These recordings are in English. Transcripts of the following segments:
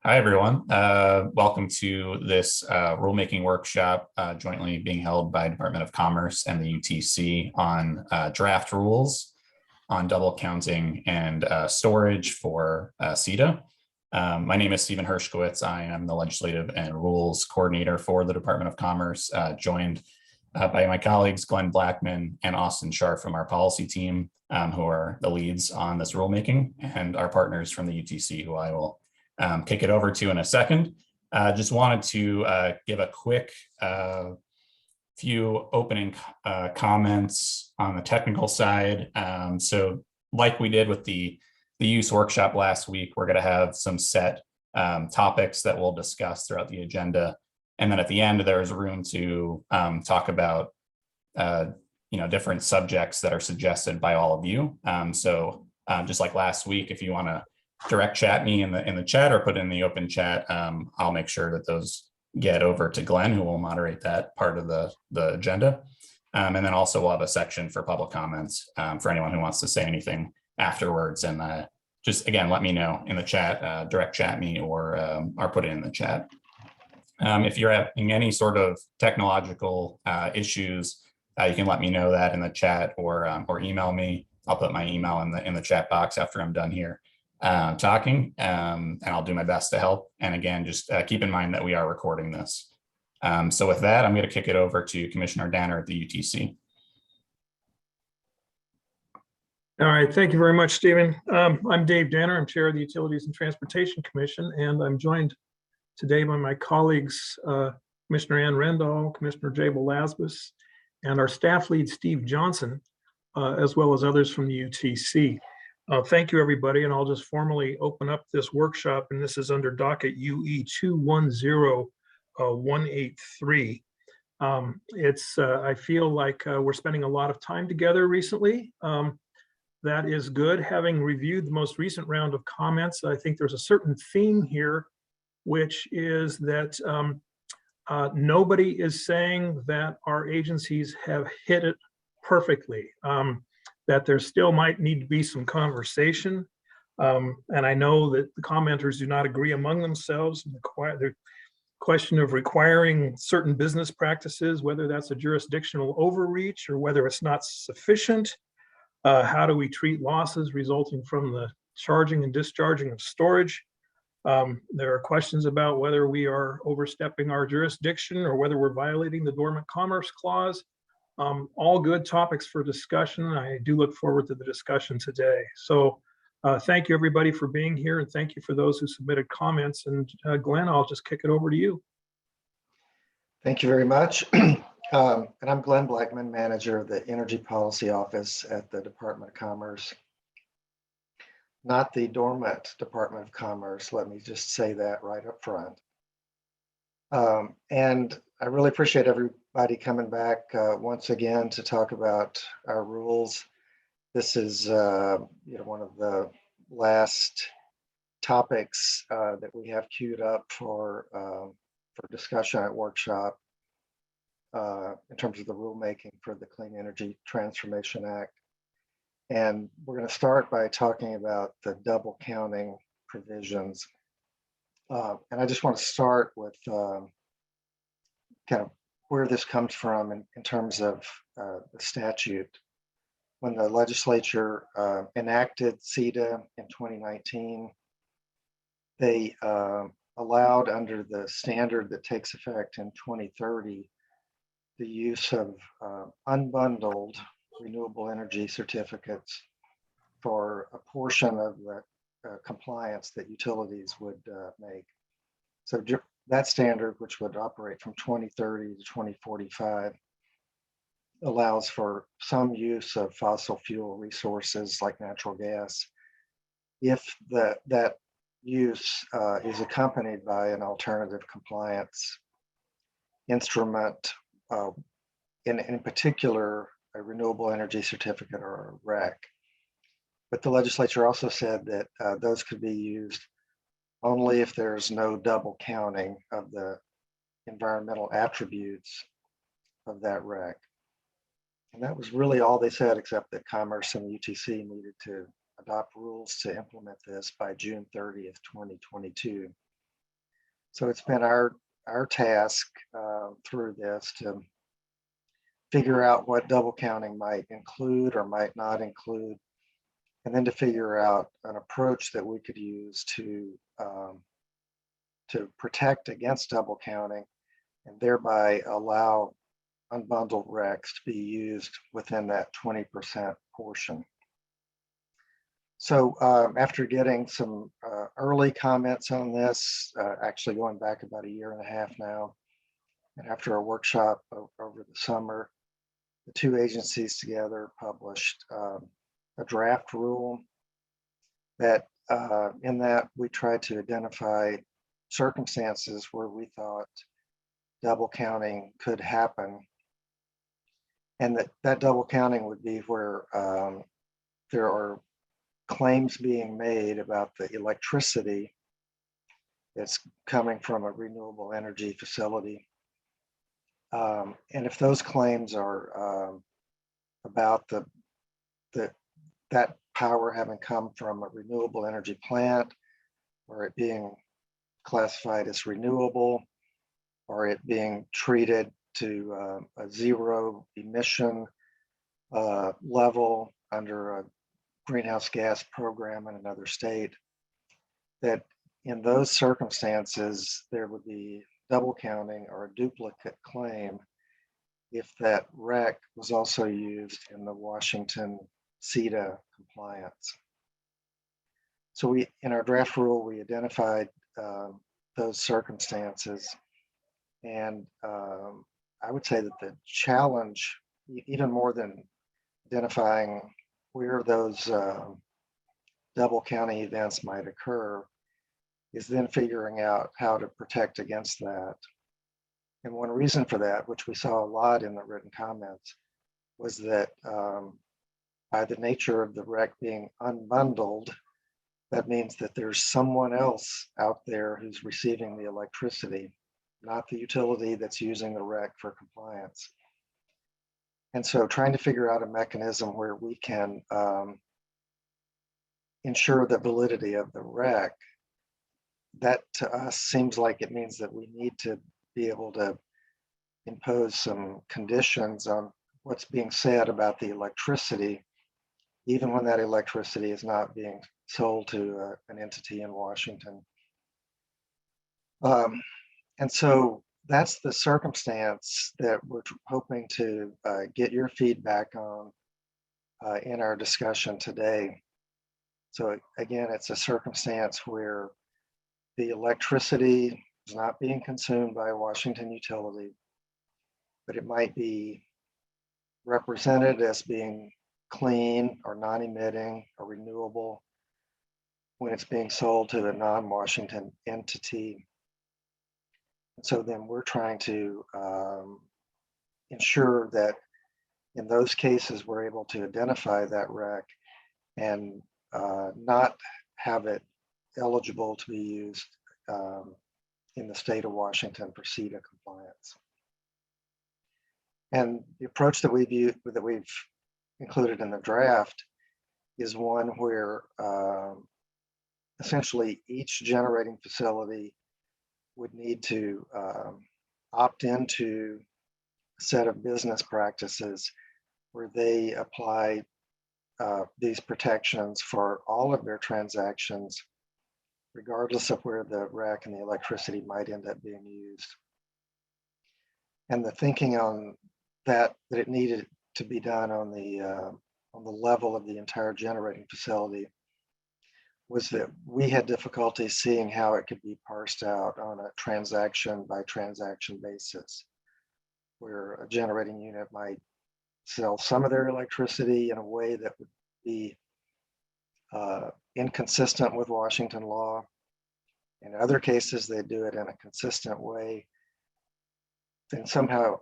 Hi, everyone. Welcome to this rulemaking workshop jointly being held by Department of Commerce and the UTC on draft rules on double counting and storage for CETA. My name is Stephen Hershkowitz. I am the Legislative and Rules Coordinator for the Department of Commerce, joined by my colleagues Glenn Blackman and Austin Sharp from our policy team, who are the leads on this rulemaking, and our partners from the UTC, who I will kick it over to in a second. Just wanted to give a quick few opening comments on the technical side. So like we did with the use workshop last week, we're going to have some set topics that we'll discuss throughout the agenda. And then at the end, there's room to talk about different subjects that are suggested by all of you. So just like last week, if you want to direct chat me in the chat or put in the open chat, I'll make sure that those get over to Glenn, who will moderate that part of the agenda. And then also we'll have a section for public comments for anyone who wants to say anything afterwards. And just again, let me know in the chat, direct chat me or put it in the chat. If you're having any sort of technological issues, you can let me know that in the chat or email me. I'll put my email in the chat box after I'm done here talking, and I'll do my best to help. And again, just keep in mind that we are recording this. So with that, I'm going to kick it over to Commissioner Danner at the UTC. All right, thank you very much, Stephen. I'm Dave Danner. I'm Chair of the Utilities and Transportation Commission, and I'm joined today by my colleagues, Commissioner Ann Rendall, Commissioner Jay Velasquez, and our staff lead, Steve Johnson, as well as others from the UTC. Thank you, everybody, and I'll just formally open up this workshop, and this is under docket UE 210183. I feel like we're spending a lot of time together recently. That is good. Having reviewed the most recent round of comments, I think there's a certain theme here, which is that nobody is saying that our agencies have hit it perfectly. That there still might need to be some conversation. And I know that the commenters do not agree among themselves. The question of requiring certain business practices, whether that's a jurisdictional overreach or whether it's not sufficient. How do we treat losses resulting from the charging and discharging of storage? There are questions about whether we are overstepping our jurisdiction or whether we're violating the Dormant Commerce Clause. All good topics for discussion. I do look forward to the discussion today. So thank you, everybody, for being here, and thank you for those who submitted comments. And Glenn, I'll just kick it over to you. Thank you very much. And I'm Glenn Blackman, manager of the Energy Policy Office at the Department of Commerce. Not the dormant Department of Commerce, let me just say that right up front. And I really appreciate everybody coming back once again to talk about our rules. This is one of the last topics that we have queued up for discussion at workshop in terms of the rulemaking for the Clean Energy Transformation Act. And we're going to start by talking about the double counting provisions. And I just want to start with kind of where this comes from in terms of the statute. When the legislature enacted CETA in 2019, they allowed, under the standard that takes effect in 2030, the use of unbundled renewable energy certificates for a portion of the compliance that utilities would make. So that standard, which would operate from 2030 to 2045, allows for some use of fossil fuel resources like natural gas if that use is accompanied by an alternative compliance instrument, in particular, a renewable energy certificate or a REC. But the legislature also said that those could be used only if there's no double counting of the environmental attributes of that REC. And that was really all they said, except that Commerce and the UTC needed to adopt rules to implement this by June 30th, 2022. So it's been our task through this to figure out what double counting might include or might not include, and then to figure out an approach that we could use to protect against double counting and thereby allow unbundled RECs to be used within that 20% portion. So after getting some early comments on this, actually going back about 1.5 years now, and after a workshop over the summer, the two agencies together published a draft rule that in that we tried to identify circumstances where we thought double counting could happen, and that double counting would be where there are claims being made about the electricity that's coming from a renewable energy facility. And if those claims are about that power having come from a renewable energy plant, or it being classified as renewable, or it being treated to a zero emission level under a greenhouse gas program in another state, that in those circumstances, there would be double counting or a duplicate claim if that REC was also used in the Washington CETA compliance. So we, in our draft rule, we identified those circumstances. And I would say that the challenge, even more than identifying where those double counting events might occur, is then figuring out how to protect against that. And one reason for that, which we saw a lot in the written comments, was that by the nature of the REC being unbundled, that means that there's someone else out there who's receiving the electricity, not the utility that's using the REC for compliance. And so trying to figure out a mechanism where we can ensure the validity of the REC, that to us seems like it means that we need to be able to impose some conditions on what's being said about the electricity, even when that electricity is not being sold to an entity in Washington. And so that's the circumstance that we're hoping to get your feedback on in our discussion today. So again, it's a circumstance where the electricity is not being consumed by a Washington utility, but it might be represented as being clean or non-emitting or renewable when it's being sold to a non-Washington entity. And so then we're trying to ensure that in those cases, we're able to identify that REC and not have it eligible to be used in the state of Washington for CETA compliance. And the approach that we've included in the draft is one where essentially each generating facility would need to opt into a set of business practices where they apply these protections for all of their transactions, regardless of where the REC and the electricity might end up being used. And the thinking on that it needed to be done on the level of the entire generating facility was that we had difficulty seeing how it could be parsed out on a transaction by transaction basis, where a generating unit might sell some of their electricity in a way that would be inconsistent with Washington law. In other cases, they do it in a consistent way. Then somehow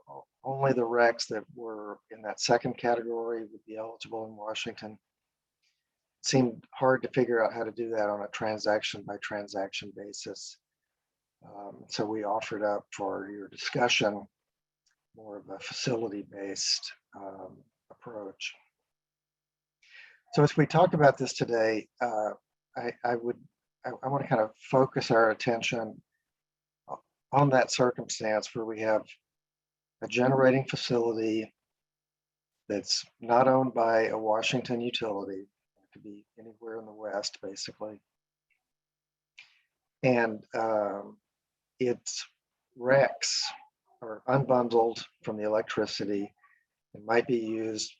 only the RECs that were in that second category would be eligible in Washington. It seemed hard to figure out how to do that on a transaction by transaction basis. So we offered up for your discussion more of a facility-based approach. So as we talk about this today, I want to kind of focus our attention on that circumstance where we have a generating facility that's not owned by a Washington utility, it could be anywhere in the West, basically, and its RECs are unbundled from the electricity and might be used,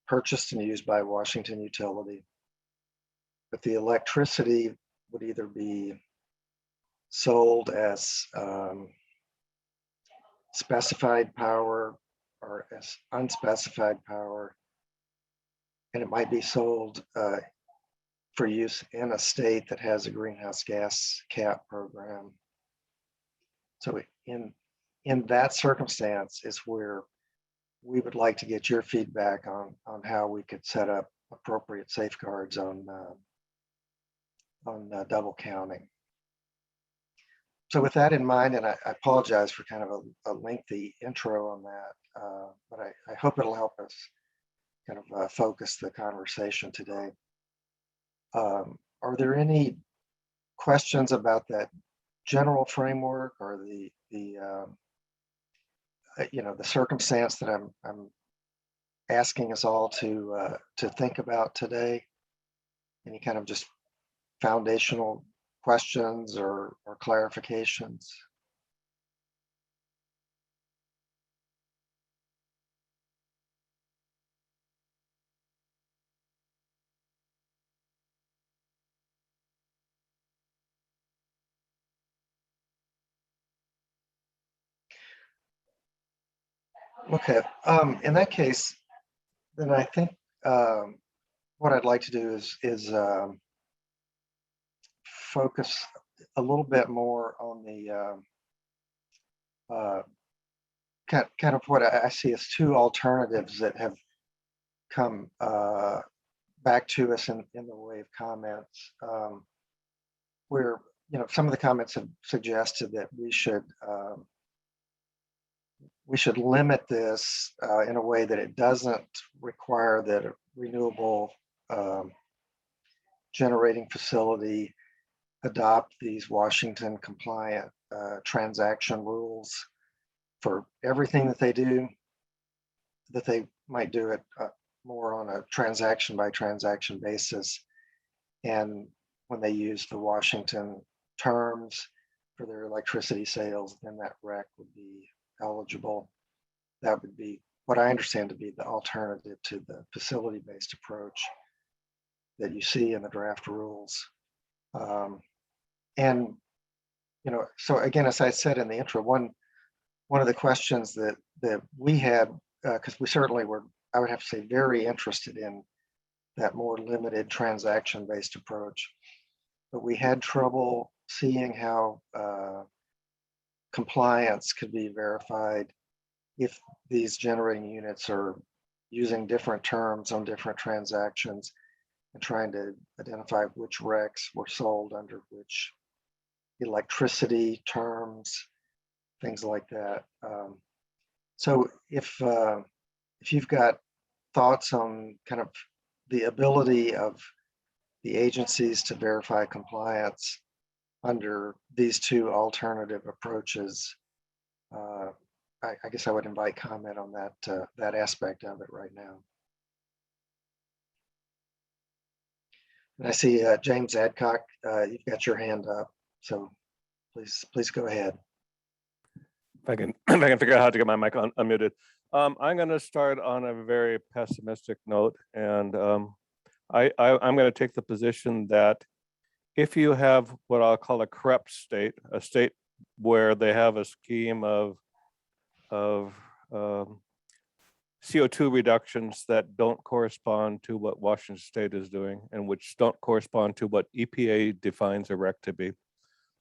purchased and used by Washington utility. But the electricity would either be sold as specified power or as unspecified power, and it might be sold for use in a state that has a greenhouse gas cap program. So in that circumstance is where we would like to get your feedback on how we could set up appropriate safeguards on double counting. So with that in mind, and I apologize for kind of a lengthy intro on that, but I hope it'll help us kind of focus the conversation today. Are there any questions about that general framework or the circumstance that I'm asking us all to think about today? Any kind of just foundational questions or clarifications? Okay, in that case, then I think what I'd like to do is focus a little bit more on the kind of what I see as two alternatives that have come back to us in the way of comments, where some of the comments have suggested that we should limit this in a way that it doesn't require that a renewable generating facility adopt these Washington compliant transaction rules for everything that they do, that they might do it more on a transaction by transaction basis. And when they use the Washington terms for their electricity sales, then that REC would be eligible. That would be what I understand to be the alternative to the facility-based approach that you see in the draft rules. And so again, as I said in the intro, one of the questions that we had, because we certainly were, I would have to say, very interested in that more limited transaction-based approach, but we had trouble seeing how compliance could be verified if these generating units are using different terms on different transactions and trying to identify which RECs were sold under which electricity terms, things like that. So if you've got thoughts on kind of the ability of the agencies to verify compliance under these two alternative approaches, I guess I would invite comment on that aspect of it right now. And I see James Adcock, you've got your hand up, so please go ahead. If I can figure out how to get my mic unmuted. I'm going to start on a very pessimistic note, and I'm going to take the position that if you have what I'll call a corrupt state, a state where they have a scheme of CO2 reductions that don't correspond to what Washington State is doing and which don't correspond to what EPA defines a REC to be,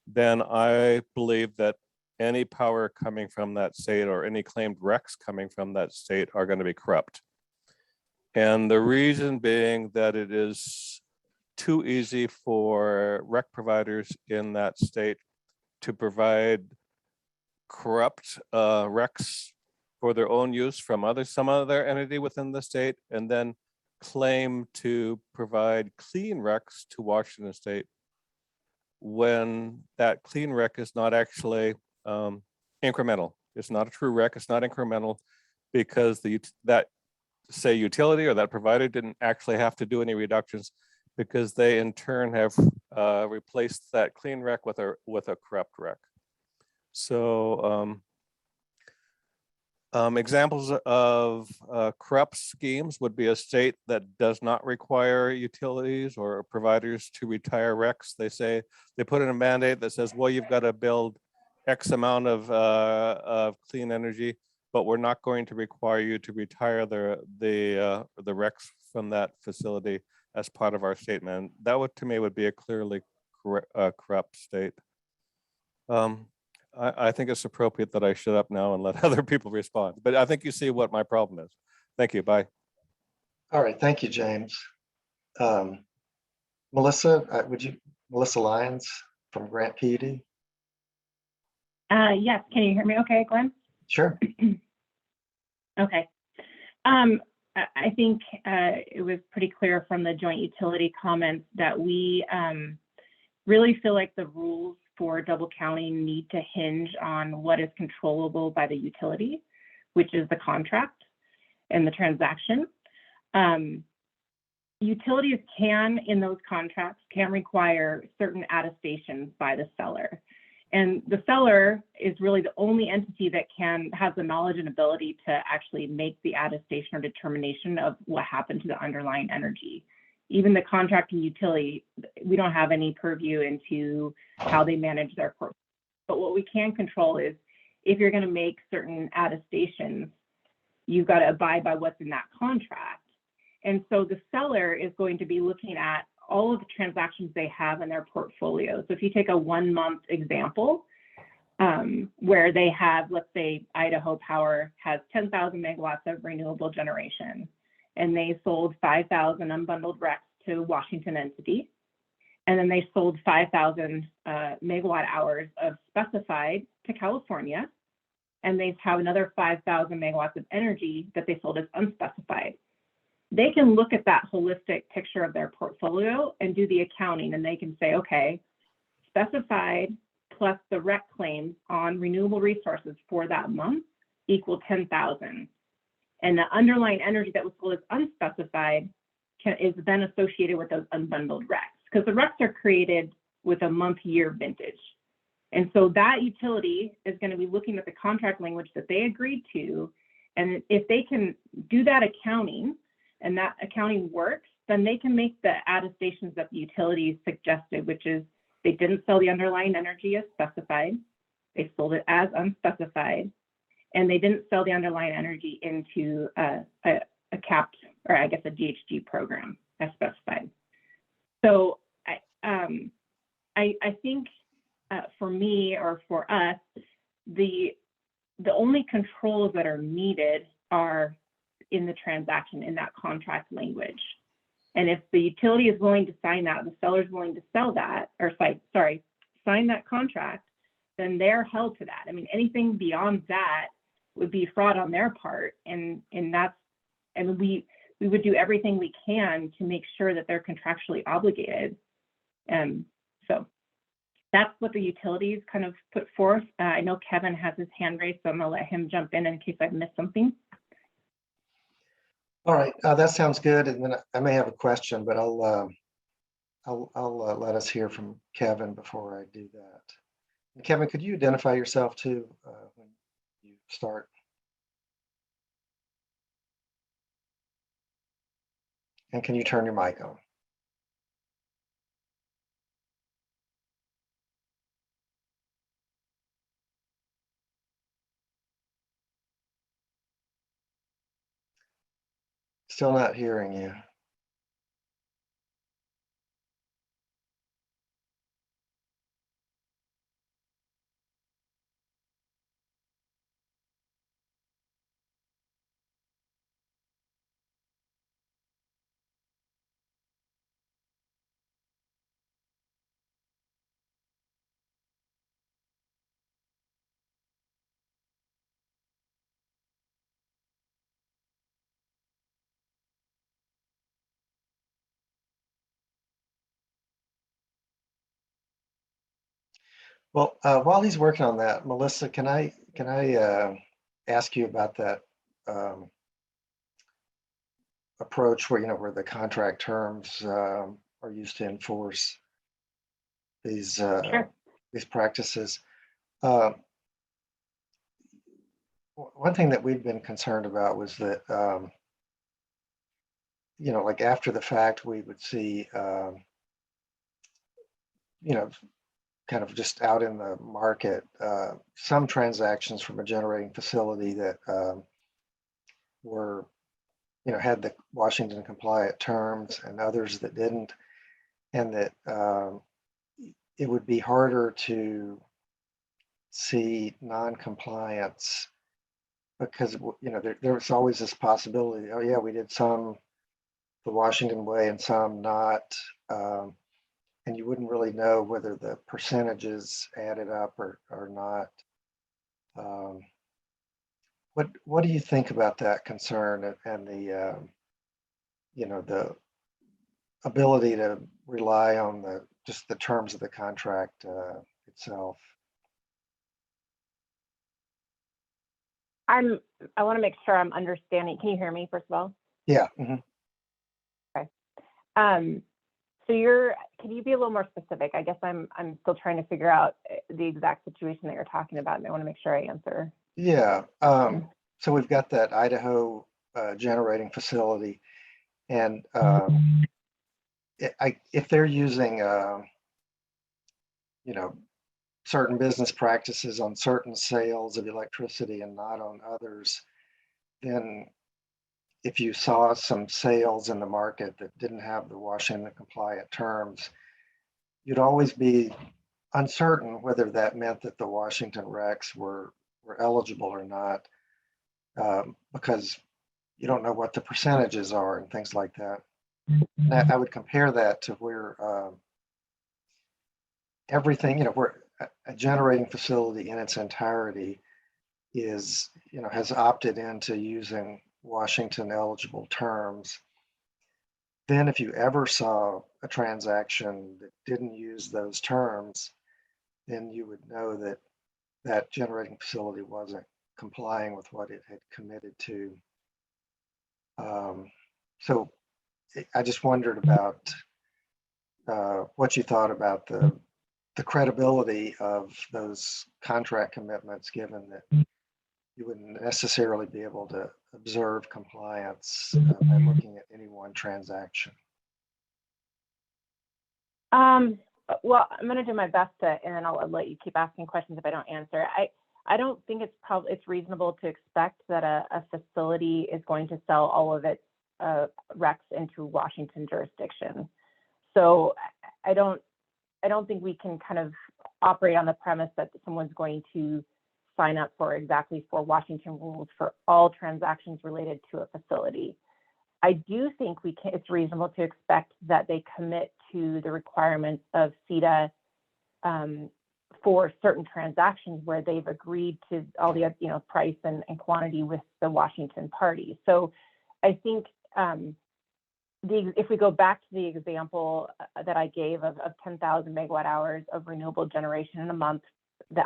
then I believe that any power coming from that state or any claimed RECs coming from that state are going to be corrupt. And the reason being that it is too easy for REC providers in that state to provide corrupt RECs for their own use from some other entity within the state, and then claim to provide clean RECs to Washington State when that clean REC is not actually incremental. It's not a true rec, it's not incremental, because that say utility or that provider didn't actually have to do any reductions, because they in turn have replaced that clean rec with a corrupt rec. So examples of corrupt schemes would be a state that does not require utilities or providers to retire recs. They put in a mandate that says, well, you've got to build X amount of clean energy, but we're not going to require you to retire the recs from that facility as part of our statement. That would, to me, would be a clearly corrupt state. I think it's appropriate that I shut up now and let other people respond, but I think you see what my problem is. Thank you, bye. All right, thank you, James. Melissa, Melissa Lyons from Grant PUD? Yes, can you hear me okay, Glenn? Sure. Okay. I think it was pretty clear from the joint utility comments that we really feel like the rules for double counting need to hinge on what is controllable by the utility, which is the contract and the transaction. Utilities can, in those contracts, can require certain attestations by the seller. And the seller is really the only entity that has the knowledge and ability to actually make the attestation or determination of what happened to the underlying energy. Even the contracting utility, we don't have any purview into how they manage their portfolio. But what we can control is if you're going to make certain attestations, you've got to abide by what's in that contract. And so the seller is going to be looking at all of the transactions they have in their portfolio. So if you take a 1 month example, where they have, let's say Idaho Power has 10,000 megawatts of renewable generation, and they sold 5,000 unbundled RECs to Washington entity, and then they sold 5,000 megawatt hours of specified to California, and they have another 5,000 megawatts of energy that they sold as unspecified. They can look at that holistic picture of their portfolio and do the accounting, and they can say, okay, specified plus the REC claims on renewable resources for that month equal 10,000. And the underlying energy that was sold as unspecified is then associated with those unbundled RECs, because the RECs are created with a month-year vintage. And so that utility is going to be looking at the contract language that they agreed to, and if they can do that accounting, and that accounting works, then they can make the attestations that the utility suggested, which is they didn't sell the underlying energy as specified, they sold it as unspecified, and they didn't sell the underlying energy into a capped, or I guess a DHG program as specified. So I think for me, or for us, the only controls that are needed are in the transaction, in that contract language. And if the utility is willing to sign that, the seller is willing to sell that, or sign that contract, then they're held to that. I mean, anything beyond that would be fraud on their part. And that's, I mean, we would do everything we can to make sure that they're contractually obligated. So that's what the utilities kind of put forth. I know Kevin has his hand raised, so I'm gonna let him jump in case I've missed something. All right, that sounds good. And then I may have a question, but I'll let us hear from Kevin before I do that. And Kevin, could you identify yourself too when you start? And can you turn your mic on? Still not hearing you. Well, while he's working on that, Melissa, can I ask you about that approach where, where the contract terms are used to enforce these Sure. these practices? Uh, One thing that we've been concerned about was that, like after the fact, we would see, kind of just out in the market, some transactions from a generating facility that were, had the Washington compliant terms and others that didn't, and that it would be harder to see non-compliance because, there was always this possibility, oh yeah, we did some the Washington way and some not. And you wouldn't really know whether the percentages added up or not. What do you think about that concern and the the ability to rely on just the terms of the contract itself? I want to make sure I'm understanding. Can you hear me, first of all? Yeah. Mhm. So can you be a little more specific? I guess I'm still trying to figure out the exact situation that you're talking about, and I want to make sure I answer. Yeah. So we've got that Idaho generating facility, and if they're using, certain business practices on certain sales of electricity and not on others, then if you saw some sales in the market that didn't have the Washington compliant terms, you'd always be uncertain whether that meant that the Washington recs were eligible or not, because you don't know what the percentages are and things like that. And I would compare that to where everything, where a generating facility in its entirety is, has opted into using Washington eligible terms. Then if you ever saw a transaction that didn't use those terms, then you would know that that generating facility wasn't complying with what it had committed to. So I just wondered about what you thought about the credibility of those contract commitments, given that you wouldn't necessarily be able to observe compliance by looking at any one transaction. Well, I'm going to do my best and then I'll let you keep asking questions if I don't answer. I don't think it's reasonable to expect that a facility is going to sell all of its recs into Washington jurisdiction. So I don't think we can kind of operate on the premise that someone's going to sign up for Washington rules for all transactions related to a facility. I do think it's reasonable to expect that they commit to the requirements of CETA for certain transactions where they've agreed to all the price and quantity with the Washington party. So I think if we go back to the example that I gave of 10,000 megawatt hours of renewable generation in a month that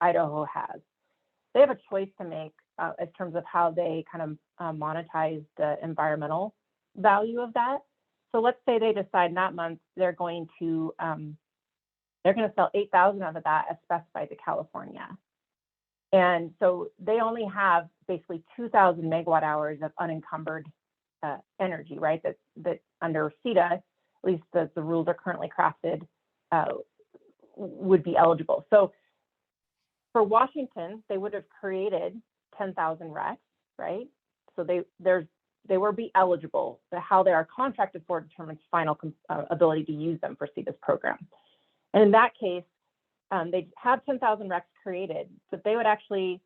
Idaho has, they have a choice to make in terms of how they kind of monetize the environmental value of that. So let's say they decide in that month they're going to sell 8,000 of that as specified to California. And so they only have basically 2,000 megawatt hours of unencumbered energy, right? That under CETA, at least the rules are currently crafted, would be eligible. So for Washington, they would have created 10,000 recs, right? So they would be eligible. How they are contracted for determines final ability to use them for CETA's program. And in that case, they have 10,000 recs created, but they would actually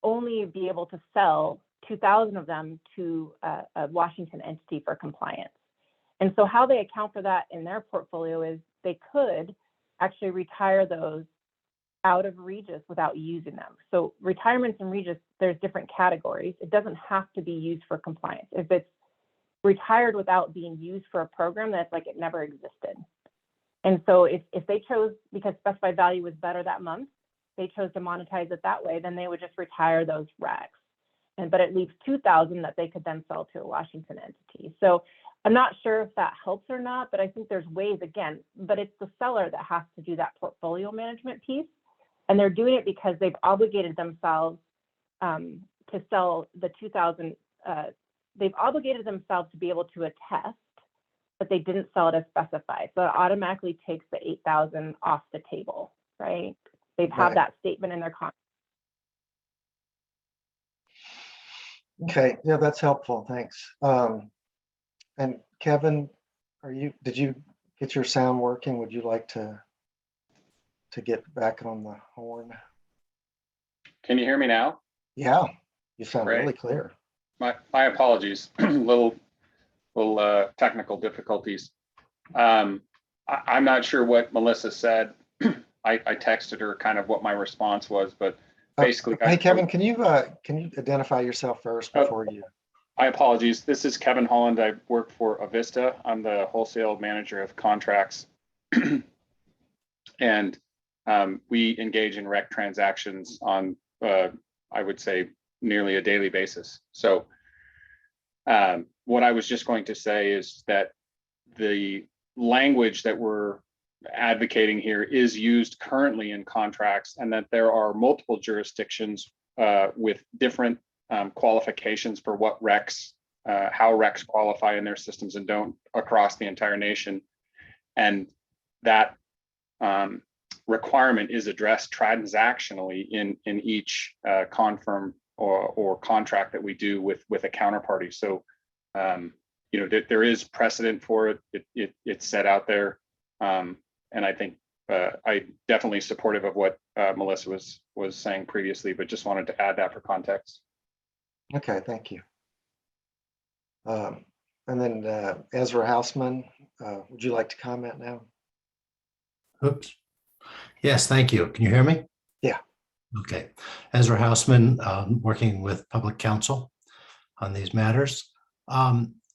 only be able to sell 2,000 of them to a Washington entity for compliance. And so how they account for that in their portfolio is they could actually retire those out of Regis without using them. So retirements in Regis, there's different categories. It doesn't have to be used for compliance. If it's retired without being used for a program, that's like it never existed. And so if they chose, because specified value was better that month, they chose to monetize it that way, then they would just retire those RECs. But it leaves 2,000 that they could then sell to a Washington entity. So I'm not sure if that helps or not, but I think there's ways, again, but it's the seller that has to do that portfolio management piece. And they're doing it because they've obligated themselves to sell the 2,000. They've obligated themselves to be able to attest, but they didn't sell it as specified. So it automatically takes the 8,000 off the table, right? They've had that statement in their contract. Okay, yeah, that's helpful. Thanks. And Kevin, did you get your sound working? Would you like to get back on the horn? Can you hear me now? Yeah, you sound Great. really clear. My apologies, little technical difficulties. I'm not sure what Melissa said. I texted her kind of what my response was, but basically. Hey, Kevin, can you identify yourself first before you? My apologies. This is Kevin Holland. I work for Avista. I'm the wholesale manager of contracts. And we engage in REC transactions on, I would say, nearly a daily basis. So what I was just going to say is that the language that we're advocating here is used currently in contracts, and that there are multiple jurisdictions with different qualifications for what RECs, how RECs qualify in their systems and don't across the entire nation. And that requirement is addressed transactionally in each confirm or contract that we do with a counterparty. So, there is precedent for it. It's set out there. And I think I definitely supportive of what Melissa was saying previously, but just wanted to add that for context. Okay, thank you. And then Ezra Houseman, would you like to comment now? Oops. Yes, thank you. Can you hear me? Yeah. Okay. Ezra Houseman, working with public counsel on these matters.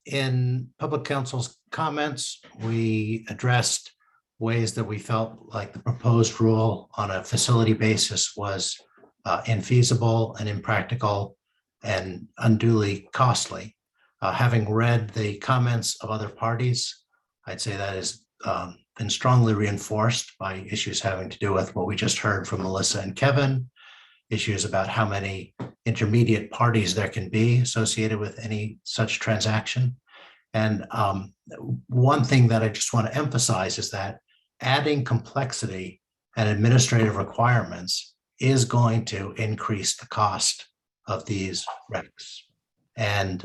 In public counsel's comments, we addressed ways that we felt like the proposed rule on a facility basis was infeasible and impractical and unduly costly. Having read the comments of other parties, I'd say that has been strongly reinforced by issues having to do with what we just heard from Melissa and Kevin, issues about how many intermediate parties there can be associated with any such transaction. And one thing that I just want to emphasize is that adding complexity and administrative requirements is going to increase the cost of these RECs. And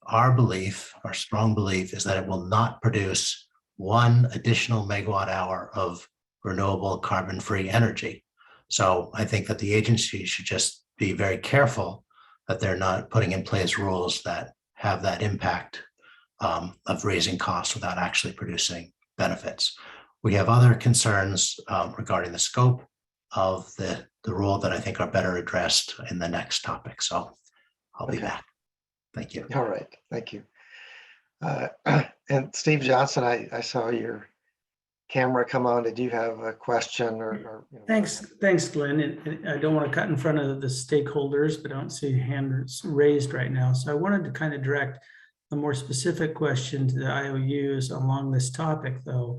our belief, our strong belief, is that it will not produce one additional megawatt hour of renewable carbon-free energy. So I think that the agency should just be very careful that they're not putting in place rules that have that impact of raising costs without actually producing benefits. We have other concerns regarding the scope of the rule that I think are better addressed in the next topic. So I'll be back. Thank you. All right, thank you. And Steve Johnson, I saw your camera come on. Did you have a question or Thanks, Glenn. And I don't want to cut in front of the stakeholders, but I don't see hands raised right now. So I wanted to kind of direct a more specific question to the IOUs along this topic, though.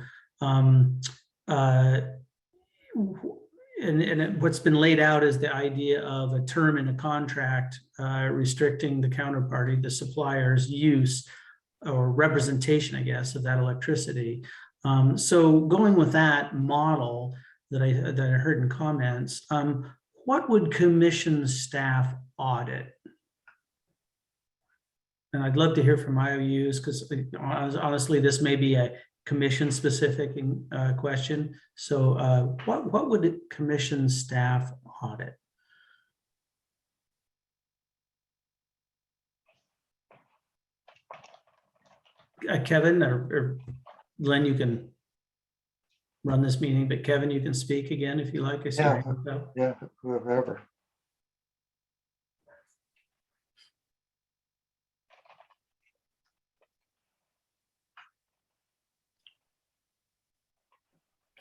What's been laid out is the idea of a term in a contract restricting the counterparty, the supplier's use or representation, I guess, of that electricity. So going with that model that I heard in comments, what would commission staff audit? And I'd love to hear from IOUs, because honestly, this may be a commission specific question. So what would commission staff audit? Kevin or Glenn, you can run this meeting, but Kevin, you can speak again if you like. I see your hand up. Yeah, whoever.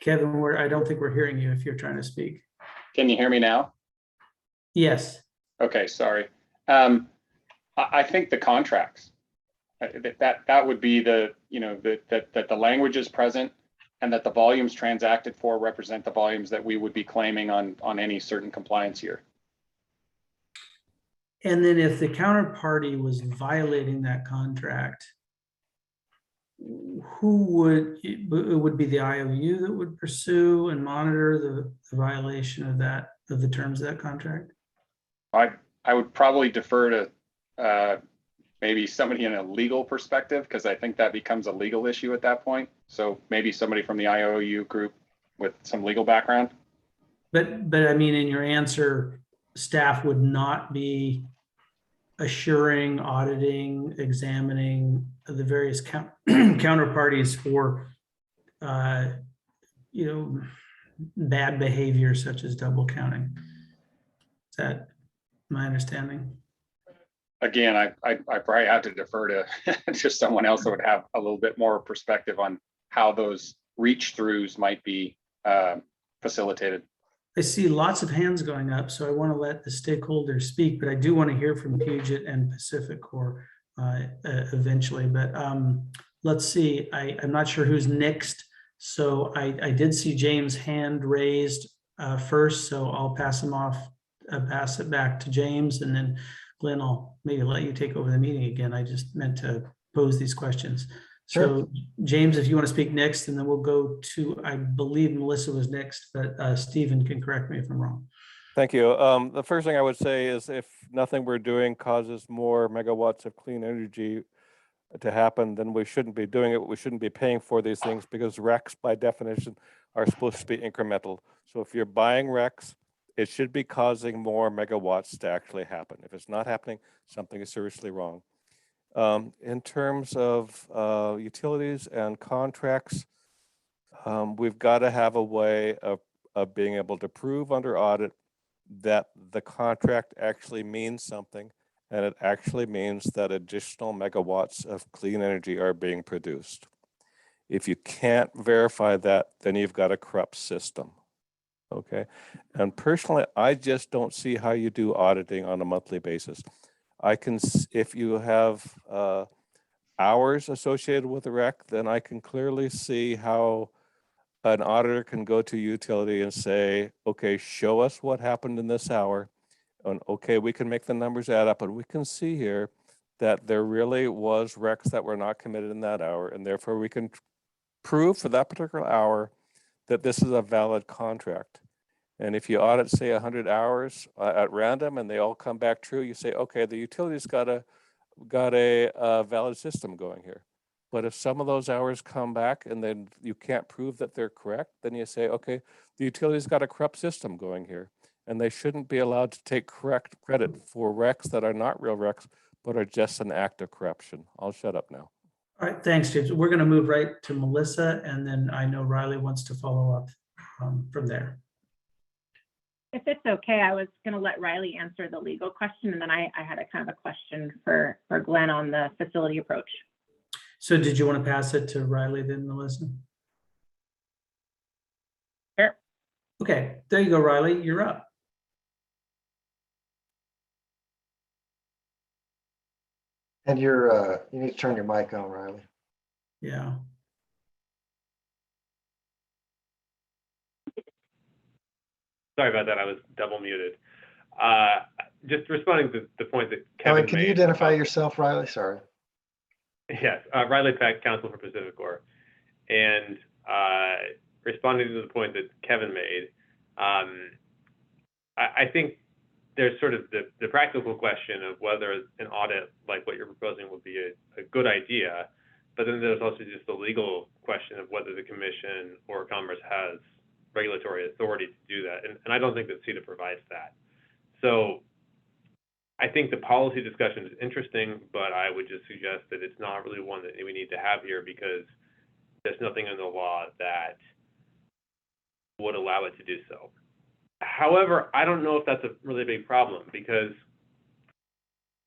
Kevin, I don't think we're hearing you if you're trying to speak. Can you hear me now? Yes. Okay, sorry. I think the contracts, that would be the, that the language is present and that the volumes transacted for represent the volumes that we would be claiming on any certain compliance year. And then if the counterparty was violating that contract, who would, it would be the IOU that would pursue and monitor the violation of the terms of that contract? I would probably defer to maybe somebody in a legal perspective, because I think that becomes a legal issue at that point. So maybe somebody from the IOU group with some legal background. But I mean, in your answer, staff would not be assuring, auditing, examining the various counterparties for, bad behavior such as double counting. Is that my understanding? Again, I probably have to defer to just someone else that would have a little bit more perspective on how those reach throughs might be facilitated. I see lots of hands going up, so I want to let the stakeholders speak, but I do want to hear from Puget and Pacific Core eventually. But let's see, I'm not sure who's next. So I did see James' hand raised first, so I'll pass it back to James, and then Glenn, I'll maybe let you take over the meeting again. I just meant to pose these questions. Sure. So James, if you want to speak next, and then we'll go to, I believe Melissa was next, but Stephen can correct me if I'm wrong. Thank you. The first thing I would say is if nothing we're doing causes more megawatts of clean energy to happen, then we shouldn't be doing it. We shouldn't be paying for these things, because RECs by definition are supposed to be incremental. So if you're buying RECs, it should be causing more megawatts to actually happen. If it's not happening, something is seriously wrong. In terms of utilities and contracts, we've got to have a way of being able to prove under audit that the contract actually means something, and it actually means that additional megawatts of clean energy are being produced. If you can't verify that, then you've got a corrupt system. Okay. And personally, I just don't see how you do auditing on a monthly basis. If you have hours associated with the REC, then I can clearly see how an auditor can go to utility and say, okay, show us what happened in this hour. And okay, we can make the numbers add up, and we can see here that there really was RECs that were not committed in that hour. And therefore we can prove for that particular hour that this is a valid contract. And if you audit, say 100 hours at random and they all come back true, you say, okay, the utility's got a valid system going here. But if some of those hours come back and then you can't prove that they're correct, then you say, okay, the utility's got a corrupt system going here, and they shouldn't be allowed to take correct credit for RECs that are not real RECs, but are just an act of corruption. I'll shut up now. All right, thanks, James. We're going to move right to Melissa, and then I know Riley wants to follow up from there. If it's okay, I was going to let Riley answer the legal question, and then I had a kind of a question for Glenn on the facility approach. So did you want to pass it to Riley then, Melissa? Sure. Okay, there you go, Riley, you're up. And you need to turn your mic on, Riley. Yeah. Sorry about that. I was double muted. Just responding to the point that Kevin made. Can you identify yourself, Riley? Sorry. Yes, Riley Peck, Counsel for Pacific Core. And responding to the point that Kevin made, I think there's sort of the practical question of whether an audit like what you're proposing would be a good idea. But then there's also just the legal question of whether the Commission or Commerce has regulatory authority to do that. And I don't think that CETA provides that. So I think the policy discussion is interesting, but I would just suggest that it's not really one that we need to have here, because there's nothing in the law that would allow it to do so. However, I don't know if that's a really big problem, because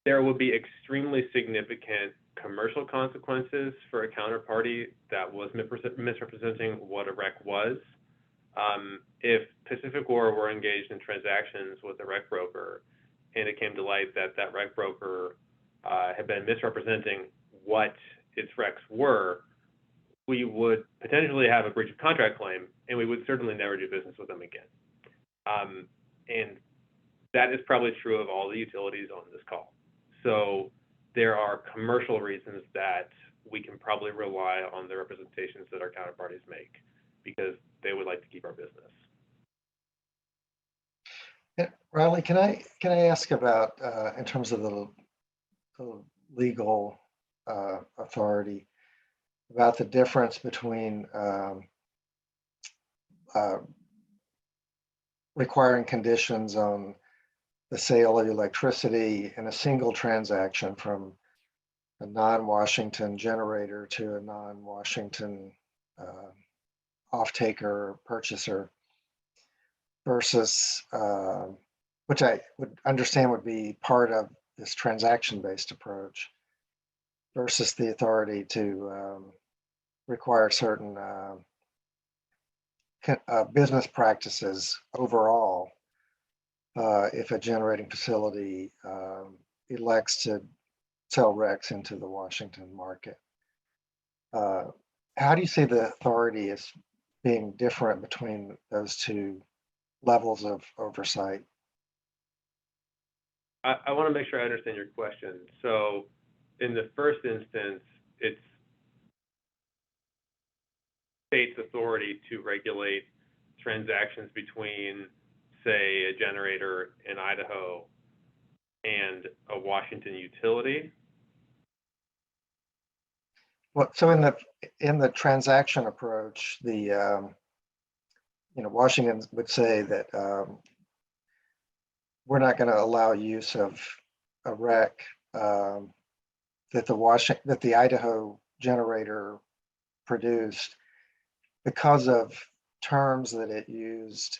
there would be extremely significant commercial consequences for a counterparty that was misrepresenting what a REC was. If PacificOr were engaged in transactions with a rec broker, and it came to light that that rec broker had been misrepresenting what its recs were, we would potentially have a breach of contract claim, and we would certainly never do business with them again. And that is probably true of all the utilities on this call. So there are commercial reasons that we can probably rely on the representations that our counterparties make because they would like to keep our business. Riley, can I ask about in terms of the legal authority about the difference between requiring conditions on the sale of electricity in a single transaction from a non-Washington generator to a non-Washington off-taker purchaser versus, which I would understand would be part of this transaction-based approach, versus the authority to require certain business practices overall if a generating facility elects to sell RECs into the Washington market. How do you see the authority as being different between those two levels of oversight? I want to make sure I understand your question. So in the first instance, it's state's authority to regulate transactions between, say, a generator in Idaho and a Washington utility. Well, so in the transaction approach, the Washington would say that we're not going to allow use of a REC that the Idaho generator produced because of terms that it used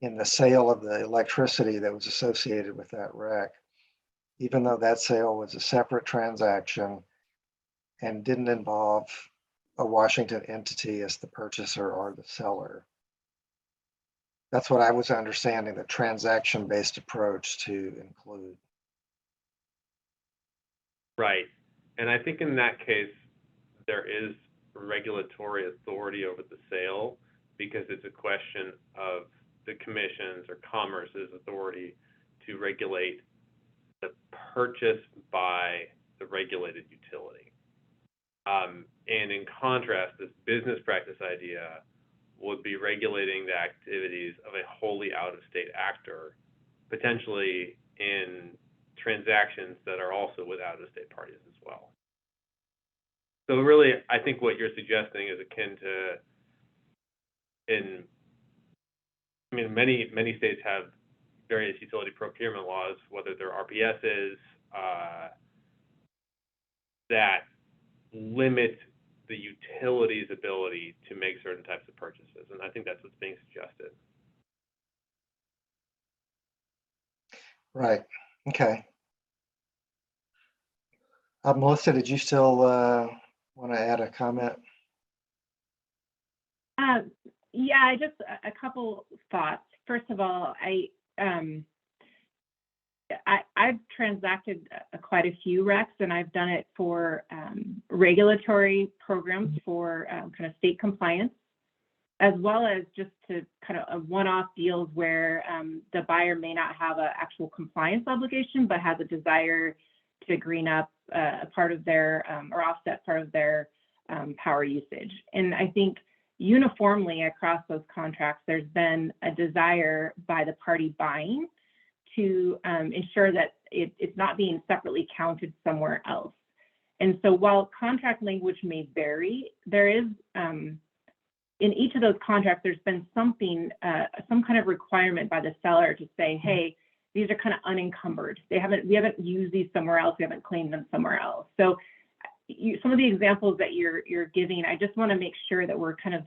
in the sale of the electricity that was associated with that REC, even though that sale was a separate transaction and didn't involve a Washington entity as the purchaser or the seller. That's what I was understanding the transaction-based approach to include. Right. And I think in that case, there is regulatory authority over the sale because it's a question of the commission's or commerce's authority to regulate the purchase by the regulated utility. And in contrast, this business practice idea would be regulating the activities of a wholly out-of-state actor, potentially in transactions that are also with out-of-state parties as well. So really, I think what you're suggesting is akin to, many states have various utility procurement laws, whether they're RPSs, that limit the utility's ability to make certain types of purchases. And I think that's what's being suggested. Right. Okay. Melissa, did you still want to add a comment? Yeah, just a couple thoughts. First of all, I've transacted quite a few RECs, and I've done it for regulatory programs for kind of state compliance, as well as just to kind of one-off deals where the buyer may not have an actual compliance obligation, but has a desire to green up a part of their or offset part of their power usage. And I think uniformly across those contracts, there's been a desire by the party buying to ensure that it's not being separately counted somewhere else. And so while contract language may vary, there is, in each of those contracts, there's been something, some kind of requirement by the seller to say, hey, these are kind of unencumbered. We haven't used these somewhere else. We haven't claimed them somewhere else. So some of the examples that you're giving, I just want to make sure that we're kind of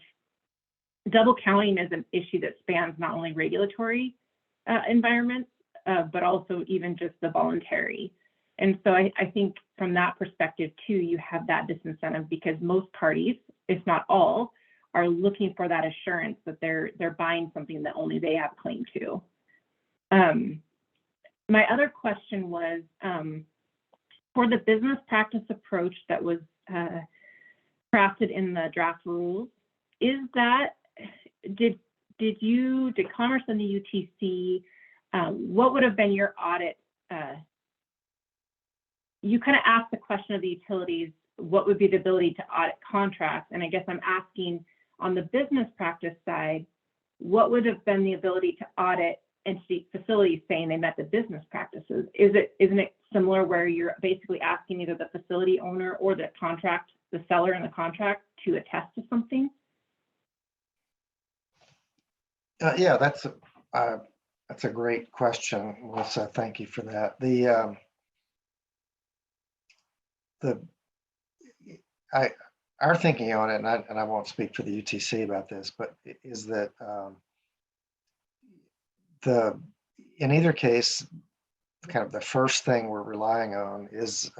double counting as an issue that spans not only regulatory environments, but also even just the voluntary. And so I think from that perspective too, you have that disincentive because most parties, if not all, are looking for that assurance that they're buying something that only they have claim to. My other question was, for the business practice approach that was crafted in the draft rules, is that, did Commerce and the UTC, what would have been your audit? You kind of asked the question of the utilities, what would be the ability to audit contracts? And I guess I'm asking on the business practice side, what would have been the ability to audit entity facilities saying they met the business practices? Isn't it similar where you're basically asking either the facility owner or the seller in the contract to attest to something? Yeah, that's a great question, Melissa. Thank you for that. Our thinking on it, and I won't speak for the UTC about this, but is that in either case, kind of the first thing we're relying on is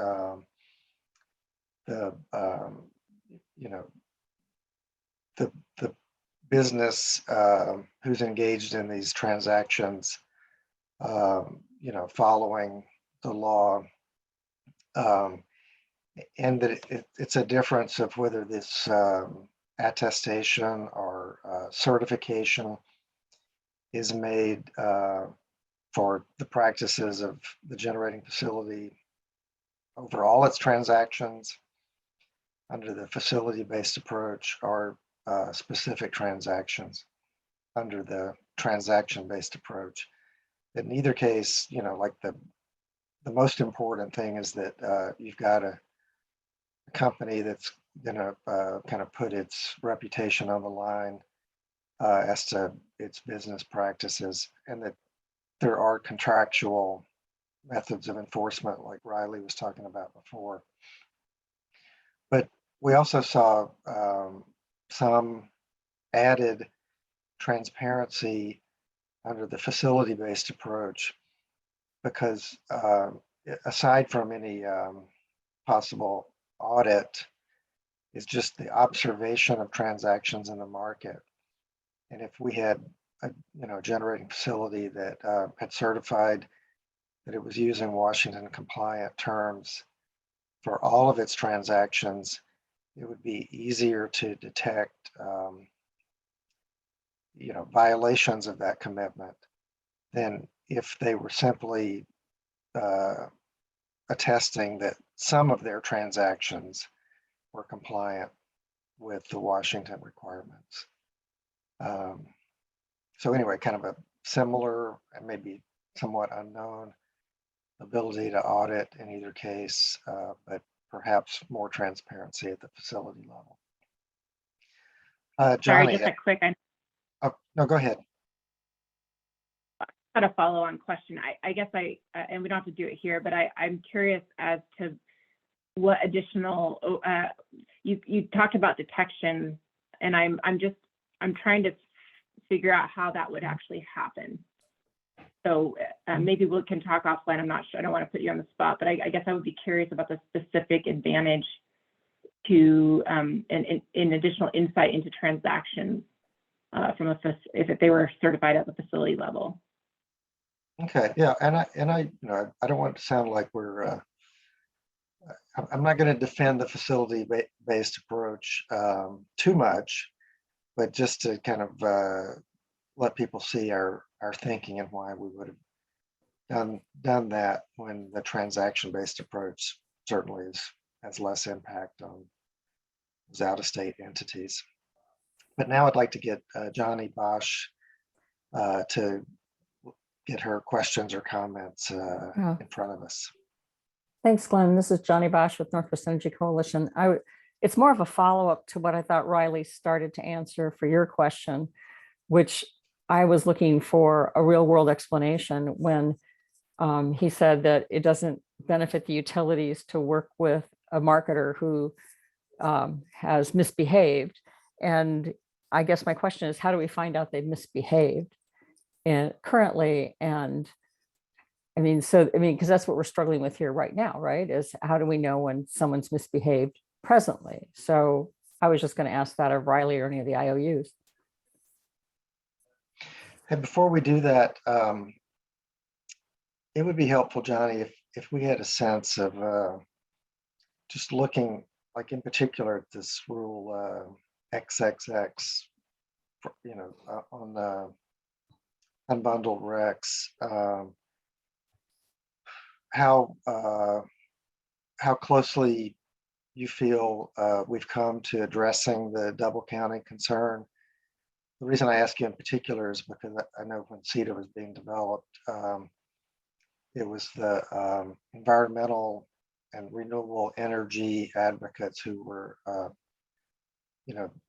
the business who's engaged in these transactions, following the law, and that it's a difference of whether this attestation or certification is made for the practices of the generating facility over all its transactions under the facility-based approach, or specific transactions under the transaction-based approach. In either case, like the most important thing is that you've got a company that's going to kind of put its reputation on the line as to its business practices, and that there are contractual methods of enforcement like Riley was talking about before. But we also saw some added transparency under the facility-based approach, because aside from any possible audit, is just the observation of transactions in the market. And if we had a generating facility that had certified that it was using Washington compliant terms for all of its transactions, it would be easier to detect violations of that commitment than if they were simply attesting that some of their transactions were compliant with the Washington requirements. So anyway, kind of a similar and maybe somewhat unknown ability to audit in either case, but perhaps more transparency at the facility level. Johnny, Sorry, just a quick. Oh, no, go ahead. Got a follow-on question. I guess and we don't have to do it here, but I'm curious as to what additional, you talked about detection, and I'm trying to figure out how that would actually happen. So maybe we can talk offline. I'm not sure. I don't want to put you on the spot, but I guess I would be curious about the specific advantage to in additional insight into transactions if they were certified at the facility level. Okay, yeah, and I don't want it to sound like we're. I'm not going to defend the facility-based approach too much, but just to kind of let people see our thinking and why we would have done that when the transaction-based approach certainly has less impact on those out-of-state entities. But now I'd like to get Johnny Bosch to get her questions or comments in front of us. Thanks, Glenn. This is Johnny Bosch with Northwest Energy Coalition. It's more of a follow-up to what I thought Riley started to answer for your question, which I was looking for a real-world explanation when he said that it doesn't benefit the utilities to work with a marketer who has misbehaved. And I guess my question is, how do we find out they've misbehaved currently? And because that's what we're struggling with here right now, right? Is how do we know when someone's misbehaved presently? So I was just going to ask that of Riley or any of the IOUs. And before we do that, it would be helpful, Johnny, if we had a sense of just looking, like in particular, at this rule XXX, on unbundled recs, how closely you feel we've come to addressing the double counting concern. The reason I ask you in particular is because I know when CETA was being developed, it was the environmental and renewable energy advocates who were,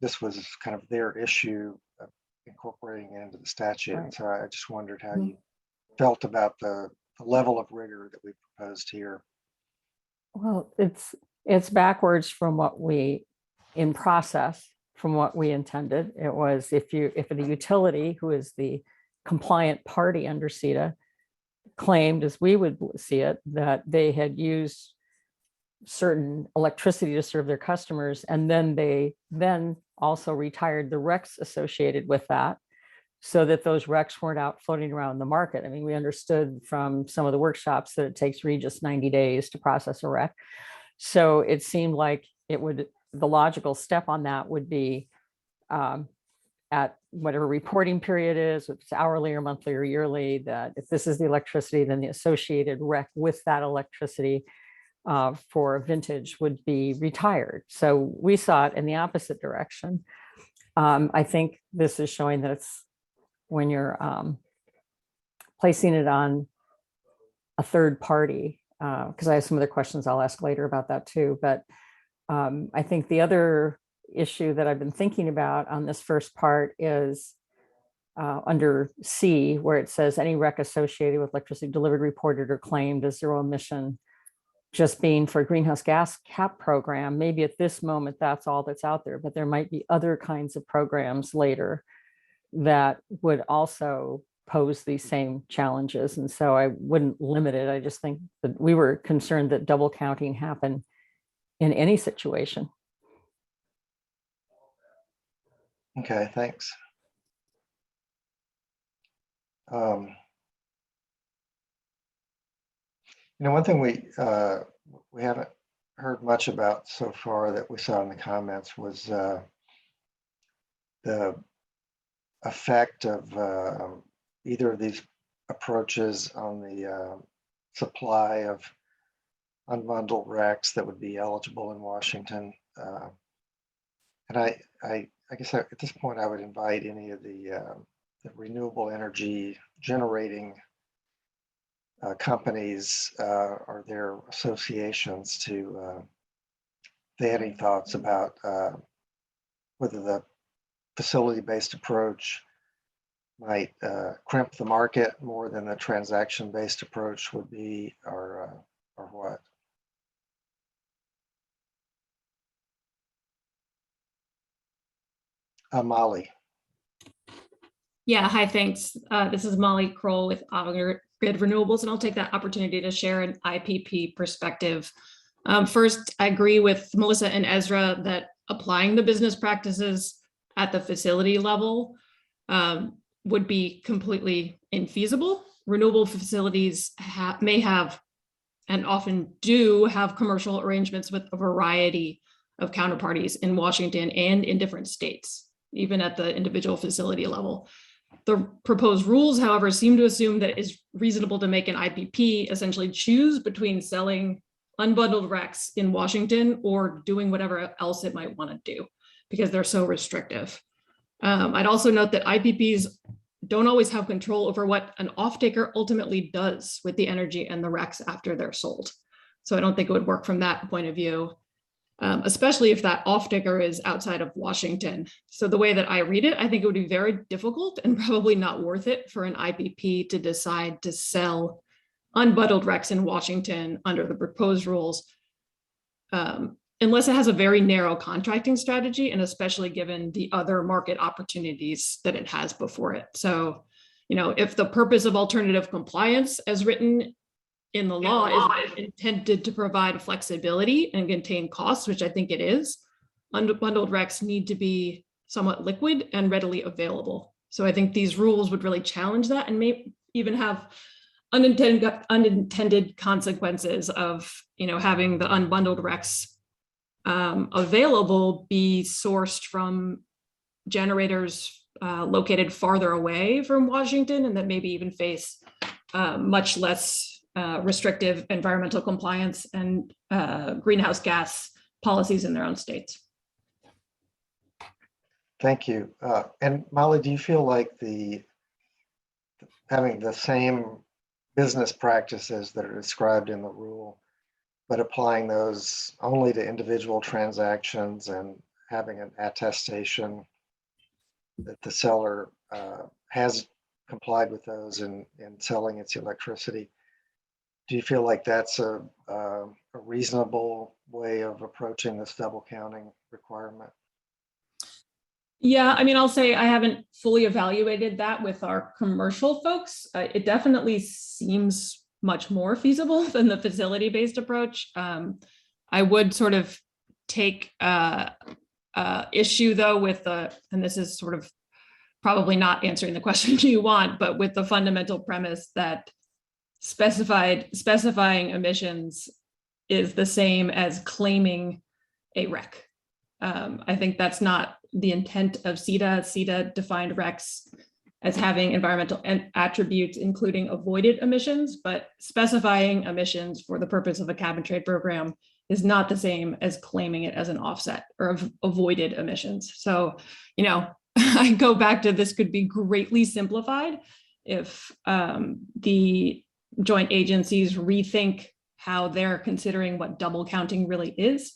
this was kind of their issue of incorporating it into the statute. Right. So I just wondered how you felt about the level of rigor that we proposed here. Well, it's backwards from what we, in process, from what we intended. It was if the utility, who is the compliant party under CETA, claimed, as we would see it, that they had used certain electricity to serve their customers, and then they also retired the RECs associated with that, so that those RECs weren't out floating around the market. I mean, we understood from some of the workshops that it takes Regis 90 days to process a REC. So it seemed like the logical step on that would be at whatever reporting period is, if it's hourly or monthly or yearly, that if this is the electricity, then the associated REC with that electricity for vintage would be retired. So we saw it in the opposite direction. I think this is showing that it's when you're placing it on a third party, because I have some other questions I'll ask later about that too. But I think the other issue that I've been thinking about on this first part is under C, where it says any REC associated with electricity delivered, reported, or claimed as zero emission, just being for a greenhouse gas cap program. Maybe at this moment, that's all that's out there, but there might be other kinds of programs later that would also pose these same challenges. And so I wouldn't limit it. I just think that we were concerned that double counting happened in any situation. Okay, thanks. One thing we haven't heard much about so far that we saw in the comments was the effect of either of these approaches on the supply of unbundled RECs that would be eligible in Washington. And I guess at this point, I would invite any of the renewable energy generating companies or their associations to, if they had any thoughts about whether the facility-based approach might crimp the market more than the transaction-based approach would be, or what. Molly. Yeah, hi, thanks. This is Molly Kroll with Avangrid Renewables, and I'll take that opportunity to share an IPP perspective. First, I agree with Melissa and Ezra that applying the business practices at the facility level would be completely infeasible. Renewable facilities may have, and often do have, commercial arrangements with a variety of counterparties in Washington and in different states, even at the individual facility level. The proposed rules, however, seem to assume that it is reasonable to make an IPP essentially choose between selling unbundled RECs in Washington or doing whatever else it might want to do, because they're so restrictive. I'd also note that IPPs don't always have control over what an off-taker ultimately does with the energy and the RECs after they're sold. So I don't think it would work from that point of view, especially if that off-taker is outside of Washington. So the way that I read it, I think it would be very difficult and probably not worth it for an IPP to decide to sell unbundled RECs in Washington under the proposed rules, unless it has a very narrow contracting strategy, and especially given the other market opportunities that it has before it. So, if the purpose of alternative compliance as written in the law is intended to provide flexibility and contain costs, which I think it is, unbundled recs need to be somewhat liquid and readily available. So I think these rules would really challenge that and may even have unintended consequences of, having the unbundled recs available be sourced from generators located farther away from Washington, and that maybe even face much less restrictive environmental compliance and greenhouse gas policies in their own states. Thank you. And Molly, do you feel like having the same business practices that are described in the rule, but applying those only to individual transactions and having an attestation that the seller has complied with those in selling its electricity, do you feel like that's a reasonable way of approaching this double counting requirement? Yeah, I mean, I'll say I haven't fully evaluated that with our commercial folks. It definitely seems much more feasible than the facility-based approach. I would sort of take issue though with and this is sort of probably not answering the question you want, but with the fundamental premise that specifying emissions is the same as claiming a REC. I think that's not the intent of CETA. CETA defined RECs as having environmental attributes, including avoided emissions, but specifying emissions for the purpose of a cap and trade program is not the same as claiming it as an offset or avoided emissions. So, I go back to this could be greatly simplified if the joint agencies rethink how they're considering what double counting really is.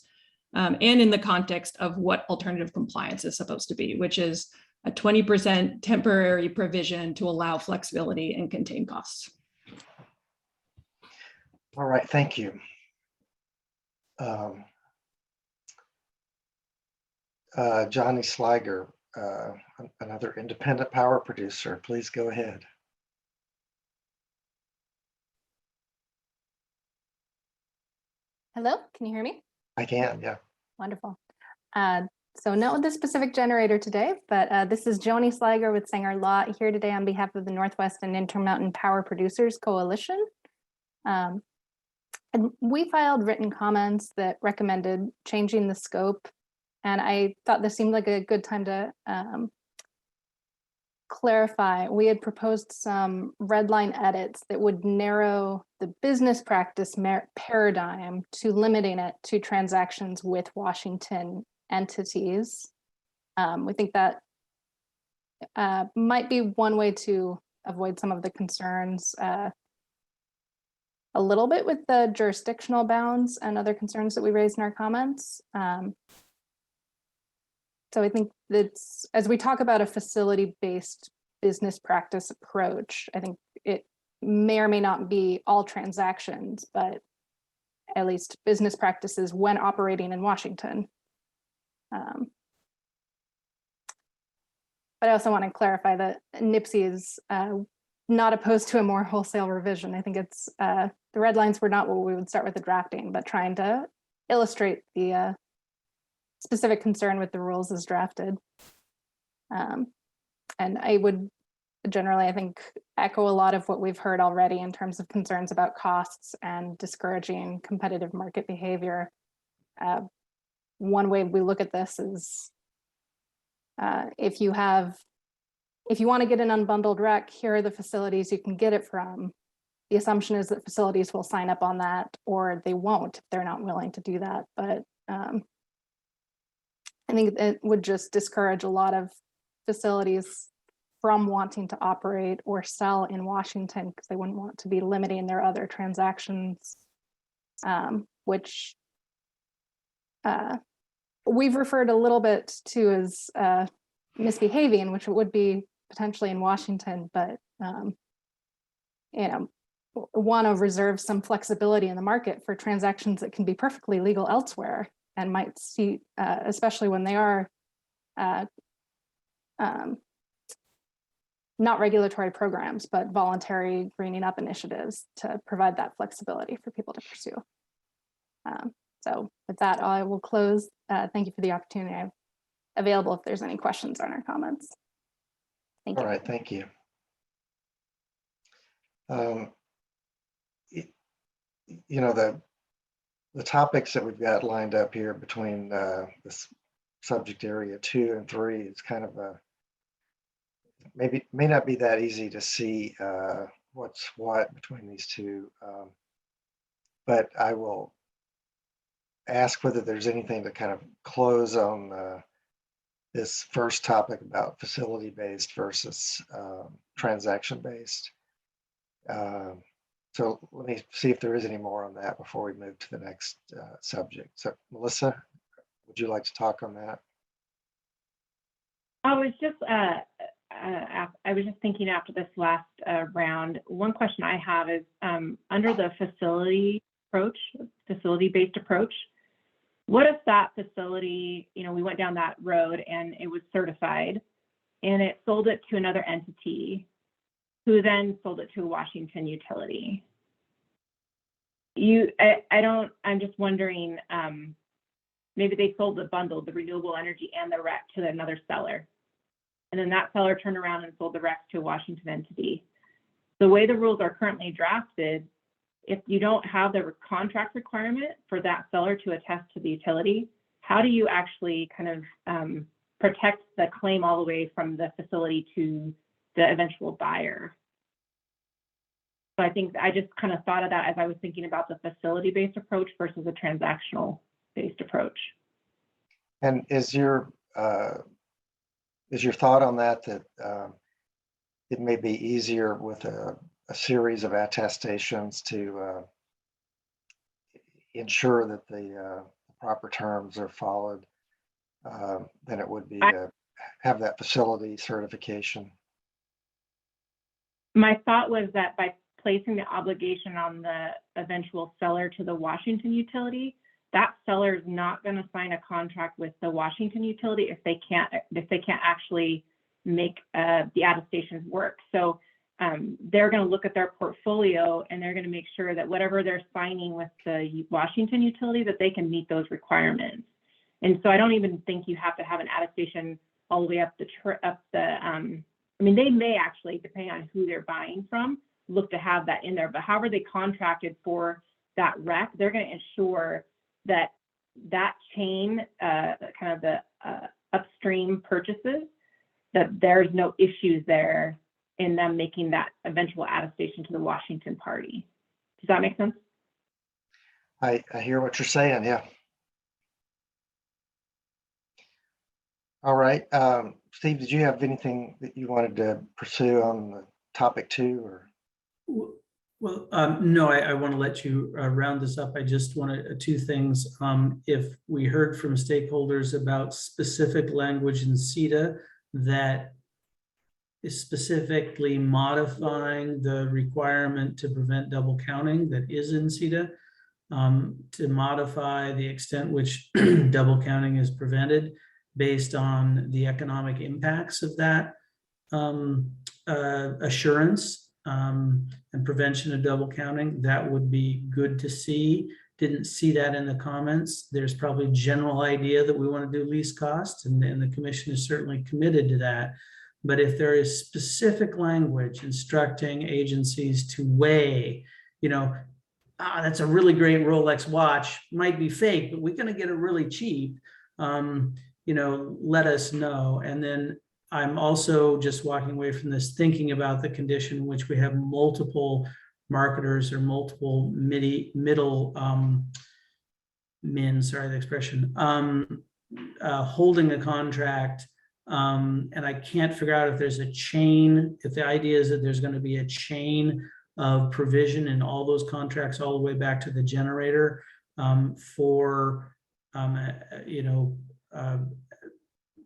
And in the context of what alternative compliance is supposed to be, which is a 20% temporary provision to allow flexibility and contain costs. All right, thank you. Johnny Sliger, another independent power producer, please go ahead. Hello, can you hear me? I can, yeah. Wonderful. So not with this specific generator today, but this is Joni Sliger with Sanger Law here today on behalf of the Northwest and Intermountain Power Producers Coalition. And we filed written comments that recommended changing the scope. And I thought this seemed like a good time to clarify. We had proposed some red line edits that would narrow the business practice paradigm to limiting it to transactions with Washington entities. We think that might be one way to avoid some of the concerns a little bit with the jurisdictional bounds and other concerns that we raised in our comments. So I think that's, as we talk about a facility-based business practice approach, I think it may or may not be all transactions, but at least business practices when operating in Washington. But I also want to clarify that NIPSI is not opposed to a more wholesale revision. I think it's the red lines were not what we would start with the drafting, but trying to illustrate the specific concern with the rules as drafted. And I would generally, I think, echo a lot of what we've heard already in terms of concerns about costs and discouraging competitive market behavior. One way we look at this is if you want to get an unbundled rec, here are the facilities you can get it from. The assumption is that facilities will sign up on that, or they won't if they're not willing to do that. But I think it would just discourage a lot of facilities from wanting to operate or sell in Washington because they wouldn't want to be limiting their other transactions, which we've referred a little bit to as misbehaving, which would be potentially in Washington, but want to reserve some flexibility in the market for transactions that can be perfectly legal elsewhere and might see, especially when they are not regulatory programs, but voluntary greening up initiatives to provide that flexibility for people to pursue. So with that, I will close. Thank you for the opportunity. I'm available if there's any questions on our comments. Thank you. All right, thank you. You know, the topics that we've got lined up here between this subject area 2 and 3 is kind of a, may not be that easy to see what's what between these two. But I will ask whether there's anything to kind of close on this first topic about facility-based versus transaction-based. So let me see if there is any more on that before we move to the next subject. So Melissa, would you like to talk on that? I was just thinking after this last round, one question I have is under the facility-based approach, what if that facility, you know, we went down that road and it was certified and it sold it to another entity who then sold it to a Washington utility? I'm just wondering, maybe they sold the bundle, the renewable energy and the REC to another seller. And then that seller turned around and sold the REC to a Washington entity. The way the rules are currently drafted, if you don't have the contract requirement for that seller to attest to the utility, how do you actually kind of protect the claim all the way from the facility to the eventual buyer? So I think I just kind of thought of that as I was thinking about the facility-based approach versus a transactional-based approach. And is your thought on that it may be easier with a series of attestations to ensure that the proper terms are followed than it would be to have that facility certification? My thought was that by placing the obligation on the eventual seller to the Washington utility, that seller is not going to sign a contract with the Washington utility if they can't actually make the attestations work. So they're going to look at their portfolio and they're going to make sure that whatever they're signing with the Washington utility, that they can meet those requirements. And so I don't even think you have to have an attestation all the way up I mean, they may actually, depending on who they're buying from, look to have that in there. But however they contracted for that REC, they're going to ensure that that chain, kind of the upstream purchases, that there's no issues there in them making that eventual attestation to the Washington party. Does that make sense? I hear what you're saying, yeah. All right, Steve, did you have anything that you wanted to pursue on the topic 2 or? Well, no, I want to let you round this up. I just wanted 2 things. If we heard from stakeholders about specific language in CETA that is specifically modifying the requirement to prevent double counting that is in CETA, to modify the extent which double counting is prevented based on the economic impacts of that assurance and prevention of double counting, that would be good to see. Didn't see that in the comments. There's probably a general idea that we want to do least cost, and the commission is certainly committed to that. But if there is specific language instructing agencies to weigh, you know, that's a really great Rolex watch, might be fake, but we're going to get it really cheap. You know, let us know. And then I'm also just walking away from this thinking about the condition in which we have multiple marketers or multiple middle men, sorry, the expression, holding a contract. And I can't figure out if there's a chain, if the idea is that there's going to be a chain of provision in all those contracts all the way back to the generator for, you know,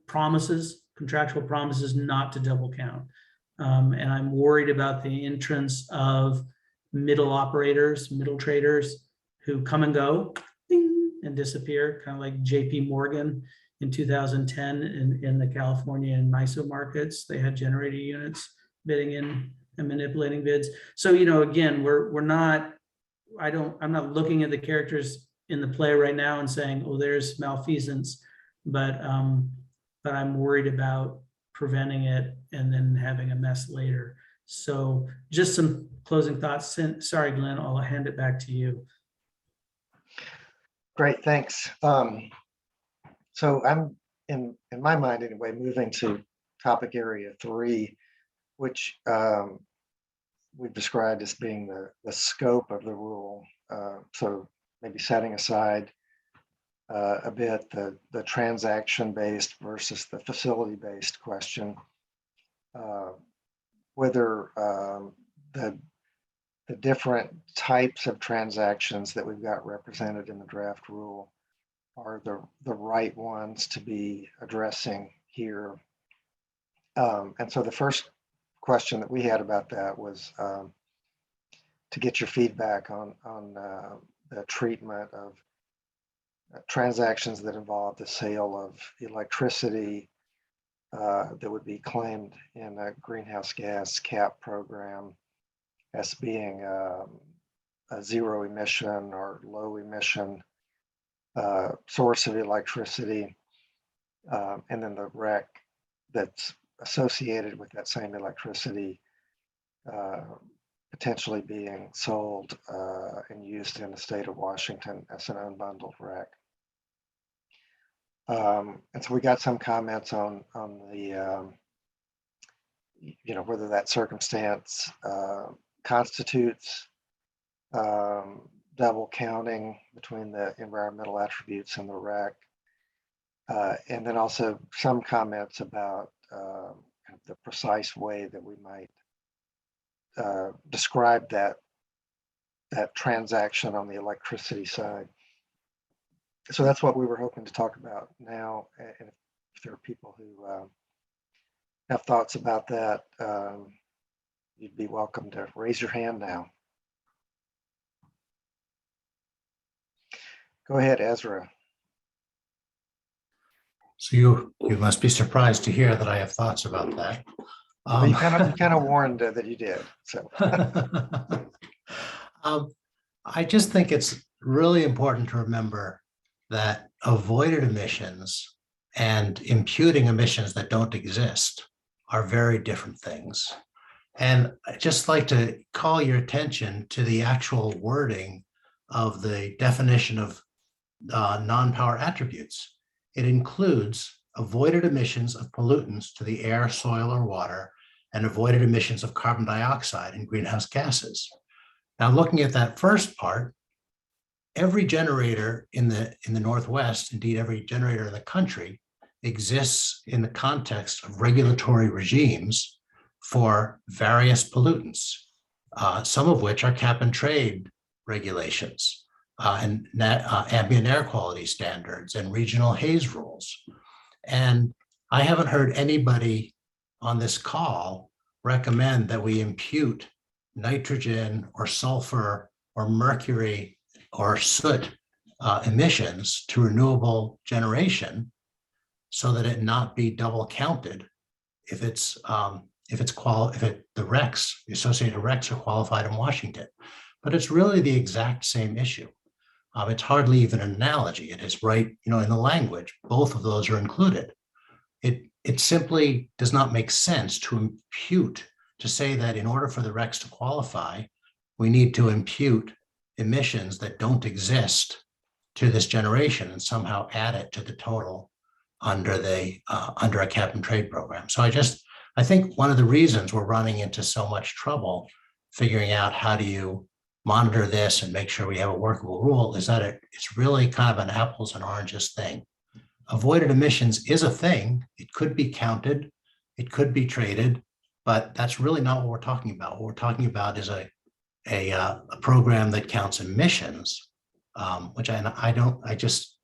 promises, contractual promises not to double count. And I'm worried about the entrance of middle operators, middle traders who come and go ding, and disappear, kind of like JP Morgan in 2010 in the California and MISO markets. They had generator units bidding in and manipulating bids. So, you know, again, I'm not looking at the characters in the play right now and saying, oh, there's malfeasance, but I'm worried about preventing it and then having a mess later. So just some closing thoughts. Sorry, Glenn, I'll hand it back to you. Great, thanks. So I'm in my mind anyway, moving to topic area 3, which we've described as being the scope of the rule. So maybe setting aside a bit the transaction-based versus the facility-based question, whether the different types of transactions that we've got represented in the draft rule are the right ones to be addressing here. And so the first question that we had about that was to get your feedback on the treatment of transactions that involve the sale of electricity that would be claimed in a greenhouse gas cap program as being a zero emission or low emission source of electricity, and then the REC that's associated with that same electricity potentially being sold and used in the state of Washington as an unbundled REC. And so we got some comments on the, whether that circumstance constitutes double counting between the environmental attributes and the REC. And then also some comments about the precise way that we might describe that transaction on the electricity side. So that's what we were hoping to talk about now. And if there are people who have thoughts about that, you'd be welcome to raise your hand now. Go ahead, Ezra. So you must be surprised to hear that I have thoughts about that. You kind of warned that you did. So I just think it's really important to remember that avoided emissions and imputing emissions that don't exist are very different things. And I'd just like to call your attention to the actual wording of the definition of non-power attributes. It includes avoided emissions of pollutants to the air, soil, or water, and avoided emissions of carbon dioxide and greenhouse gases. Now, looking at that first part, every generator in the Northwest, indeed every generator in the country, exists in the context of regulatory regimes for various pollutants, some of which are cap and trade regulations and ambient air quality standards and regional haze rules. And I haven't heard anybody on this call recommend that we impute nitrogen or sulfur or mercury or soot emissions to renewable generation so that it not be double counted if the RECs, the associated RECs, are qualified in Washington. But it's really the exact same issue. It's hardly even an analogy. It is right, in the language. Both of those are included. It simply does not make sense to impute, to say that in order for the RECs to qualify, we need to impute emissions that don't exist to this generation and somehow add it to the total under a cap and trade program. So I think one of the reasons we're running into so much trouble figuring out how do you monitor this and make sure we have a workable rule is that it's really kind of an apples and oranges thing. Avoided emissions is a thing. It could be counted, it could be traded, but that's really not what we're talking about. What we're talking about is a program that counts emissions, which I just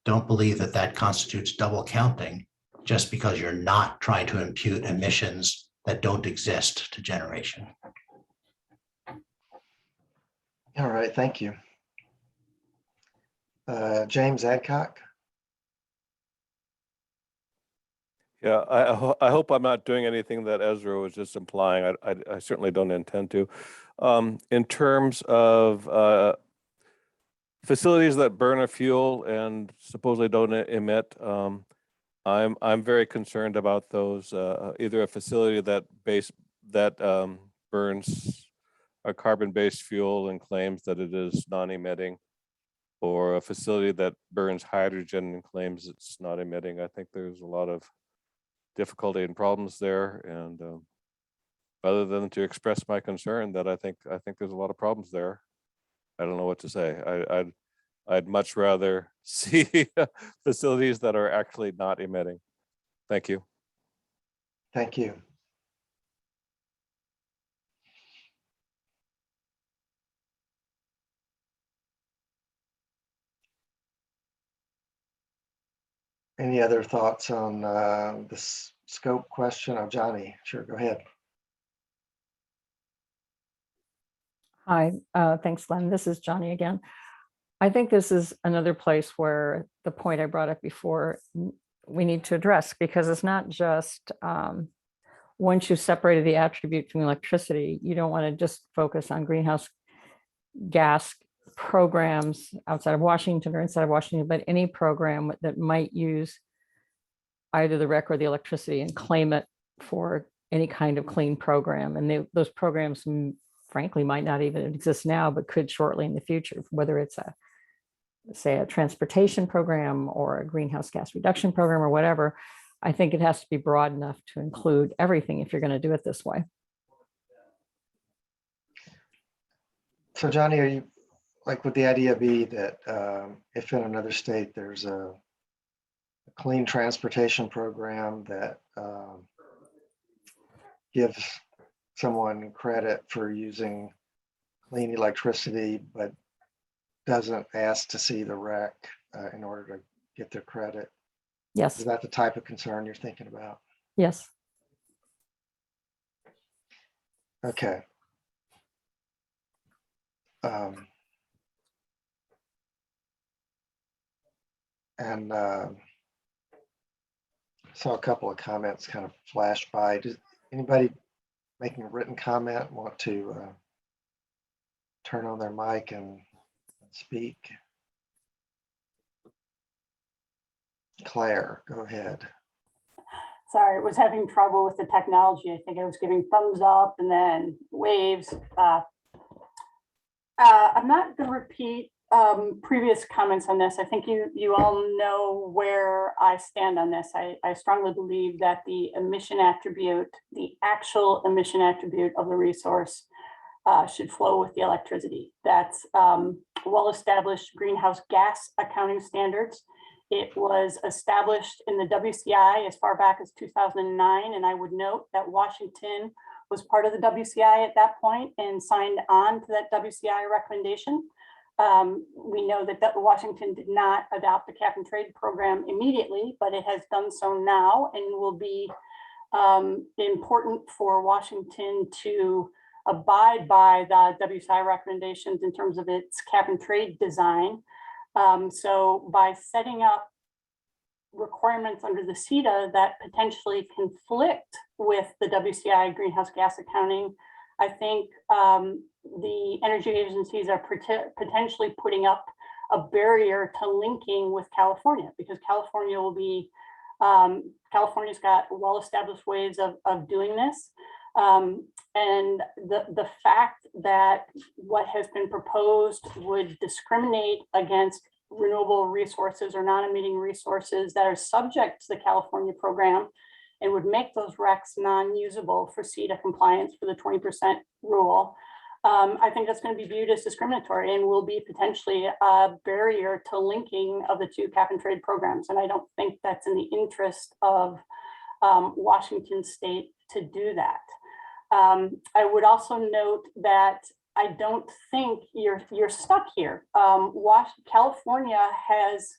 don't believe that constitutes double counting just because you're not trying to impute emissions that don't exist to generation. all right, thank you. James Adcock. Yeah, I hope I'm not doing anything that Ezra was just implying. I certainly don't intend to. In terms of facilities that burn a fuel and supposedly don't emit, I'm very concerned about those. Either a facility that burns a carbon-based fuel and claims that it is non-emitting, or a facility that burns hydrogen and claims it's not emitting. I think there's a lot of difficulty and problems there, and rather than to express my concern that I think there's a lot of problems there, I don't know what to say. I'd much rather see facilities that are actually not emitting. Thank you. Thank you. Any other thoughts on this scope question? Oh, Johnny, sure, go ahead. Hi, thanks, Len. This is Johnny again. I think this is another place where the point I brought up before we need to address, because it's not just once you've separated the attribute from electricity, you don't want to just focus on greenhouse gas programs outside of Washington or inside of Washington, but any program that might use either the REC or the electricity and claim it for any kind of clean program. And those programs, frankly, might not even exist now, but could shortly in the future, whether it's say a transportation program or a greenhouse gas reduction program or whatever. I think it has to be broad enough to include everything if you're going to do it this way. So Johnny, are you, like, would the idea be that if in another state there's a clean transportation program that gives someone credit for using clean electricity, but doesn't ask to see the REC in order to get their credit? Yes. Is that the type of concern you're thinking about? Yes. Okay. And saw a couple of comments kind of flash by. Does anybody making a written comment want to turn on their mic and speak? Claire, go ahead. Sorry, I was having trouble with the technology. I think I was giving thumbs up and then waves. I'm not going to repeat previous comments on this. I think you all know where I stand on this. I strongly believe that the emission attribute, the actual emission attribute of the resource should flow with the electricity. That's well-established greenhouse gas accounting standards. It was established in the WCI as far back as 2009, and I would note that Washington was part of the WCI at that point and signed on to that WCI recommendation. We know that Washington did not adopt the cap and trade program immediately, but it has done so now and will be important for Washington to abide by the WCI recommendations in terms of its cap and trade design. So by setting up requirements under the CETA that potentially conflict with the WCI greenhouse gas accounting, I think the energy agencies are potentially putting up a barrier to linking with California, because California will be, California's got well-established ways of doing this. And the fact that what has been proposed would discriminate against renewable resources or non-emitting resources that are subject to the California program and would make those RECs non-usable for CETA compliance for the 20% rule. I think that's going to be viewed as discriminatory and will be potentially a barrier to linking of the two cap and trade programs. And I don't think that's in the interest of Washington state to do that. I would also note that I don't think you're stuck here. California has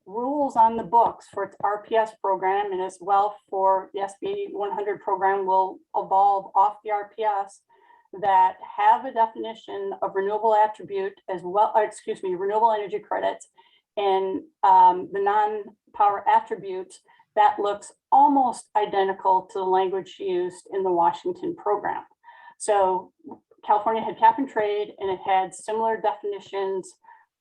rules on the books for its RPS program, and as well for the SB 100 program will evolve off the RPS, that have a definition of renewable attribute as well, renewable energy credits and the non-power attributes that looks almost identical to the language used in the Washington program. So California had cap and trade, and it had similar definitions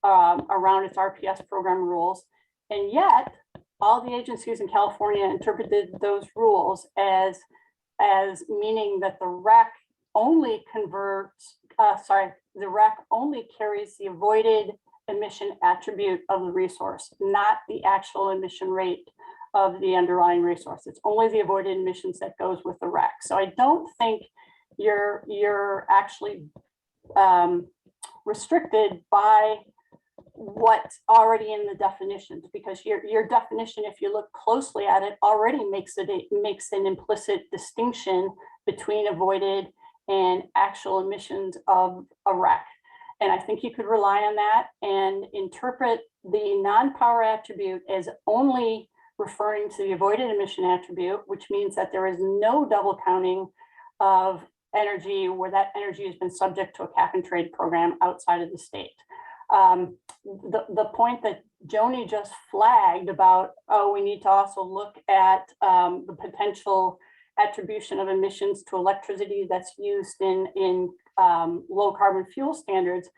around its RPS program rules. And yet, all the agencies in California interpreted those rules as meaning that the REC only the REC only carries the avoided emission attribute of the resource, not the actual emission rate of the underlying resource. It's only the avoided emissions that goes with the REC. So I don't think you're actually restricted by what's already in the definitions, because your definition, if you look closely at it, already makes an implicit distinction between avoided and actual emissions of a REC. And I think you could rely on that and interpret the non-power attribute as only referring to the avoided emission attribute, which means that there is no double counting of energy where that energy has been subject to a cap and trade program outside of the state. The point that Joni just flagged about, oh, we need to also look at the potential attribution of emissions to electricity that's used in low carbon fuel standards,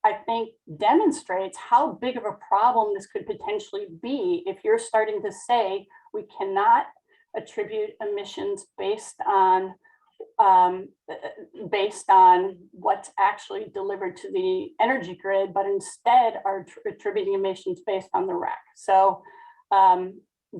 I think demonstrates how big of a problem this could potentially be if you're starting to say we cannot attribute emissions based on what's actually delivered to the energy grid, but instead are attributing emissions based on the REC. So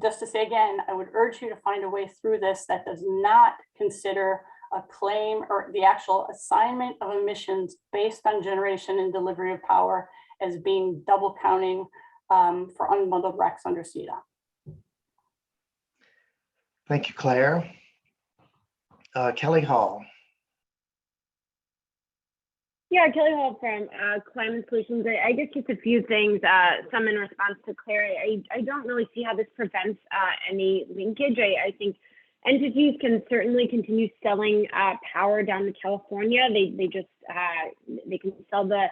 just to say again, I would urge you to find a way through this that does not consider a claim or the actual assignment of emissions based on generation and delivery of power as being double counting for unbundled RECs under CETA. Thank you, Claire. Kelly Hall. Yeah, Kelly Hall from Climate Solutions. I guess just a few things, some in response to Claire. I don't really see how this prevents any linkage. I think entities can certainly continue selling power down to California. They just they can sell the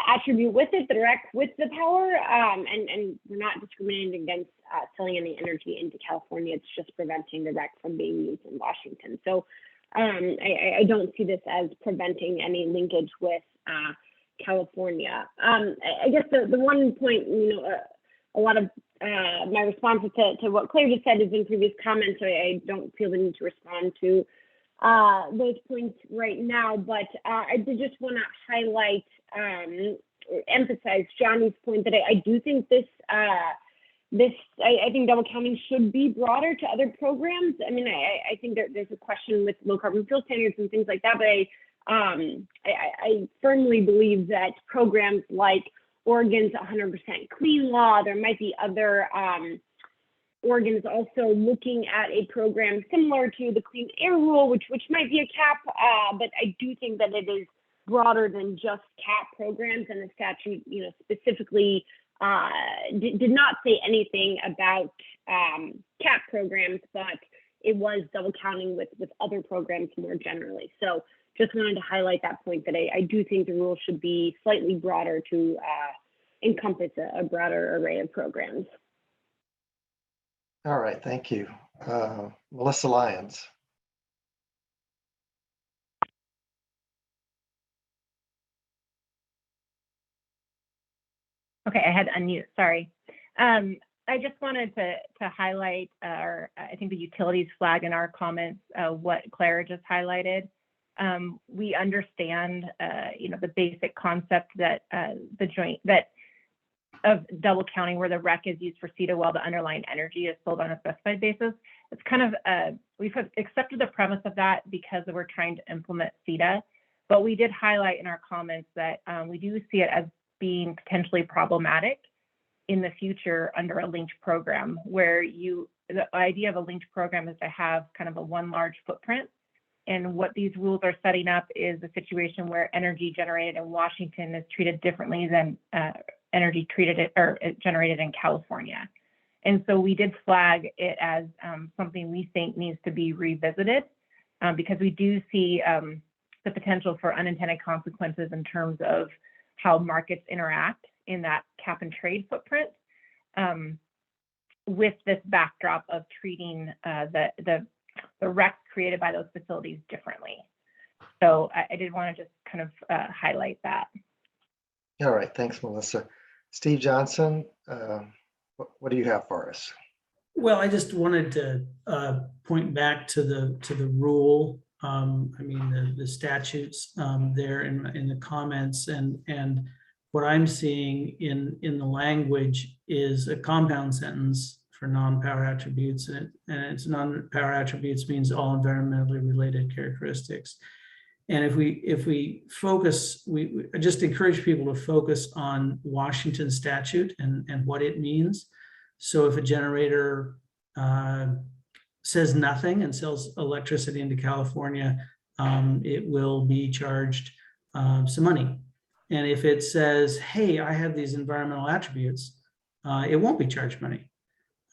attribute with it, the REC with the power, and we're not discriminating against selling any energy into California. It's just preventing the REC from being used in Washington. So I don't see this as preventing any linkage with California. I guess the one point, a lot of my responses to what Claire just said is in previous comments, so I don't feel the need to respond to those points right now, but I did just want to highlight, emphasize Johnny's point that I do think I think double counting should be broader to other programs. I mean, I think there's a question with low carbon fuel standards and things like that, but I firmly believe that programs like Oregon's 100% clean law, there might be other Oregon's also looking at a program similar to the Clean Air Rule, which might be a cap, but I do think that it is broader than just cap programs, and the statute, specifically did not say anything about cap programs, but it was double counting with other programs more generally. So just wanted to highlight that point that I do think the rule should be slightly broader to encompass a broader array of programs. All right, thank you. Melissa Lyons. Okay, I had to unmute, sorry. I just wanted to highlight, or I think the utilities flag in our comments, what Clara just highlighted. We understand, the basic concept that of double counting where the REC is used for CETA while the underlying energy is sold on a specified basis. It's kind of, we've accepted the premise of that because we're trying to implement CETA, but we did highlight in our comments that we do see it as being potentially problematic in the future under a linked program, where the idea of a linked program is to have kind of a one large footprint. And what these rules are setting up is a situation where energy generated in Washington is treated differently than energy generated in California. And so we did flag it as something we think needs to be revisited because we do see the potential for unintended consequences in terms of how markets interact in that cap and trade footprint with this backdrop of treating the RECs created by those facilities differently. So I did want to just kind of highlight that. All right, thanks, Melissa. Steve Johnson, what do you have for us? Well, I just wanted to point back to the rule. I mean, the statutes there in the comments, and what I'm seeing in the language is a compound sentence for non-power attributes, and it's non-power attributes means all environmentally related characteristics. And if we focus, I just encourage people to focus on Washington statute and what it means. So if a generator says nothing and sells electricity into California, it will be charged some money. And if it says, hey, I have these environmental attributes, it won't be charged money.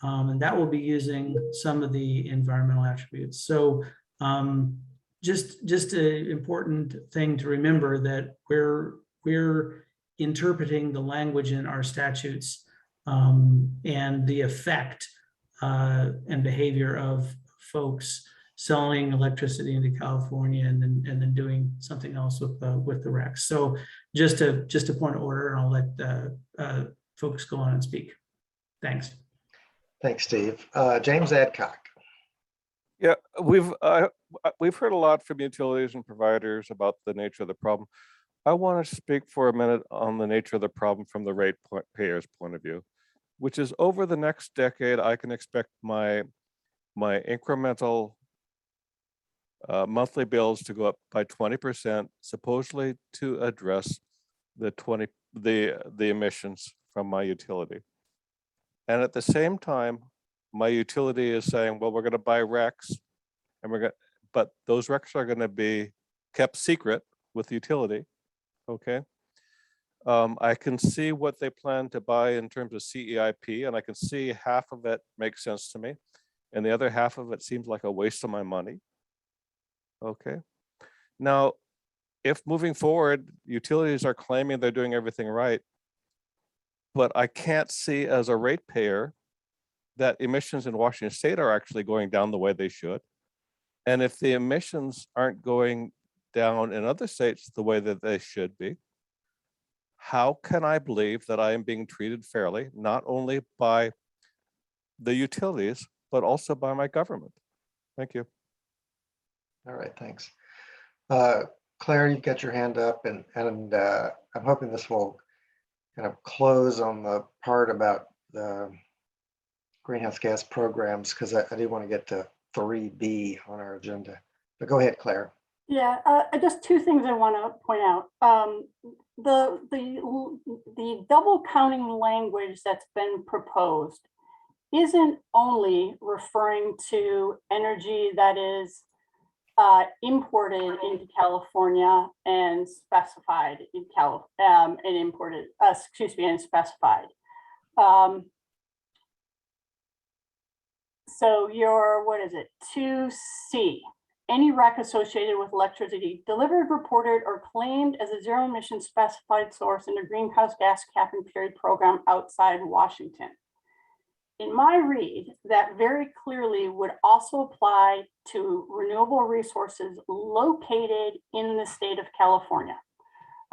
And that will be using some of the environmental attributes. So just an important thing to remember that we're interpreting the language in our statutes and the effect and behavior of folks selling electricity into California and then doing something else with the RECs. So just a point of order, and I'll let folks go on and speak. Thanks. Thanks, Steve. James Adcock. Yeah, we've heard a lot from utilities and providers about the nature of the problem. I want to speak for a minute on the nature of the problem from the ratepayer's point of view, which is over the next decade, I can expect my incremental monthly bills to go up by 20%, supposedly to address the emissions from my utility. And at the same time, my utility is saying, well, we're going to buy RECs, and but those RECs are going to be kept secret with the utility. Okay. I can see what they plan to buy in terms of CEIP, and I can see half of it makes sense to me, and the other half of it seems like a waste of my money. Okay. Now, if moving forward, utilities are claiming they're doing everything right, but I can't see as a ratepayer that emissions in Washington State are actually going down the way they should. And if the emissions aren't going down in other states the way that they should be, how can I believe that I am being treated fairly, not only by the utilities, but also by my government? Thank you. All right, thanks. Claire, you've got your hand up, and I'm hoping this will kind of close on the part about the greenhouse gas programs, because I do want to get to 3B on our agenda. But go ahead, Claire. Yeah, just two things I want to point out. The double counting language that's been proposed isn't only referring to energy that is imported into California and specified in and imported, and specified. So your, what is it, 2C, any REC associated with electricity delivered, reported, or claimed as a zero emission specified source in a greenhouse gas cap and period program outside Washington. In my read, that very clearly would also apply to renewable resources located in the state of California,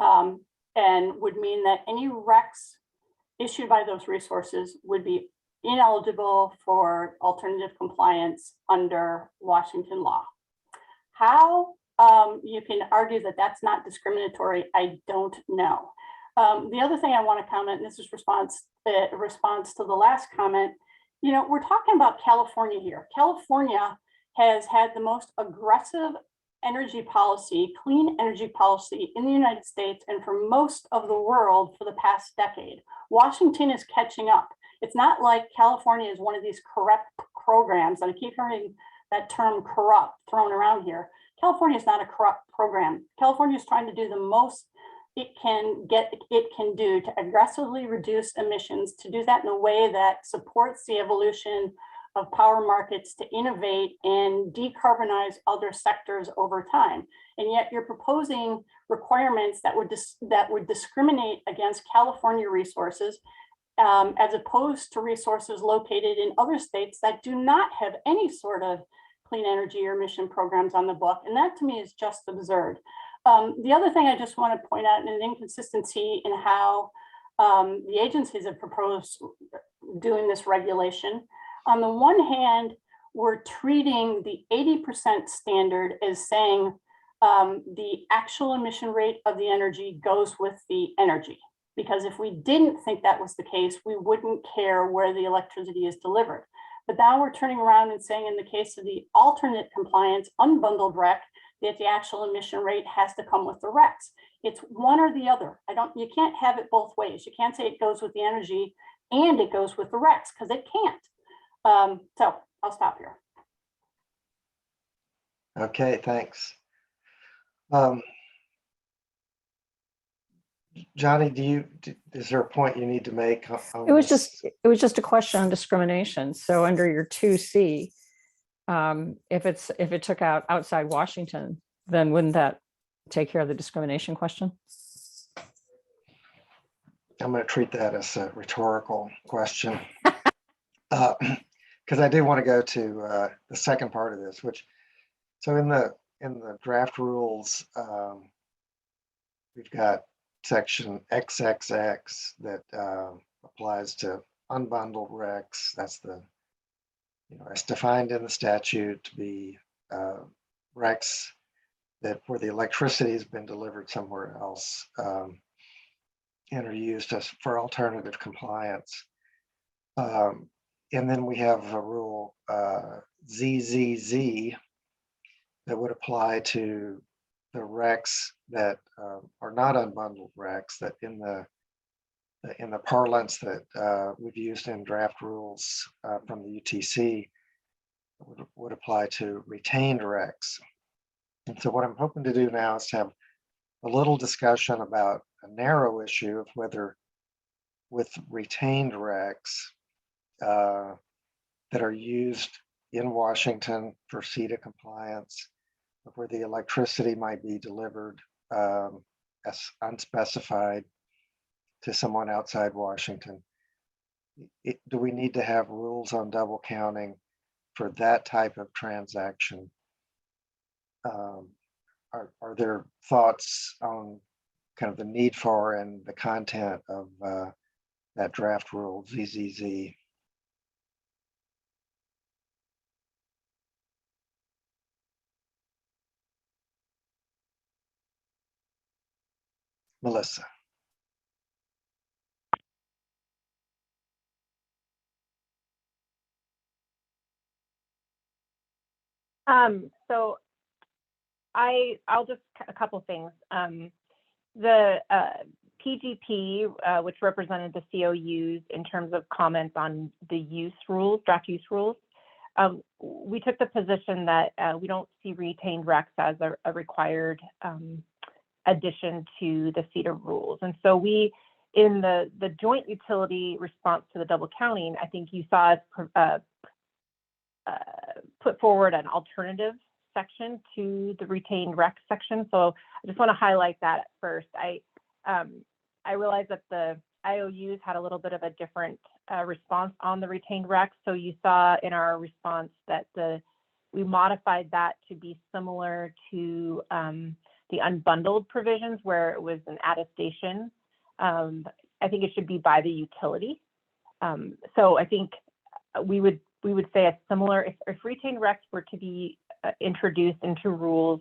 and would mean that any RECs issued by those resources would be ineligible for alternative compliance under Washington law. How you can argue that that's not discriminatory, I don't know. The other thing I want to comment, and this is response to the last comment, you know, we're talking about California here. California has had the most aggressive energy policy, clean energy policy in the United States and for most of the world for the past decade. Washington is catching up. It's not like California is one of these corrupt programs, and I keep hearing that term corrupt thrown around here. California is not a corrupt program. California is trying to do the most it can do to aggressively reduce emissions, to do that in a way that supports the evolution of power markets to innovate and decarbonize other sectors over time. And yet you're proposing requirements that would discriminate against California resources as opposed to resources located in other states that do not have any sort of clean energy or emission programs on the book. And that to me is just absurd. The other thing I just want to point out, an inconsistency in how the agencies have proposed doing this regulation. On the one hand, we're treating the 80% standard as saying the actual emission rate of the energy goes with the energy. Because if we didn't think that was the case, we wouldn't care where the electricity is delivered. But now we're turning around and saying in the case of the alternate compliance unbundled REC, that the actual emission rate has to come with the RECs. It's one or the other. You can't have it both ways. You can't say it goes with the energy and it goes with the RECs, because it can't. So I'll stop here. Okay, thanks. Johnny, is there a point you need to make on It was this? just a question on discrimination. So under your 2C, if it took out outside Washington, then wouldn't that take care of the discrimination question? I'm going to treat that as a rhetorical question. Because I do want to go to the second part of this, so in the draft rules, we've got section XXX that applies to unbundled RECs. That's it's defined in the statute to be RECs where the electricity has been delivered somewhere else and are used for alternative compliance. And then we have a rule ZZZ that would apply to the RECs that are not unbundled RECs, that in the parlance that we've used in draft rules from the UTC would apply to retained RECs. And so what I'm hoping to do now is to have a little discussion about a narrow issue of whether with retained RECs that are used in Washington for CETA compliance, where the electricity might be delivered as unspecified to someone outside Washington. Do we need to have rules on double counting for that type of transaction? Are there thoughts on kind of the need for and the content of that draft rule ZZZ? Melissa. So I'll just a couple things. The PGP, which represented the COUs in terms of comments on the use rules, draft use rules, we took the position that we don't see retained RECs as a required addition to the CETA rules. And so we, in the joint utility response to the double counting, I think you saw us put forward an alternative section to the retained REC section. So I just want to highlight that at first. I realized that the IOUs had a little bit of a different response on the retained REC. So you saw in our response that we modified that to be similar to the unbundled provisions where it was an attestation. I think it should be by the utility. So I think we would say a similar, if retained RECs were to be introduced into rules,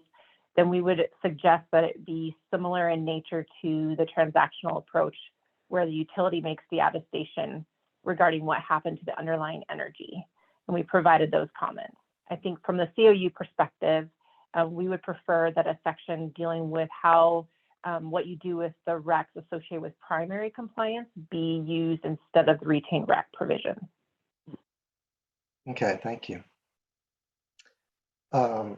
then we would suggest that it be similar in nature to the transactional approach where the utility makes the attestation regarding what happened to the underlying energy. And we provided those comments. I think from the COU perspective, we would prefer that a section dealing with how what you do with the RECs associated with primary compliance be used instead of the retained REC provision. Okay, thank you. And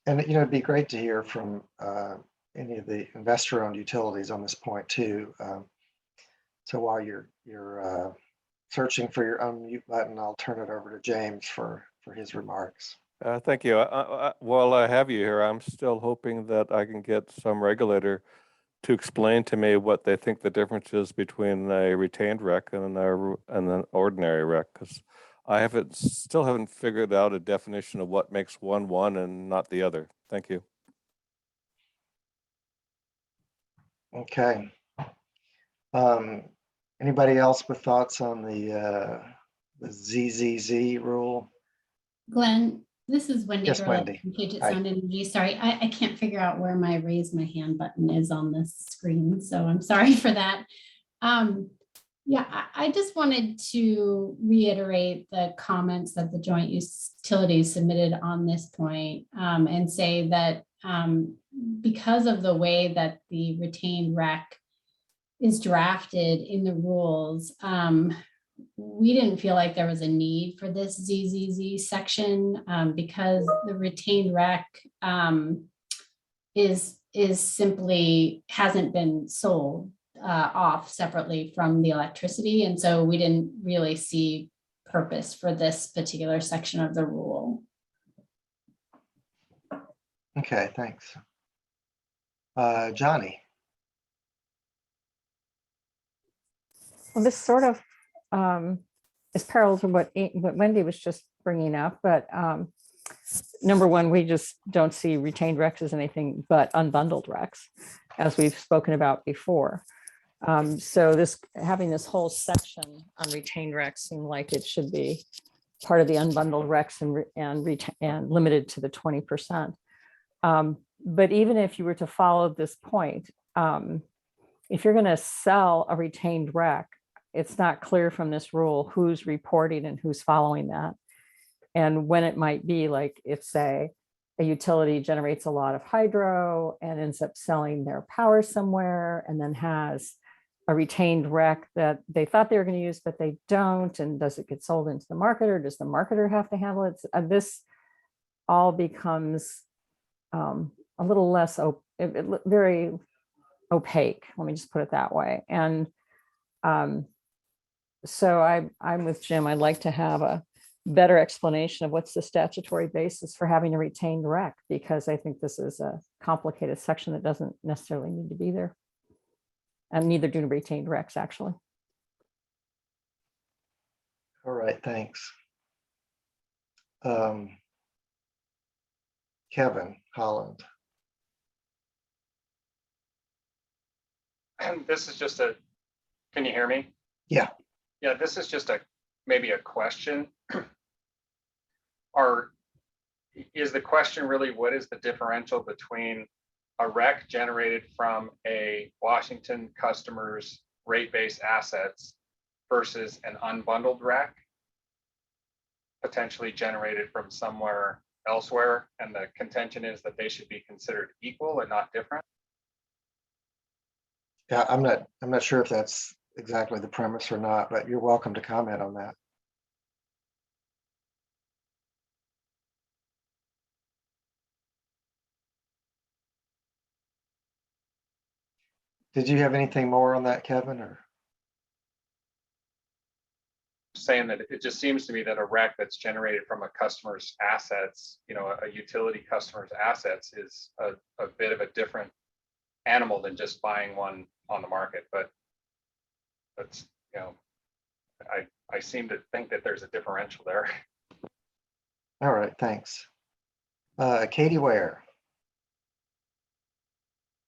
it'd be great to hear from any of the investor-owned utilities on this point too. So while you're searching for your unmute button, I'll turn it over to James for his remarks. Thank you. While I have you here, I'm still hoping that I can get some regulator to explain to me what they think the difference is between a retained REC and an ordinary REC, because I still haven't figured out a definition of what makes one and not the other. Thank you. Okay. Anybody else with thoughts on the ZZZ rule? Glenn, this is Wendy. Yes, Earle Wendy. from Puget Hi. Sound Energy. Sorry, I can't figure out where my raise my hand button is on this screen, so I'm sorry for that. Yeah, I just wanted to reiterate the comments that the joint utilities submitted on this point, and say that because of the way that the retained rec is drafted in the rules, we didn't feel like there was a need for this ZZZ section, because the retained rec is simply hasn't been sold off separately from the electricity. And so we didn't really see purpose for this particular section of the rule. Okay, thanks. Johnny. Well, this sort of is parallel to what Wendy was just bringing up, but number one, we just don't see retained recs as anything but unbundled recs, as we've spoken about before. So this having this whole section on retained recs seemed like it should be part of the unbundled recs and limited to the 20%. But even if you were to follow this point, if you're going to sell a retained rec, it's not clear from this rule who's reporting and who's following that. And when it might be, like if, say, a utility generates a lot of hydro and ends up selling their power somewhere and then has a retained rec that they thought they were going to use, but they don't. And does it get sold into the market, or does the marketer have to handle it? This all becomes a little less, very opaque. Let me just put it that way. And so I'm with Jim. I'd like to have a better explanation of what's the statutory basis for having a retained rec, because I think this is a complicated section that doesn't necessarily need to be there. And neither do retained recs, actually. All right, thanks. Kevin Holland. And this is just a, can you hear me? Yeah. Yeah, this is just maybe a question. Is the question really, what is the differential between a rec generated from a Washington customer's rate-based assets versus an unbundled rec potentially generated from somewhere elsewhere? And the contention is that they should be considered equal and not different. Yeah, I'm not sure if that's exactly the premise or not, but you're welcome to comment on that. Did you have anything more on that, Kevin? Or Saying that it just seems to me that a rec that's generated from a customer's assets, a utility customer's assets, is a bit of a different animal than just buying one on the market. But that's, I seem to think that there's a differential there. all right, thanks. Katie Ware.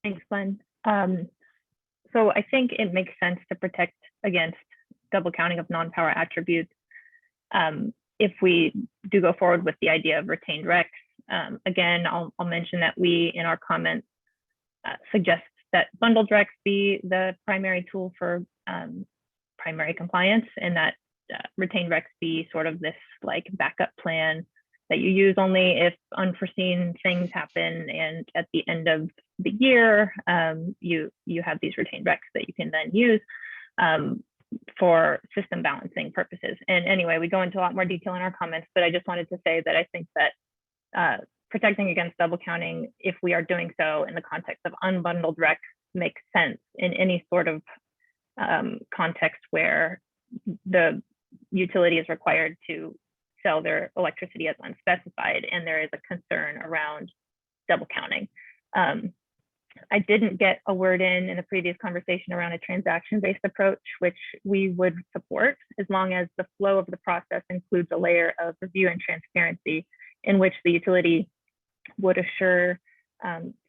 Thanks, Glenn. So I think it makes sense to protect against double counting of non-power attributes. If we do go forward with the idea of retained recs, again, I'll mention that we, in our comments, suggest that bundled recs be the primary tool for primary compliance, and that retained recs be sort of this like backup plan that you use only if unforeseen things happen, and at the end of the year, you have these retained recs that you can then use for system balancing purposes. And anyway, we go into a lot more detail in our comments, but I just wanted to say that I think that protecting against double counting, if we are doing so in the context of unbundled recs, makes sense in any sort of context where the utility is required to sell their electricity as unspecified, and there is a concern around double counting. I didn't get a word in the previous conversation around a transaction-based approach, which we would support as long as the flow of the process includes a layer of review and transparency in which the utility would assure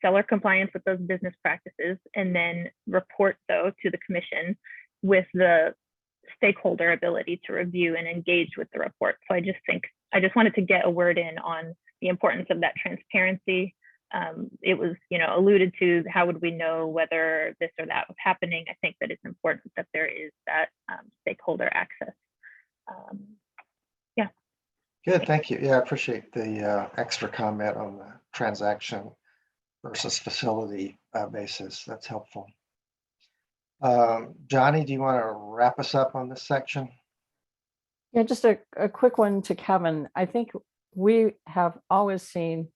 seller compliance with those business practices, and then report though to the commission with the stakeholder ability to review and engage with the report. So I just wanted to get a word in on the importance of that transparency. It was, alluded to, how would we know whether this or that was happening? I think that it's important that there is that stakeholder access. Yeah. Good, thank you. Yeah, I appreciate the extra comment on the transaction versus facility basis. That's helpful. Johnny, do you want to wrap us up on this section? Yeah, just a quick one to Kevin. I think we have always seen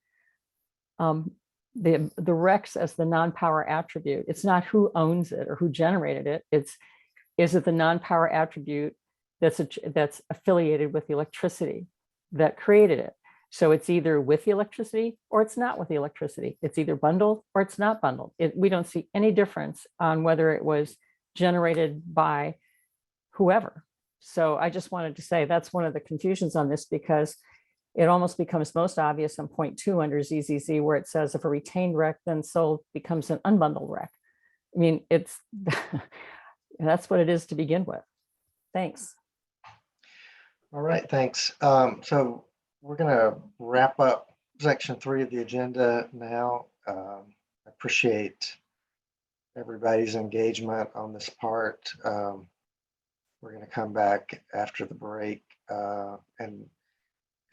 the RECs as the non-power attribute. It's not who owns it or who generated it. Is it the non-power attribute that's affiliated with the electricity that created it? So it's either with the electricity or it's not with the electricity. It's either bundled or it's not bundled. We don't see any difference on whether it was generated by whoever. So I just wanted to say that's one of the confusions on this, because it almost becomes most obvious in point 2 under ZZZ, where it says if a retained REC then sold becomes an unbundled REC. I mean, that's what it is to begin with. Thanks. All right, thanks. So we're going to wrap up section 3 of the agenda now. I appreciate everybody's engagement on this part. We're going to come back after the break and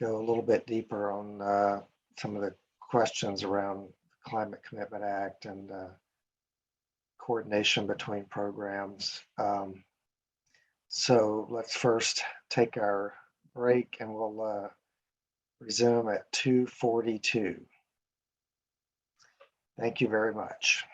go a little bit deeper on some of the questions around the Climate Commitment Act and coordination between programs. So let's first take our break and we'll resume at 2:42. Thank you very much.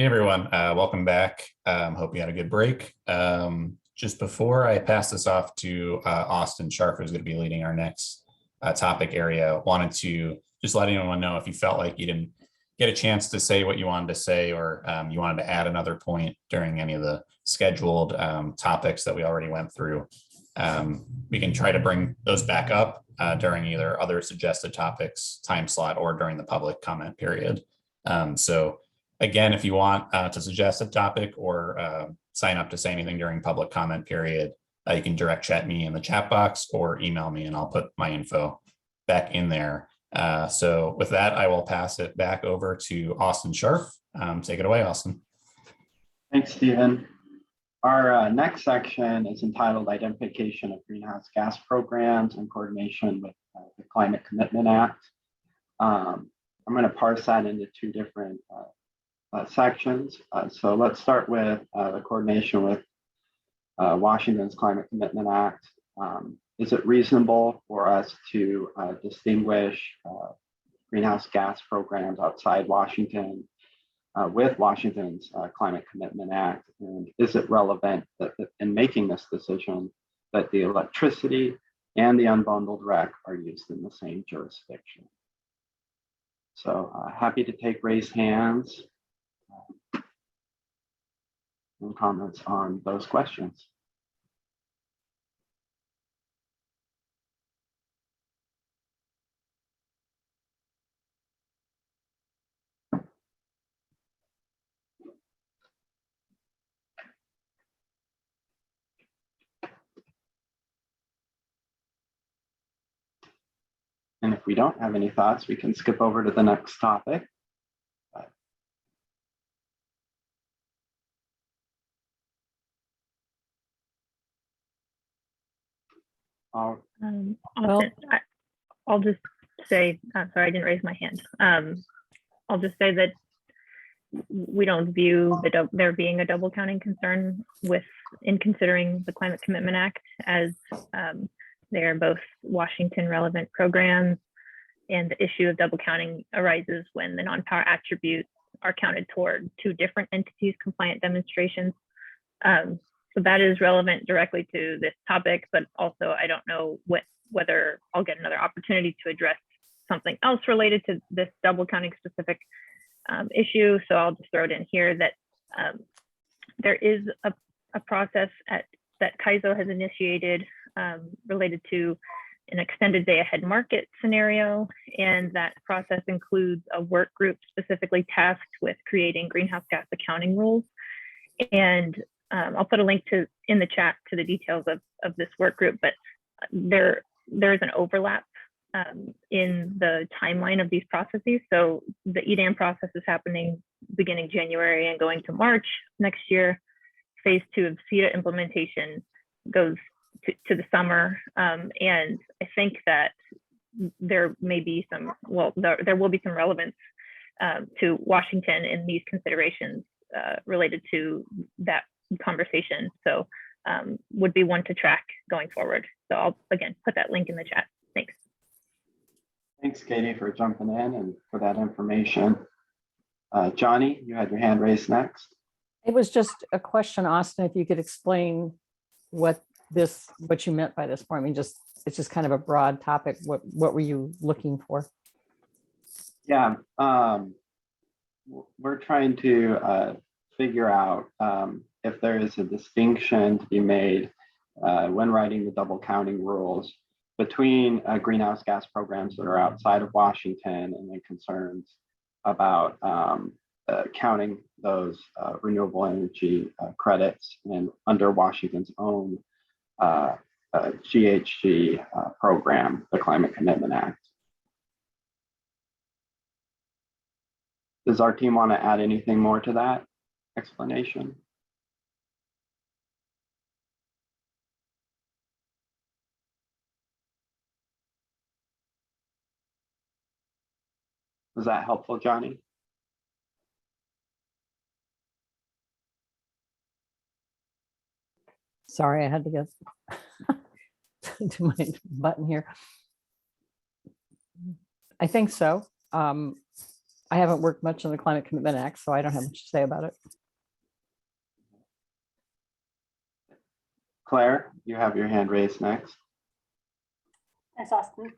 Hey everyone, welcome back. Hope you had a good break. Just before I pass this off to Austin Sharp, who's going to be leading our next topic area, wanted to just let anyone know if you felt like you didn't get a chance to say what you wanted to say, or you wanted to add another point during any of the scheduled topics that we already went through. We can try to bring those back up during either other suggested topics time slot or during the public comment period. So again, if you want to suggest a topic or sign up to say anything during public comment period, you can direct chat me in the chat box or email me and I'll put my info back in there. So with that, I will pass it back over to Austin Sharp. Take it away, Austin. Thanks, Stephen. Our next section is entitled Identification of Greenhouse Gas Programs in Coordination with the Climate Commitment Act. I'm going to parse that into two different sections. So let's start with the coordination with Washington's Climate Commitment Act. Is it reasonable for us to distinguish greenhouse gas programs outside Washington with Washington's Climate Commitment Act? And is it relevant that in making this decision that the electricity and the unbundled REC are used in the same jurisdiction? So happy to take raised hands and comments on those questions. And if we don't have any thoughts, we can skip over to the next topic. I'll just say, sorry, I didn't raise my hand. I'll just say that we don't view there being a double counting concern in considering the Climate Commitment Act, as they are both Washington relevant programs, and the issue of double counting arises when the non-power attributes are counted toward two different entities compliant demonstrations. So that is relevant directly to this topic, but also I don't know whether I'll get another opportunity to address something else related to this double counting specific issue. So I'll just throw it in here that there is a process that CAISO has initiated related to an extended day ahead market scenario. And that process includes a work group specifically tasked with creating greenhouse gas accounting rules. And I'll put a link in the chat to the details of this work group, but there is an overlap in the timeline of these processes. So the EDAM process is happening beginning January and going to March next year. Phase 2 of CETA implementation goes to the summer. And I think that there may be there will be some relevance to Washington in these considerations related to that conversation. So would be one to track going forward. So I'll again put that link in the chat. Thanks. Thanks, Katie, for jumping in and for that information. Johnny, you had your hand raised next. It was just a question, Austin, if you could explain what you meant by this point. I mean, it's just kind of a broad topic. What were you looking for? Yeah, we're trying to figure out if there is a distinction to be made when writing the double counting rules between greenhouse gas programs that are outside of Washington and then concerns about counting those renewable energy credits and under Washington's own GHG program, the Climate Commitment Act. Does our team want to add anything more to that explanation? Was that helpful, Johnny? Sorry, I had to get to my button here. I think so. I haven't worked much on the Climate Commitment Act, so I don't have much to say about it. Claire, you have your hand raised next. Thanks, Austin.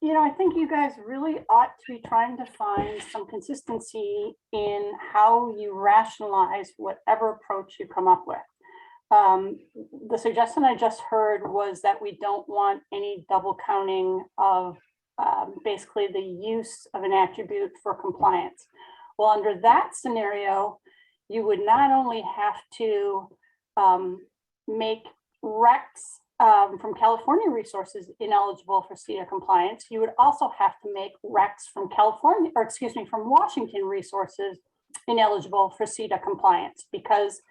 You know, I think you guys really ought to be trying to find some consistency in how you rationalize whatever approach you come up with. The suggestion I just heard was that we don't want any double counting of basically the use of an attribute for compliance. Well, under that scenario, you would not only have to make RECs from California resources ineligible for CETA compliance, you would also have to make RECs from California, or excuse me, from Washington resources ineligible for CETA compliance, because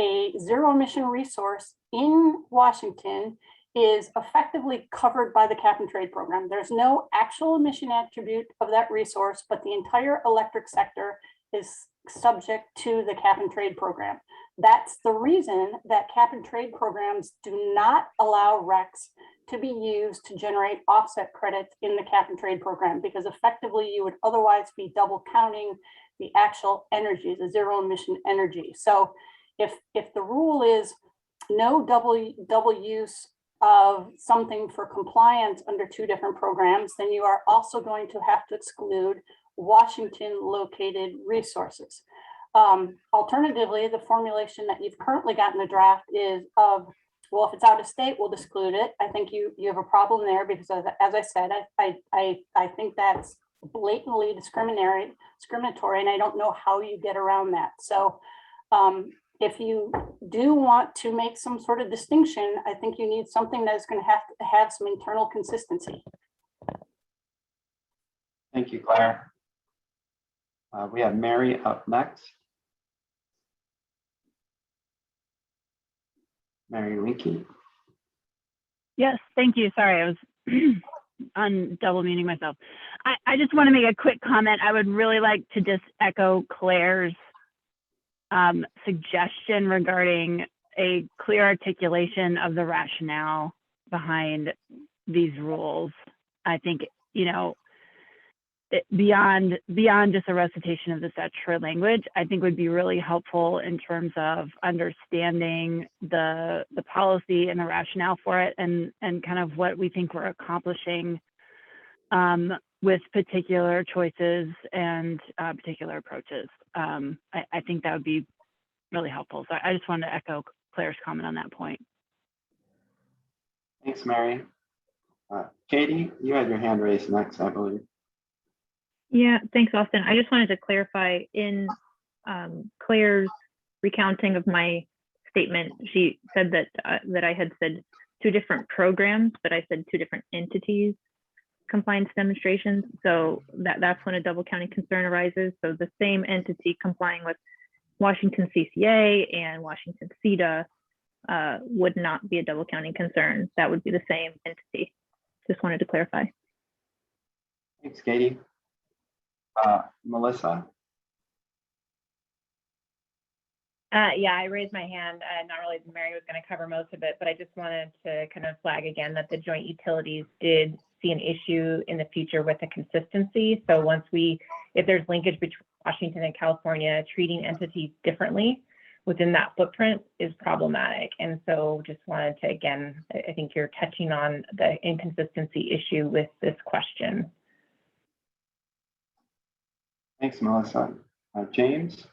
a zero emission resource in Washington is effectively covered by the cap and trade program. There's no actual emission attribute of that resource, but the entire electric sector is subject to the cap and trade program. That's the reason that cap and trade programs do not allow RECs to be used to generate offset credits in the cap and trade program, because effectively you would otherwise be double counting the actual energy, the zero emission energy. So if the rule is no double use of something for compliance under two different programs, then you are also going to have to exclude Washington located resources. Alternatively, the formulation that you've currently got in the draft is of, well, if it's out of state, we'll exclude it. I think you have a problem there because, as I said, I think that's blatantly discriminatory, and I don't know how you get around that. So if you do want to make some sort of distinction, I think you need something that is going to have some internal consistency. Thank you, Claire. We have Mary up next. Mary Winky. Yes, thank you. Sorry, I was on double muting myself. I just want to make a quick comment. I would really like to just echo Claire's suggestion regarding a clear articulation of the rationale behind these rules. I think, you know, beyond just a recitation of the statutory language, I think would be really helpful in terms of understanding the policy and the rationale for it, and kind of what we think we're accomplishing with particular choices and particular approaches. I think that would be really helpful. So I just wanted to echo Claire's comment on that point. Thanks, Mary. Katie, you had your hand raised next, I believe. Yeah, thanks, Austin. I just wanted to clarify in Claire's recounting of my statement, she said that that I had said two different programs, but I said two different entities compliance demonstrations. So that's when a double counting concern arises. So the same entity complying with Washington CCA and Washington CETA would not be a double counting concern. That would be the same entity. Just wanted to clarify. Thanks, Katie. Melissa. Yeah, I raised my hand. Not really, Mary was going to cover most of it, but I just wanted to kind of flag again that the joint utilities did see an issue in the future with the consistency. So if there's linkage between Washington and California, treating entities differently within that footprint is problematic. And so just wanted to, again, I think you're touching on the inconsistency issue with this question. Thanks, Melissa. James?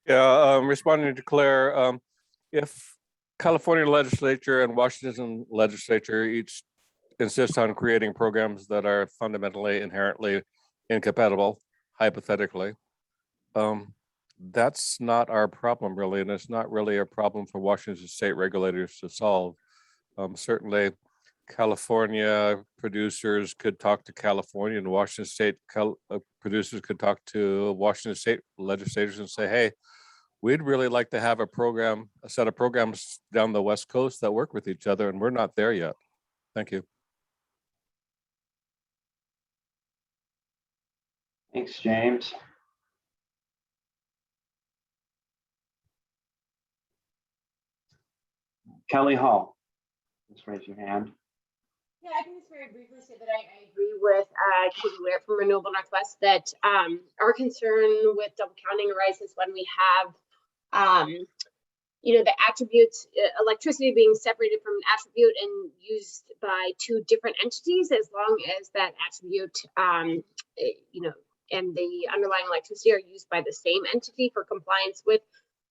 Yeah, responding to Claire, if California legislature and Washington legislature each insist on creating programs that are fundamentally inherently incompatible, hypothetically, that's not our problem really, and it's not really a problem for Washington state regulators to solve. Certainly, California producers could talk to California, and Washington state producers could talk to Washington state legislators and say, hey, we'd really like to have a set of programs down the West Coast that work with each other, and we're not there yet. Thank you. Thanks, James. Kelly Hall, just raise your hand. Yeah, I can just very briefly say that I agree with Katie Ware from Renewable Northwest that our concern with double counting arises when we have the attributes, electricity being separated from an attribute and used by two different entities, as long as that attribute, and the underlying electricity are used by the same entity for compliance with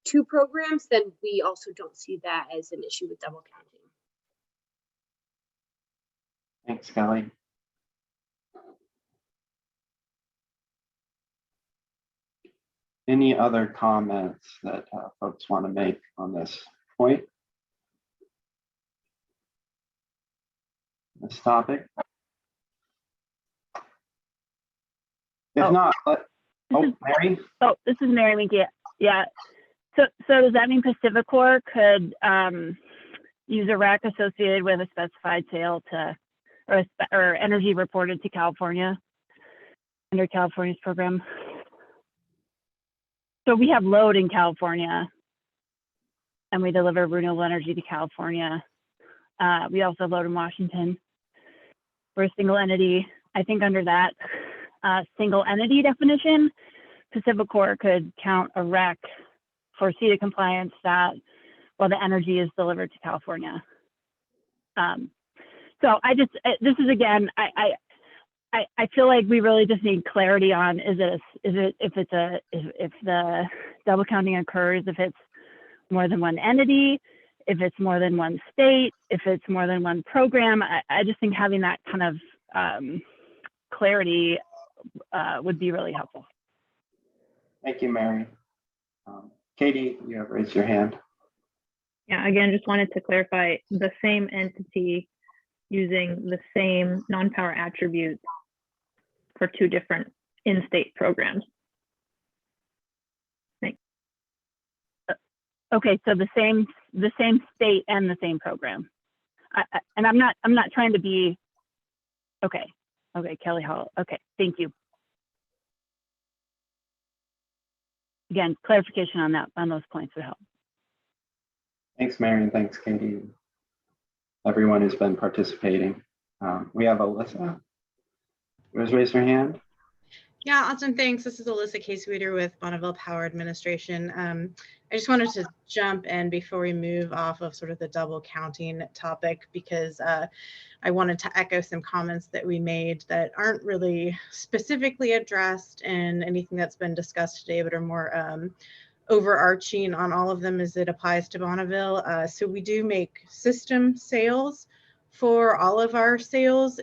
two programs, then we also don't see that as an issue with double counting. Thanks, Kelly. Any other comments that folks want to make on this point? This topic? If not, Mary? Oh, this is Mary Minky. Yeah. So does that mean Pacificor could use a REC associated with a specified sale to, or energy reported to California under California's program? So we have load in California and we deliver renewable energy to California. We also have load in Washington. We're a single entity. I think under that single entity definition, Pacificor could count a REC for CETA compliance that while the energy is delivered to California. So this is again, I feel like we really just need clarity on if the double counting occurs, if it's more than one entity, if it's more than one state, if it's more than one program. I just think having that kind of clarity would be really helpful. Thank you, Mary. Katie, you have raised your hand. Yeah, again, just wanted to clarify the same entity using the same non-power attributes for two different in-state programs. Thanks. Okay, so the same state and the same program. And I'm not trying to be, okay, Kelly Hall, okay, thank you. Again, clarification on those points would help. Thanks, Mary, and thanks, Katie. Everyone who's been participating. We have Alyssa. Who's raised her hand? Yeah, awesome. Thanks. This is Alyssa Case-Weeder with Bonneville Power Administration. I just wanted to jump in before we move off of sort of the double counting topic, because I wanted to echo some comments that we made that aren't really specifically addressed in anything that's been discussed today, but are more overarching on all of them as it applies to Bonneville. So we do make system sales for all of our sales,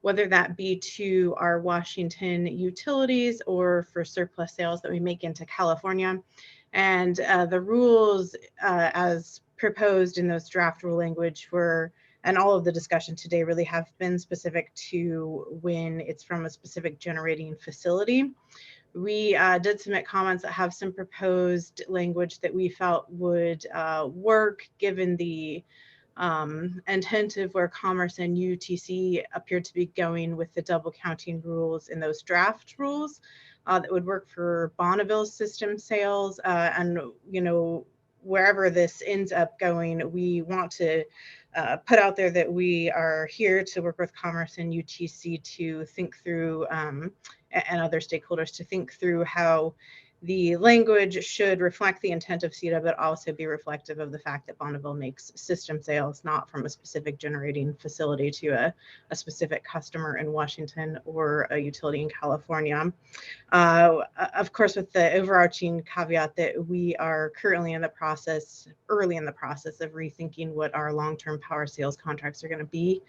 whether that be to our Washington utilities or for surplus sales that we make into California. And the rules as proposed in those draft rule language were, and all of the discussion today really have been specific to when it's from a specific generating facility. We did submit comments that have some proposed language that we felt would work given the intent of where Commerce and UTC appeared to be going with the double counting rules in those draft rules that would work for Bonneville system sales. And, wherever this ends up going, we want to put out there that we are here to work with Commerce and UTC to think through, and other stakeholders to think through how the language should reflect the intent of CETA, but also be reflective of the fact that Bonneville makes system sales, not from a specific generating facility to a specific customer in Washington or a utility in California. Of course, with the overarching caveat that we are currently early in the process of rethinking what our long-term power sales contracts are going to be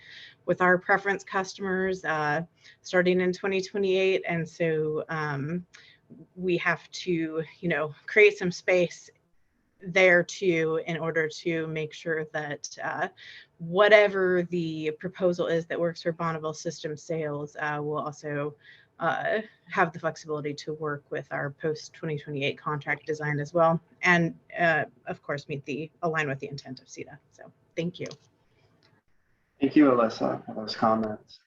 with our preference customers starting in 2028. And so we have to, create some space there too, in order to make sure that whatever the proposal is that works for Bonneville system sales will also have the flexibility to work with our post-2028 contract design as well. And of course, align with the intent of CETA. So thank you. Thank you, Alyssa, for those comments.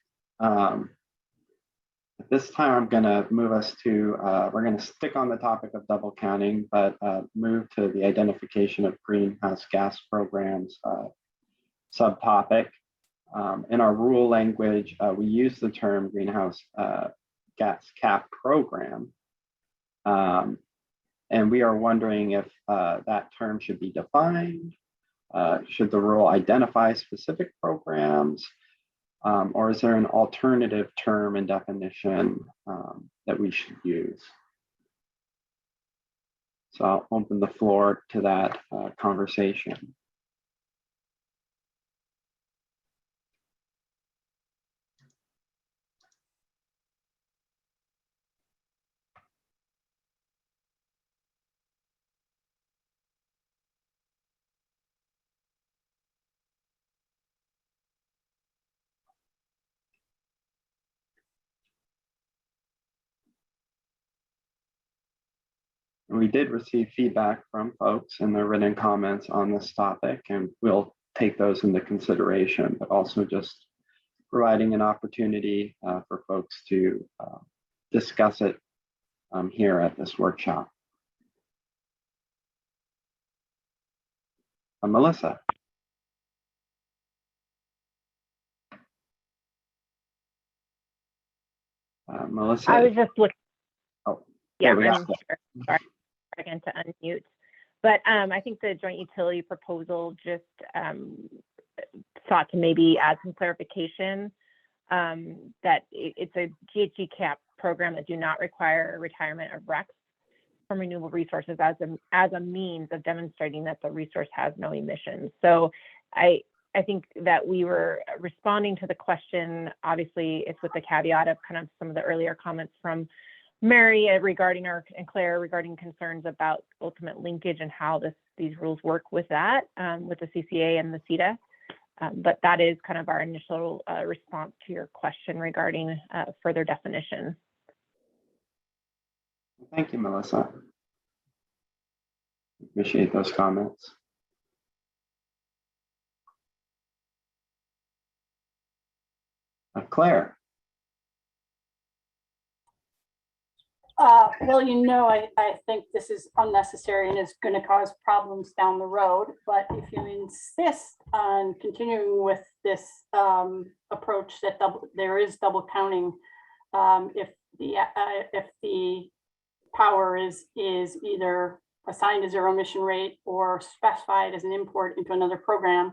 At this time, I'm going to move us to, we're going to stick on the topic of double counting, but move to the identification of greenhouse gas programs subtopic. In our rule language, we use the term greenhouse gas cap program. And we are wondering if that term should be defined. Should the rule identify specific programs? Or is there an alternative term and definition that we should use? So I'll open the floor to that conversation. We did receive feedback from folks in their written comments on this topic, and we'll take those into consideration, but also just providing an opportunity for folks to discuss it here at this workshop. Melissa. Melissa. I was just looking. Oh, yeah, there we I'm go. here. Sorry again to unmute. But I think the joint utility proposal just sought to maybe add some clarification that it's a GHG cap program that do not require retirement of RECs from renewable resources as a means of demonstrating that the resource has no emissions. So I think that we were responding to the question. Obviously, it's with the caveat of kind of some of the earlier comments from Mary regarding and Claire regarding concerns about ultimate linkage and how these rules work with that, with the CCA and the CETA. But that is kind of our initial response to your question regarding further definition. Thank you, Melissa. Appreciate those comments. Claire. Well, you know, I think this is unnecessary and is going to cause problems down the road. But if you insist on continuing with this approach that there is double counting, if the power is either assigned a zero emission rate or specified as an import into another program,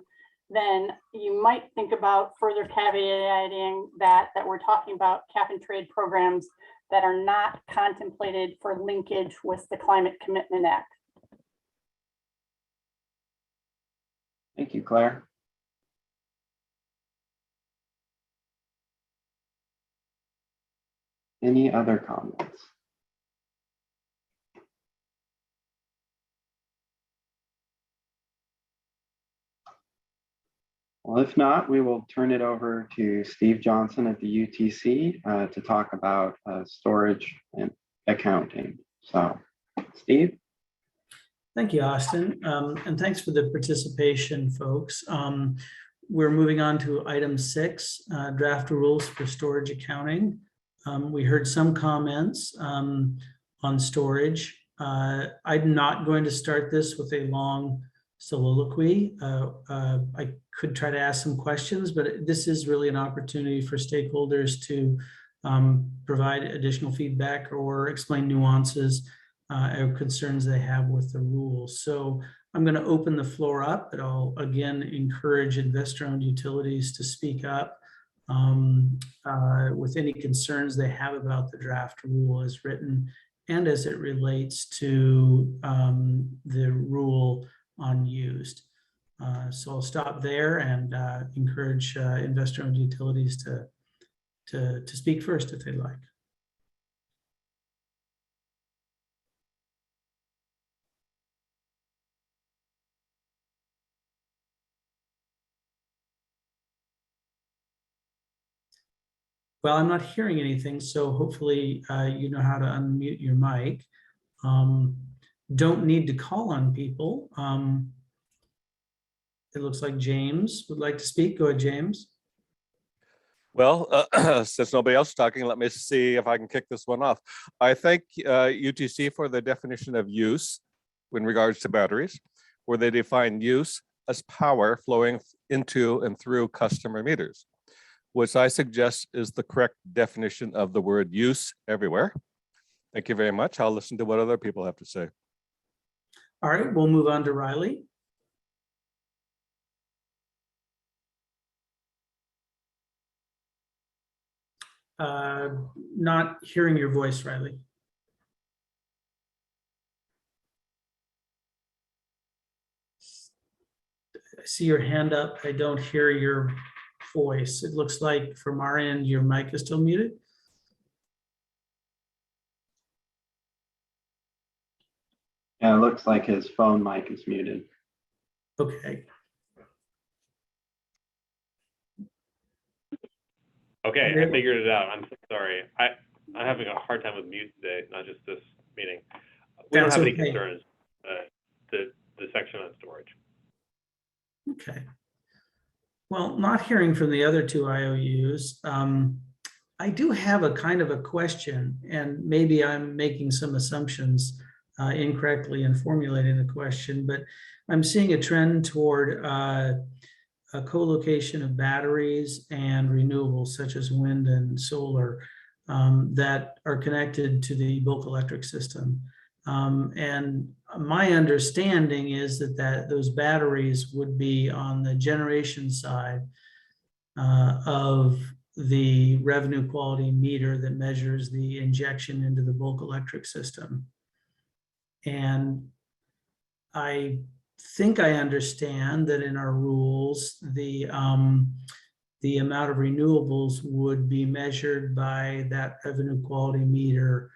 then you might think about further caveating that we're talking about cap and trade programs that are not contemplated for linkage with the Climate Commitment Act. Thank you, Claire. Any other comments? Well, if not, we will turn it over to Steve Johnson at the UTC to talk about storage and accounting. So, Steve. Thank you, Austin. And thanks for the participation, folks. We're moving on to item 6, draft rules for storage accounting. We heard some comments on storage. I'm not going to start this with a long soliloquy. I could try to ask some questions, but this is really an opportunity for stakeholders to provide additional feedback or explain nuances or concerns they have with the rules. So I'm going to open the floor up, but I'll again encourage investor-owned utilities to speak up with any concerns they have about the draft rule as written and as it relates to the rule on used. So I'll stop there and encourage investor-owned utilities to speak first if they'd like. Well, I'm not hearing anything, so hopefully you know how to unmute your mic. Don't need to call on people. It looks like James would like to speak. Go ahead, James. Well, since nobody else is talking, let me see if I can kick this one off. I thank UTC for the definition of use in regards to batteries, where they define use as power flowing into and through customer meters, which I suggest is the correct definition of the word use everywhere. Thank you very much. I'll listen to what other people have to say. All right, we'll move on to Riley. Not hearing your voice, Riley. I see your hand up. I don't hear your voice. It looks like from our end, your mic is still muted. Yeah, it looks like his phone mic is muted. Okay. Okay, I figured it out. I'm so sorry. I'm having a hard time with mute today, not just this meeting. We don't have any concerns. The section on storage. Okay. Well, not hearing from the other two IOUs, I do have a kind of a question, and maybe I'm making some assumptions incorrectly in formulating the question, but I'm seeing a trend toward a co-location of batteries and renewables such as wind and solar that are connected to the bulk electric system. And my understanding is that those batteries would be on the generation side of the revenue quality meter that measures the injection into the bulk electric system. And I think I understand that in our rules, the amount of renewables would be measured by that revenue quality meter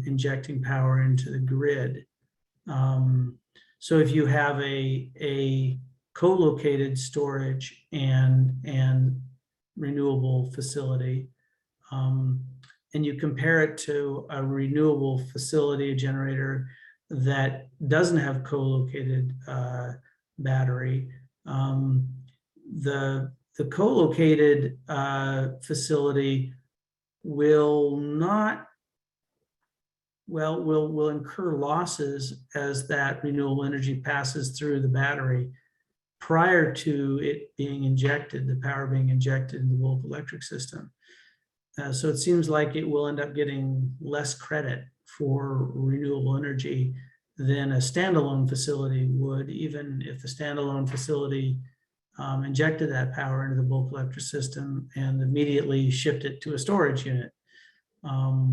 injecting power into the grid. So if you have a co-located storage and renewable facility, and you compare it to a renewable facility, a generator that doesn't have co-located battery, the co-located facility will incur losses as that renewable energy passes through the battery prior to it being injected, the power being injected in the bulk electric system. So it seems like it will end up getting less credit for renewable energy than a standalone facility would, even if the standalone facility injected that power into the bulk electric system and immediately shipped it to a storage unit. I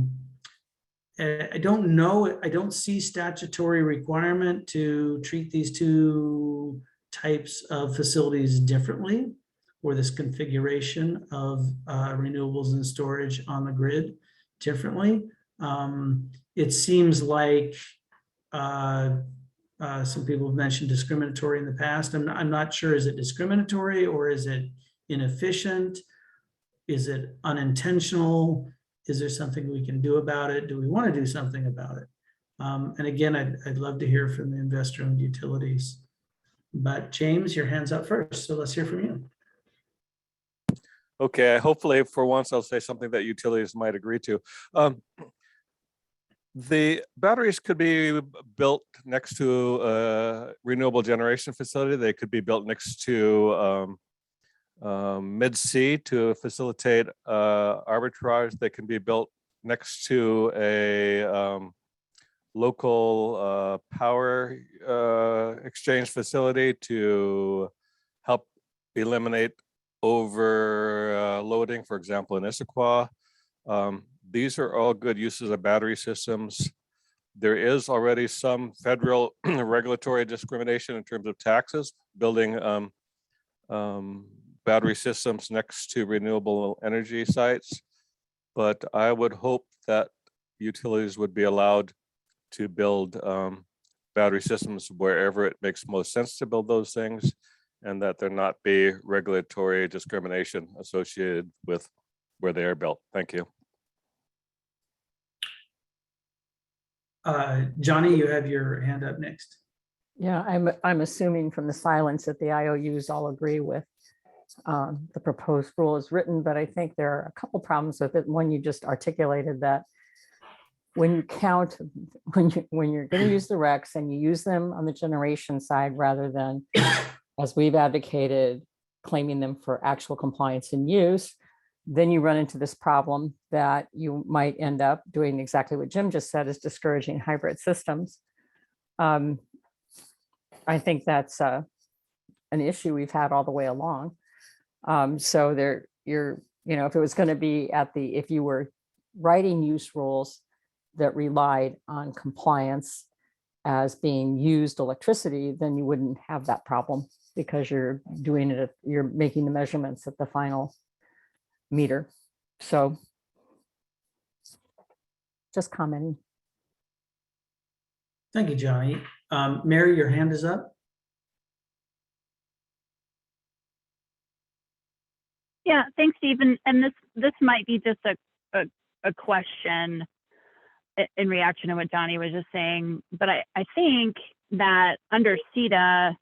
don't know, I don't see statutory requirement to treat these two types of facilities differently, or this configuration of renewables and storage on the grid differently. It seems like some people have mentioned discriminatory in the past. I'm not sure, is it discriminatory or is it inefficient? Is it unintentional? Is there something we can do about it? Do we want to do something about it? And again, I'd love to hear from the investor-owned utilities. But James, your hand's up first, so let's hear from you. Okay, hopefully for once I'll say something that utilities might agree to. The batteries could be built next to a renewable generation facility. They could be built next to mid-sea to facilitate arbitrage. They can be built next to a local power exchange facility to help eliminate overloading, for example, in Issaquah. These are all good uses of battery systems. There is already some federal regulatory discrimination in terms of taxes, building battery systems next to renewable energy sites. But I would hope that utilities would be allowed to build battery systems wherever it makes most sense to build those things, and that there not be regulatory discrimination associated with where they are built. Thank you. Johnny, you have your hand up next. Yeah, I'm assuming from the silence that the IOUs all agree with the proposed rule as written, but I think there are a couple problems with it. One, you just articulated that when you count, when you're going to use the RECs and you use them on the generation side rather than, as we've advocated, claiming them for actual compliance and use, then you run into this problem that you might end up doing exactly what Jim just said, is discouraging hybrid systems. I think that's an issue we've had all the way along. So there, if it was going to be if you were writing use rules that relied on compliance as being used electricity, then you wouldn't have that problem because you're doing it, you're making the measurements at the final meter. So just commenting. Thank you, Johnny. Mary, your hand is up. Yeah, thanks, Stephen. And this might be just a question in reaction to what Johnny was just saying, but I think that under CETA,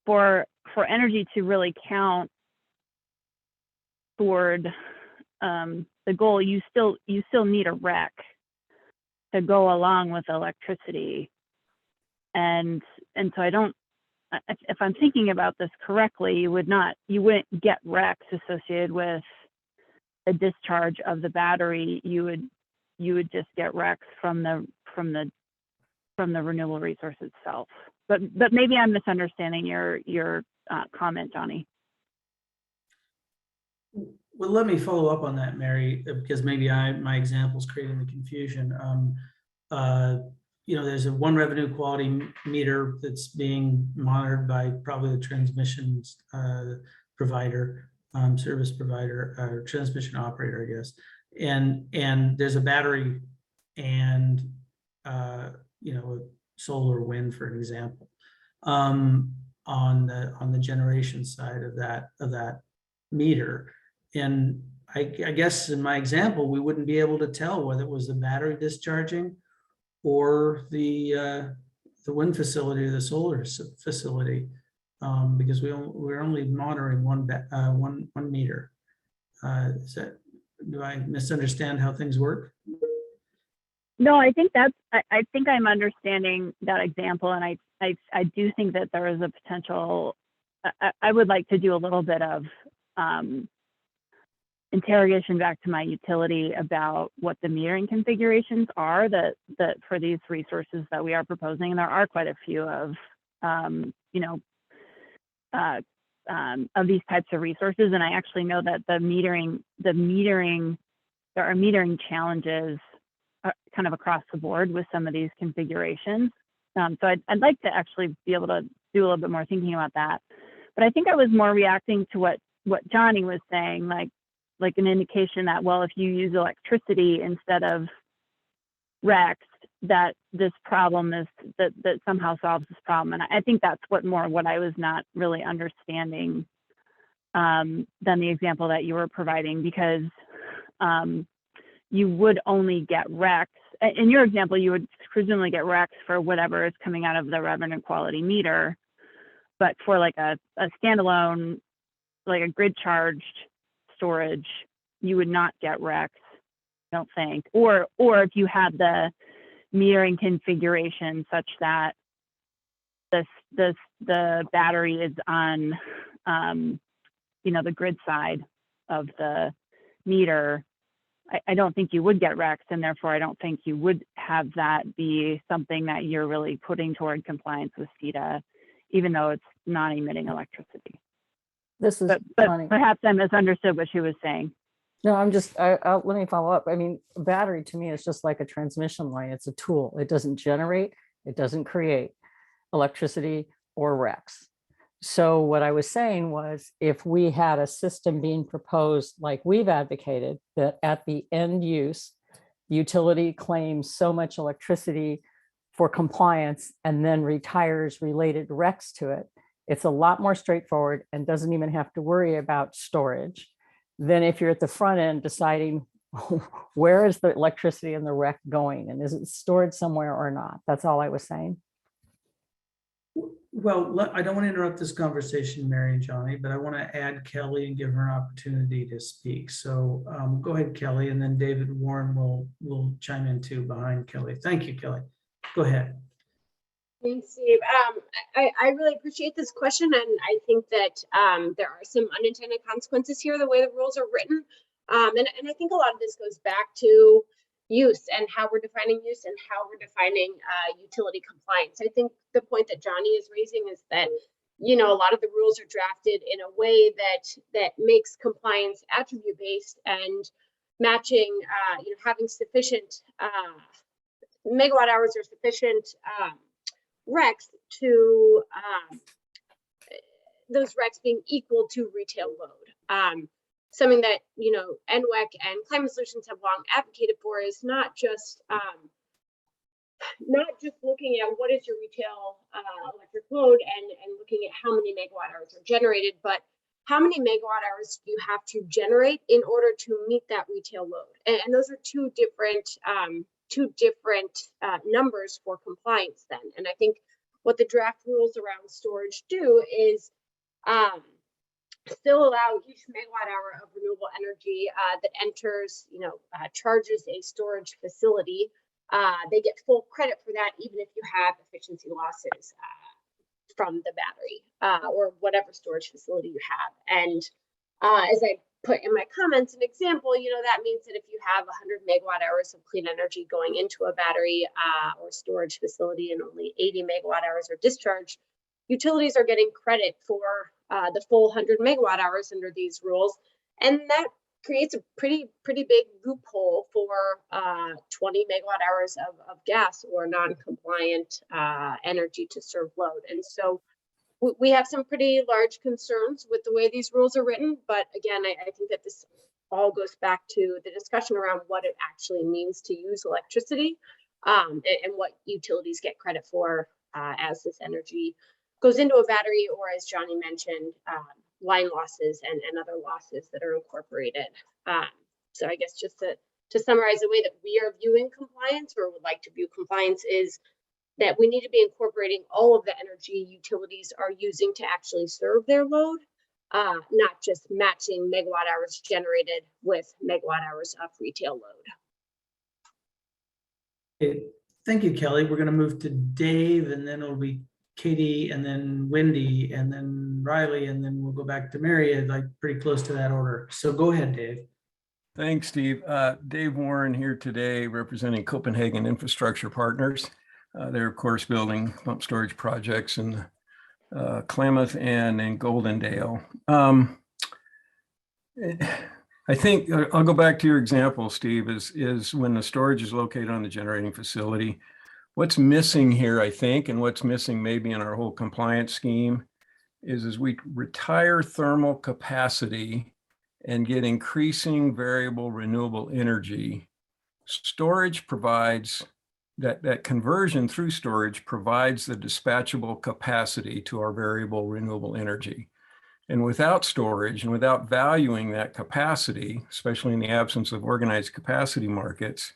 for energy to really count toward the goal, you still need a REC to go along with electricity, and so I don't. If I'm thinking about this correctly, you wouldn't get RECs associated with a discharge of the battery. You would just get RECs from the renewable resource itself. But maybe I'm misunderstanding your comment, Johnny. Well, let me follow up on that, Mary, because maybe my example is creating the confusion. There's one revenue quality meter that's being monitored by probably the transmission provider, service provider, or transmission operator, I guess. And there's a battery and solar, wind, for an example, on the generation side of that meter. And I guess in my example, we wouldn't be able to tell whether it was the battery discharging or the wind facility or the solar facility, because we're only monitoring one meter. Do I misunderstand how things work? No, I think I'm understanding that example, and I do think that there is a potential. I would like to do a little bit of interrogation back to my utility about what the metering configurations are that for these resources that we are proposing. And there are quite a few of these types of resources. And I actually know that there are metering challenges kind of across the board with some of these configurations. So I'd like to actually be able to do a little bit more thinking about that. But I think I was more reacting to what Johnny was saying, like an indication that, well, if you use electricity instead of RECs, that this problem is that somehow solves this problem. And I think that's what I was not really understanding than the example that you were providing, because you would only get RECs. In your example, you would presumably get RECs for whatever is coming out of the revenue quality meter. But for like a standalone, like a grid charged storage, you would not get RECs, I don't think. Or if you had the metering configuration such that the battery is on the grid side of the meter, I don't think you would get RECs, and therefore I don't think you would have that be something that you're really putting toward compliance with CETA, even though it's not emitting electricity. This is but perhaps I misunderstood what she was saying. No, let me follow up. I mean, a battery to me is just like a transmission line. It's a tool. It doesn't generate, it doesn't create electricity or RECs. So what I was saying was, if we had a system being proposed like we've advocated, that at the end use, the utility claims so much electricity for compliance and then retires related RECs to it, it's a lot more straightforward and doesn't even have to worry about storage than if you're at the front end deciding where is the electricity and the REC going, and is it stored somewhere or not. That's all I was saying. Well, I don't want to interrupt this conversation, Mary and Johnny, but I want to add Kelly and give her an opportunity to speak. So go ahead, Kelly, and then David Warren will chime in too behind Kelly. Thank you, Kelly. Go ahead. Thanks, Steve. I really appreciate this question, and I think that there are some unintended consequences here, the way the rules are written. And I think a lot of this goes back to use and how we're defining use and how we're defining utility compliance. I think the point that Johnny is raising is that, you know, a lot of the rules are drafted in a way that makes compliance attribute based, and matching, you know, having sufficient megawatt hours or sufficient recs to those recs being equal to retail load. Something that, you know, NWEC and Climate Solutions have long advocated for is not just looking at what is your retail electric load and looking at how many megawatt hours are generated, but how many megawatt hours do you have to generate in order to meet that retail load? And those are two different numbers for compliance then. And I think what the draft rules around storage do is still allow each megawatt hour of renewable energy that enters, you know, charges a storage facility. They get full credit for that, even if you have efficiency losses from the battery or whatever storage facility you have. And as I put in my comments, an example, you know, that means that if you have 100 megawatt hours of clean energy going into a battery or storage facility and only 80 megawatt hours are discharged, utilities are getting credit for the full 100 megawatt hours under these rules. And that creates a pretty big loophole for 20 megawatt hours of gas or non-compliant energy to serve load. And so we have some pretty large concerns with the way these rules are written. But again, I think that this all goes back to the discussion around what it actually means to use electricity and what utilities get credit for as this energy goes into a battery, or as Johnny mentioned, line losses and other losses that are incorporated. So I guess just to summarize, the way that we are viewing compliance, or would like to view compliance, is that we need to be incorporating all of the energy utilities are using to actually serve their load, not just matching megawatt hours generated with megawatt hours of retail load. Okay. Thank you, Kelly. We're going to move to Dave, and then it'll be Katie, and then Wendy, and then Riley, and then we'll go back to Mary, like pretty close to that order. So go ahead, Dave. Thanks, Steve. Dave Warren here today representing Copenhagen Infrastructure Partners. They're, of course, building pump storage projects in Klamath and in Goldendale. I think I'll go back to your example, Steve, is when the storage is located on the generating facility. What's missing here, I think, and what's missing maybe in our whole compliance scheme is we retire thermal capacity and get increasing variable renewable energy. Storage provides that conversion through storage provides the dispatchable capacity to our variable renewable energy. And without storage and without valuing that capacity, especially in the absence of organized capacity markets,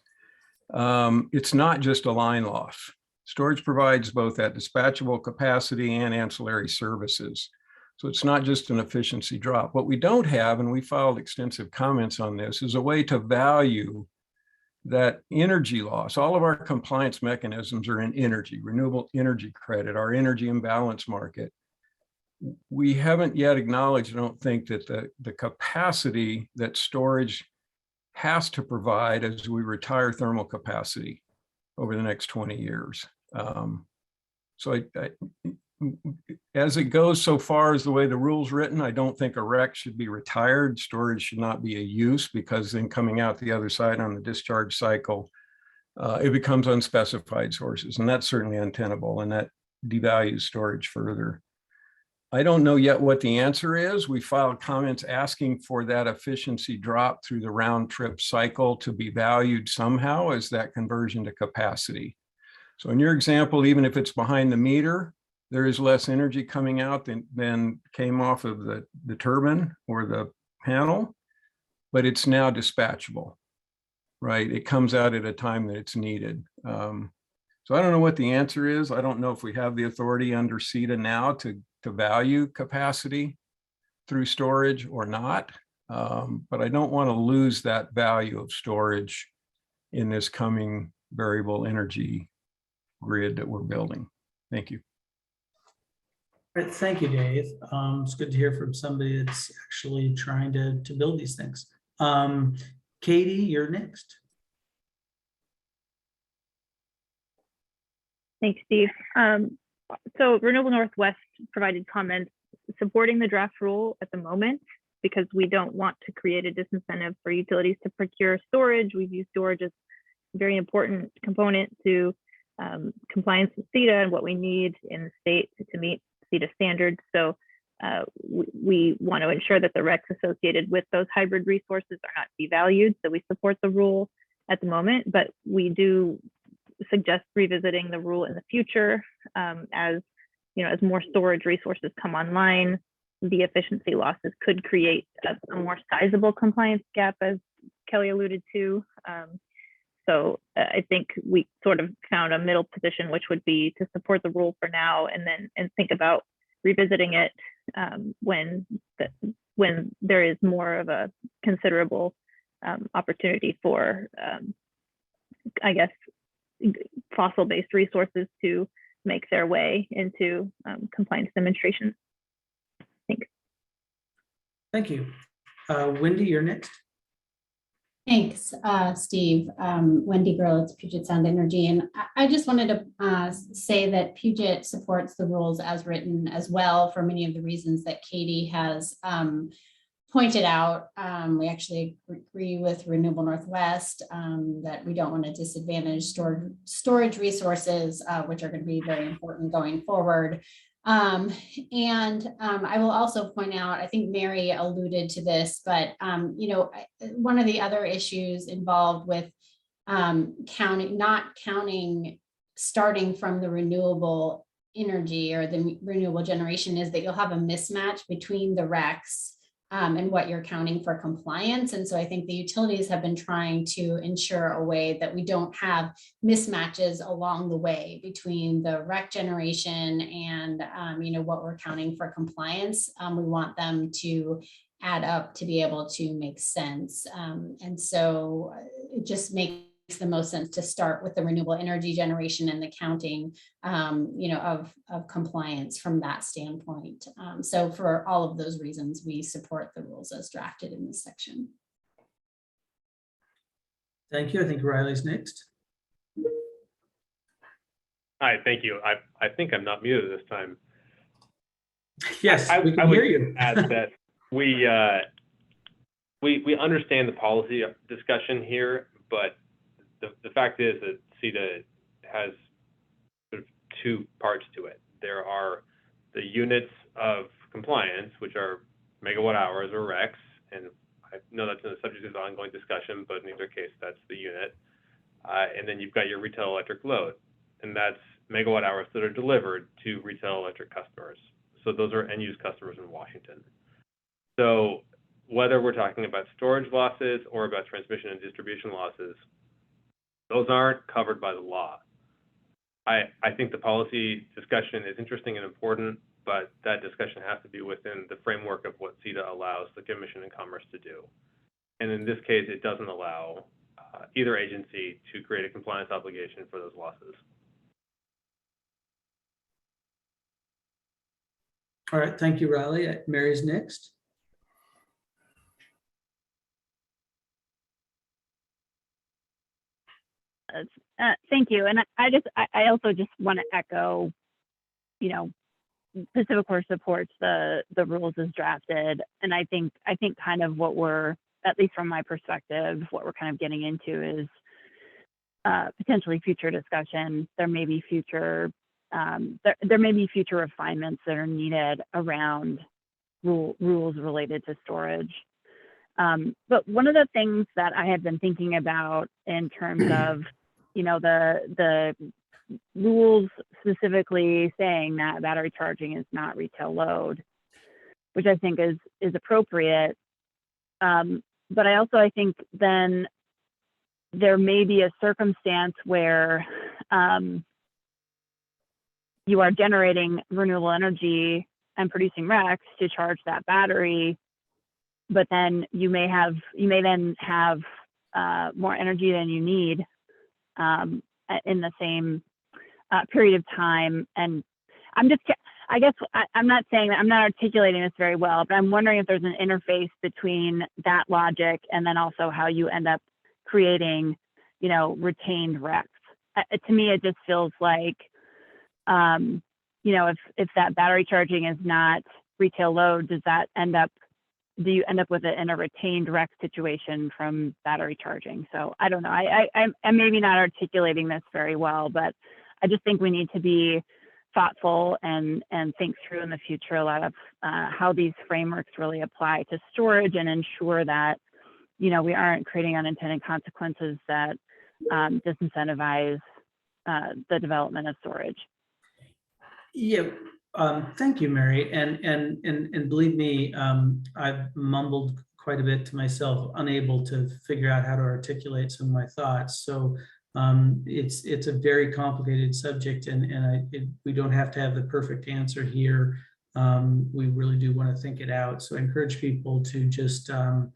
it's not just a line loss. Storage provides both that dispatchable capacity and ancillary services. So it's not just an efficiency drop. What we don't have, and we filed extensive comments on this, is a way to value that energy loss. All of our compliance mechanisms are in energy, renewable energy credit, our energy imbalance market. We haven't yet acknowledged, I don't think, that the capacity that storage has to provide as we retire thermal capacity over the next 20 years. So as it goes so far as the way the rule's written, I don't think a REC should be retired. Storage should not be a use, because then coming out the other side on the discharge cycle, it becomes unspecified sources, and that's certainly untenable, and that devalues storage further. I don't know yet what the answer is. We filed comments asking for that efficiency drop through the round trip cycle to be valued somehow as that conversion to capacity. So in your example, even if it's behind the meter, there is less energy coming out than came off of the turbine or the panel, but it's now dispatchable, right? It comes out at a time that it's needed. So So I don't know what the answer is. I don't know if we have the authority under CETA now to value capacity through storage or not. But I don't want to lose that value of storage in this coming variable energy grid that we're building. Thank you. All right, thank you, Dave. It's good to hear from somebody that's actually trying to build these things. Katie, you're next. Thanks, Steve. So Renewable Northwest provided comments supporting the draft rule at the moment because we don't want to create a disincentive for utilities to procure storage. We view storage as a very important component to compliance with CETA and what we need in the state to meet CETA standards. So we want to ensure that the RECs associated with those hybrid resources are not devalued. So we support the rule at the moment, but we do suggest revisiting the rule in the future as more storage resources come online. The efficiency losses could create a more sizable compliance gap, as Kelly alluded to. So I think we sort of found a middle position, which would be to support the rule for now and think about revisiting it when there is more of a considerable opportunity for, I guess, fossil-based resources to make their way into compliance demonstrations. Thanks. Thank you. Wendy, you're next. Thanks, Steve. Wendy Gurlitz, Puget Sound Energy. And I just wanted to say that Puget supports the rules as written as well for many of the reasons that Katie has pointed out. We actually agree with Renewable Northwest that we don't want to disadvantage storage resources, which are going to be very important going forward. I will also point out, I think Mary alluded to this, but one of the other issues involved with not counting starting from the renewable energy or the renewable generation is that you'll have a mismatch between the RECs and what you're counting for compliance. And so I think the utilities have been trying to ensure a way that we don't have mismatches along the way between the REC generation and what we're counting for compliance. We want them to add up to be able to make sense. And so it just makes the most sense to start with the renewable energy generation and the counting of compliance from that standpoint. So for all of those reasons, we support the rules as drafted in this section. Thank you. I think Riley's next. Hi, thank you. I think I'm not muted this time. Yes, we can hear you. Add that we understand the policy discussion here, but the fact is that CETA has sort of two parts to it. There are the units of compliance, which are megawatt hours or RECs, and I know that's the subject of ongoing discussion, but in either case, that's the unit. And then you've got your retail electric load, and that's megawatt hours that are delivered to retail electric customers. So those are end-use customers in Washington. So whether we're talking about storage losses or about transmission and distribution losses, those aren't covered by the law. I think the policy discussion is interesting and important, but that discussion has to be within the framework of what CETA allows the Commission and Commerce to do. And in this case, it doesn't allow either agency to create a compliance obligation for those losses. All right, thank you, Riley. Mary's next. Thank you. And I also just want to echo, Pacific Core supports the rules as drafted. And I think kind of what we're, at least from my perspective, what we're kind of getting into is potentially future discussion. There may be future refinements that are needed around rules related to storage. But one of the things that I had been thinking about in terms of, the rules specifically saying that battery charging is not retail load, which I think is appropriate. But I think then there may be a circumstance where you are generating renewable energy and producing RECs to charge that battery, but then you may then have more energy than you need in the same period of time. And I'm not saying that, I'm not articulating this very well, but I'm wondering if there's an interface between that logic and then also how you end up creating, retained RECs. To me, it just feels like, if that battery charging is not retail load, do you end up with it in a retained REC situation from battery charging? So I don't know. I'm maybe not articulating this very well, but I just think we need to be thoughtful and think through in the future a lot of how these frameworks really apply to storage and ensure that, we aren't creating unintended consequences that disincentivize the development of storage. Yeah, thank you, Mary. And believe me, I've mumbled quite a bit to myself, unable to figure out how to articulate some of my thoughts. So it's a very complicated subject, and we don't have to have the perfect answer here. We really do want to think it out. So I encourage people to just, to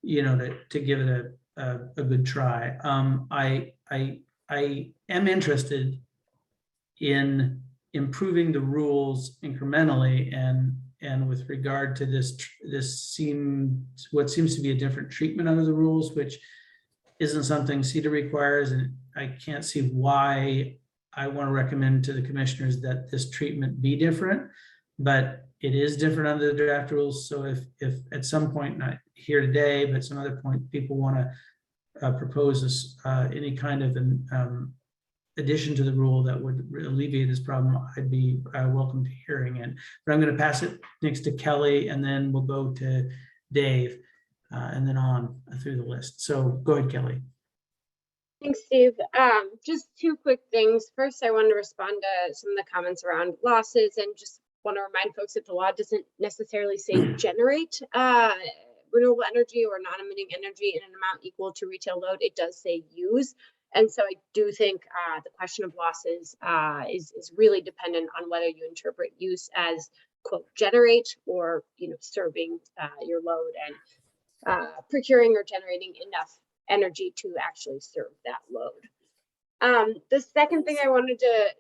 give it a good try. I am interested in improving the rules incrementally, and with regard to what seems to be a different treatment under the rules, which isn't something CETA requires, and I can't see why I want to recommend to the commissioners that this treatment be different, but it is different under the draft rules. So if at some point, not here today, but some other point, people want to propose any kind of an addition to the rule that would alleviate this problem, I'd be welcome to hearing it. But I'm going to pass it next to Kelly, and then we'll go to Dave, and then on through the list. So go ahead, Kelly. Thanks, Steve. Just two quick things. First, I want to respond to some of the comments around losses, and just want to remind folks that the law doesn't necessarily say generate renewable energy or non-emitting energy in an amount equal to retail load. It does say use. And so I do think the question of losses is really dependent on whether you interpret use as, quote, generate, or, serving your load and procuring or generating enough energy to actually serve that load. The second thing I wanted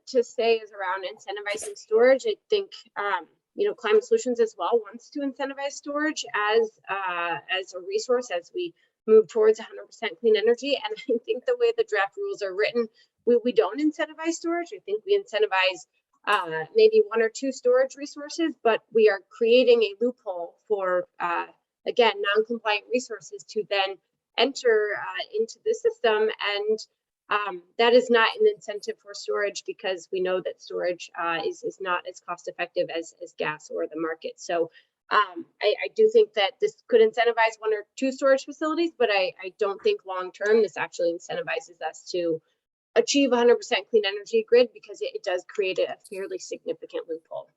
to say is around incentivizing storage. I think, Climate Solutions as well wants to incentivize storage as a resource as we move towards 100% clean energy. And I think the way the draft rules are written, we don't incentivize storage. I think we incentivize maybe one or two storage resources, but we are creating a loophole for, again, non-compliant resources to then enter into the system. And that is not an incentive for storage, because we know that storage is not as cost effective as gas or the market. So I do think that this could incentivize one or two storage facilities, but I don't think long-term this actually incentivizes us to achieve 100% clean energy grid, because it does create a fairly significant loophole.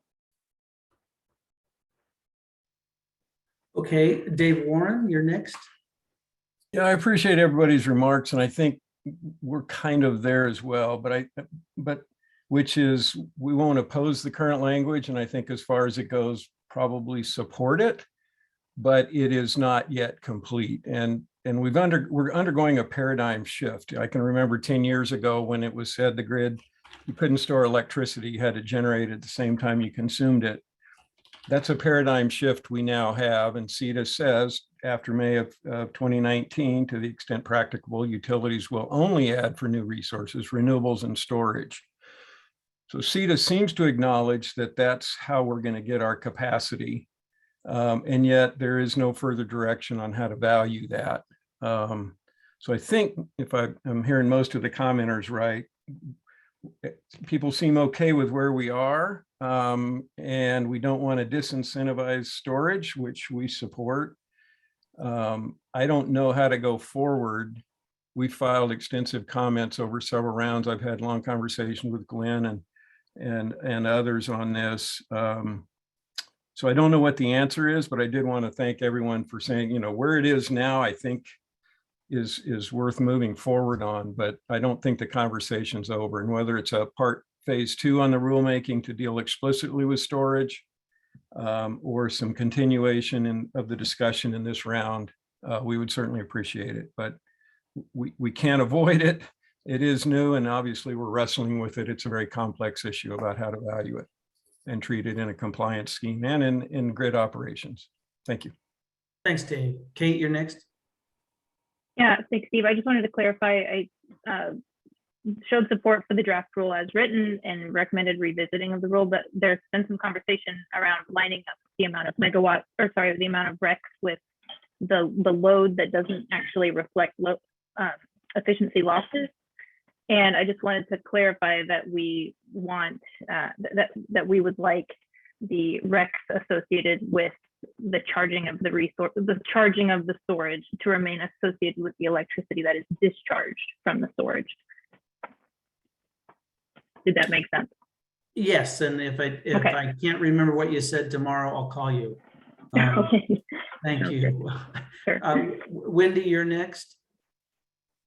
Okay, Dave Warren, you're next. Yeah, I appreciate everybody's remarks, and I think we're kind of there as well, but which is, we won't oppose the current language, and I think as far as it goes, probably support it, but it is not yet complete. And we're undergoing a paradigm shift. I can remember 10 years ago when it was said the grid, you couldn't store electricity, you had to generate at the same time you consumed it. That's a paradigm shift we now have, and CETA says after May of 2019, to the extent practicable, utilities will only add for new resources, renewables and storage. So CETA seems to acknowledge that that's how we're going to get our capacity, and yet there is no further direction on how to value that. So I think, if I'm hearing most of the commenters right, people seem okay with where we are, and we don't want to disincentivize storage, which we support. I don't know how to go forward. We filed extensive comments over several rounds. I've had long conversations with Glenn and others on this. So I don't know what the answer is, but I did want to thank everyone for saying, where it is now, I think is worth moving forward on, but I don't think the conversation's over. And whether it's a part phase 2 on the rulemaking to deal explicitly with storage, or some continuation of the discussion in this round, we would certainly appreciate it. But we can't avoid it. It is new, and obviously we're wrestling with it. It's a very complex issue about how to value it and treat it in a compliance scheme and in grid operations. Thank you. Thanks, Dave. Kate, you're next. Yeah, thanks, Steve. I just wanted to clarify, I showed support for the draft rule as written and recommended revisiting of the rule, but there's been some conversation around lining up the amount of megawatts, or sorry, the amount of RECs with the load that doesn't actually reflect efficiency losses. And I just wanted to clarify that we want, that we would like the RECs associated with the charging of the resource, the charging of the storage to remain associated with the electricity that is discharged from the storage. Did that make sense? Yes, and if I can't remember what you said tomorrow, I'll call you. Okay. Thank you. Sure. Wendy, you're next.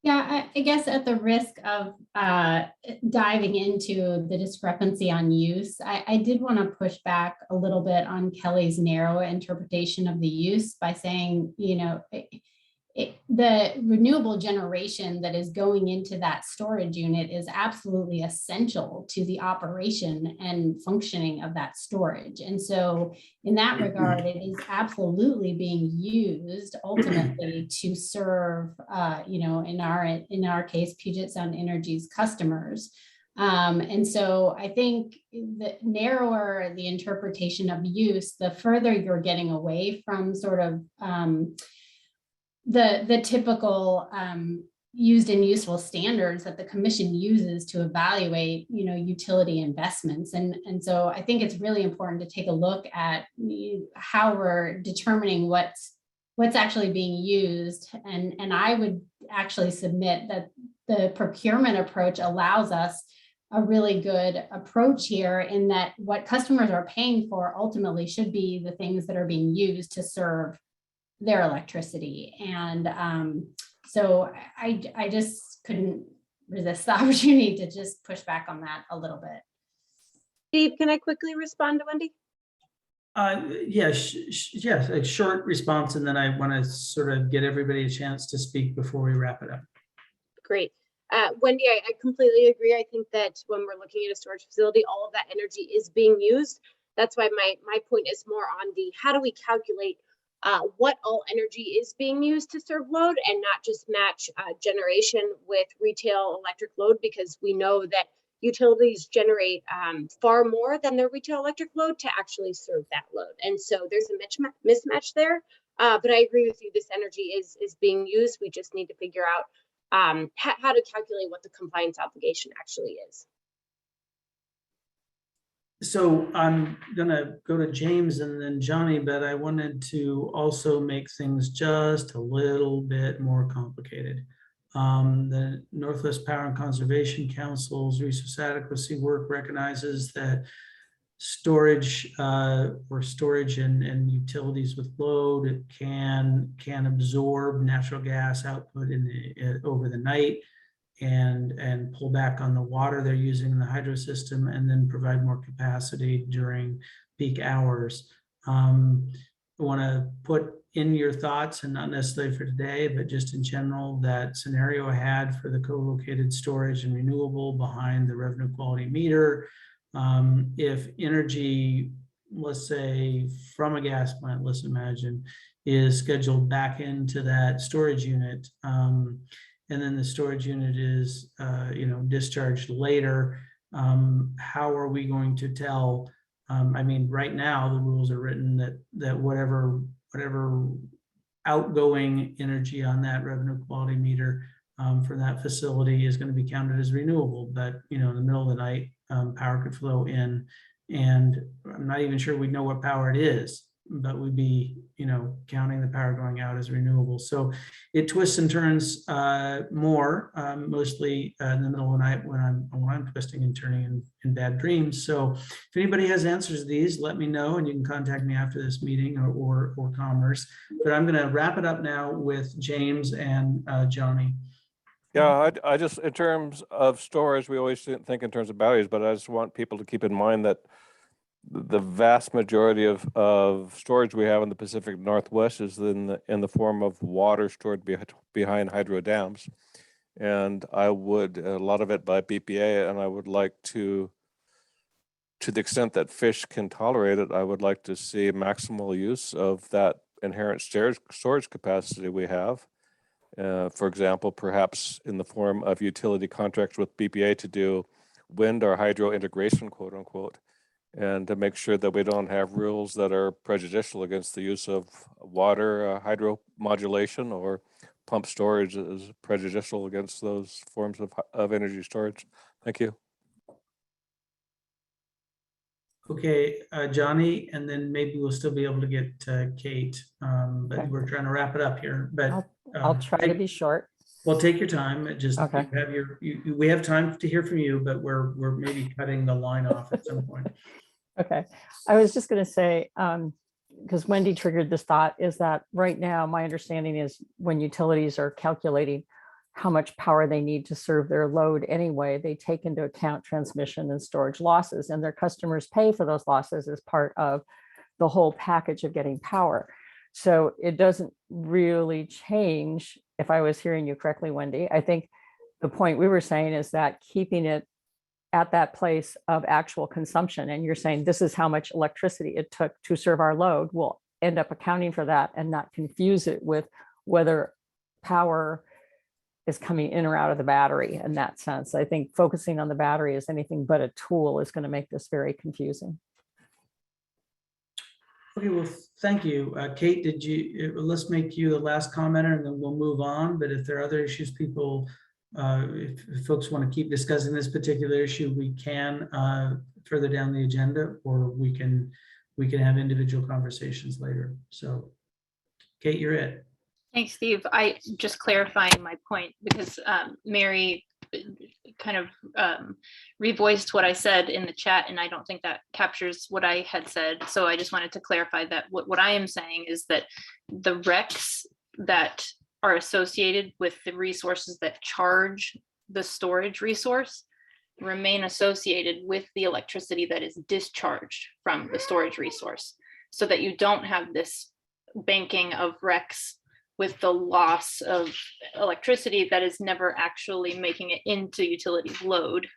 Yeah, I guess at the risk of diving into the discrepancy on use, I did want to push back a little bit on Kelly's narrow interpretation of the use by saying, you know, the renewable generation that is going into that storage unit is absolutely essential to the operation and functioning of that storage. And so in that regard, it is absolutely being used ultimately to serve, you know, in our case, Puget Sound Energy's customers. And so I think the narrower the interpretation of use, the further you're getting away from sort of the typical used and useful standards that the commission uses to evaluate, you know, utility investments. And so I think it's really important to take a look at how we're determining what's actually being used. And I would actually submit that the procurement approach allows us a really good approach here, in that what customers are paying for ultimately should be the things that are being used to serve their electricity. And so I just couldn't resist the opportunity to just push back on that a little bit. Steve, can I quickly respond to Wendy? Yes, a short response, and then I want to sort of get everybody a chance to speak before we wrap it up. Great. Wendy, I completely agree. I think that when we're looking at a storage facility, all of that energy is being used. That's why my point is more on the how do we calculate what all energy is being used to serve load, and not just match generation with retail electric load, because we know that utilities generate far more than their retail electric load to actually serve that load. And so there's a mismatch there. But I agree with you, this energy is being used. We just need to figure out how to calculate what the compliance obligation actually is. So I'm gonna go to James and then Johnny, but I wanted to also make things just a little bit more complicated. The Northwest Power and Conservation Council's resource adequacy work recognizes that storage and utilities with load, it can absorb natural gas output over the night and pull back on the water they're using in the hydro system, and then provide more capacity during peak hours. I want to put in your thoughts, and not necessarily for today, but just in general, that scenario I had for the co-located storage and renewable behind the revenue quality meter. If energy, let's say from a gas plant, let's imagine, is scheduled back into that storage unit, and then the storage unit is discharged later, how are we going to tell? I mean, right now the rules are written that whatever outgoing energy on that revenue quality meter for that facility is going to be counted as renewable. But in the middle of the night, power could flow in, and I'm not even sure we'd know what power it is, but we'd be counting the power going out as renewable. So it twists and turns more, mostly in the middle of the night when I'm twisting and turning in bad dreams. So if anybody has answers to these, let me know, and you can contact me after this meeting or Commerce. But I'm going to wrap it up now with James and Johnny. Yeah, I just, in terms of storage, we always think in terms of batteries, but I just want people to keep in mind that the vast majority of storage we have in the Pacific Northwest is in the form of water stored behind hydro dams. And a lot of it by BPA, and I would like to the extent that fish can tolerate it, I would like to see maximal use of that inherent storage capacity we have. For example, perhaps in the form of utility contracts with BPA to do wind or hydro integration, quote unquote, and to make sure that we don't have rules that are prejudicial against the use of water hydro modulation, or pump storage is prejudicial against those forms of energy storage. Thank you. Okay, Johnny, and then maybe we'll still be able to get Kate, but we're trying to wrap it up here. But I'll try to be short. Well, take your time. Just okay. We have time to hear from you, but we're maybe cutting the line off at some point. Okay, I was just going to say, because Wendy triggered this thought, is that right now my understanding is when utilities are calculating how much power they need to serve their load anyway, they take into account transmission and storage losses, and their customers pay for those losses as part of the whole package of getting power. So it doesn't really change, if I was hearing you correctly, Wendy. I think the point we were saying is that keeping it at that place of actual consumption, and you're saying this is how much electricity it took to serve our load, will end up accounting for that and not confuse it with whether power is coming in or out of the battery. In that sense, I think focusing on the battery as anything but a tool is going to make this very confusing. Okay, well, thank you. Kate, let's make you the last commenter and then we'll move on. But if there are other issues, people, if folks want to keep discussing this particular issue, we can further down the agenda, or we can have individual conversations later. So Kate, you're it. Thanks, Steve. I just clarifying my point, because Mary kind of revoiced what I said in the chat, and I don't think that captures what I had said. So I just wanted to clarify that what I am saying is that the RECs that are associated with the resources that charge the storage resource remain associated with the electricity that is discharged from the storage resource, so that you don't have this banking of RECs with the loss of electricity that is never actually making it into utility load.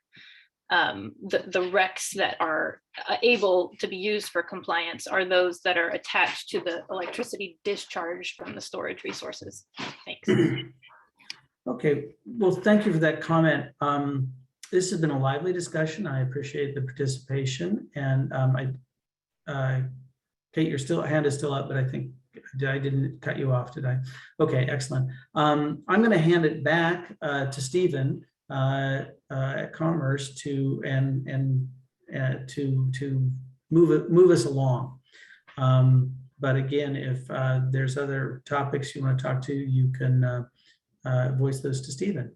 The RECs that are able to be used for compliance are those that are attached to the electricity discharged from the storage resources. Thanks. Okay, well, thank you for that comment. This has been a lively discussion. I appreciate the participation. And Kate, your hand is still up, but I think I didn't cut you off, did I? Okay, excellent. I'm going to hand it back to Stephen at Commerce to move us along. But again, if there's other topics you want to talk to, you can voice those to Stephen.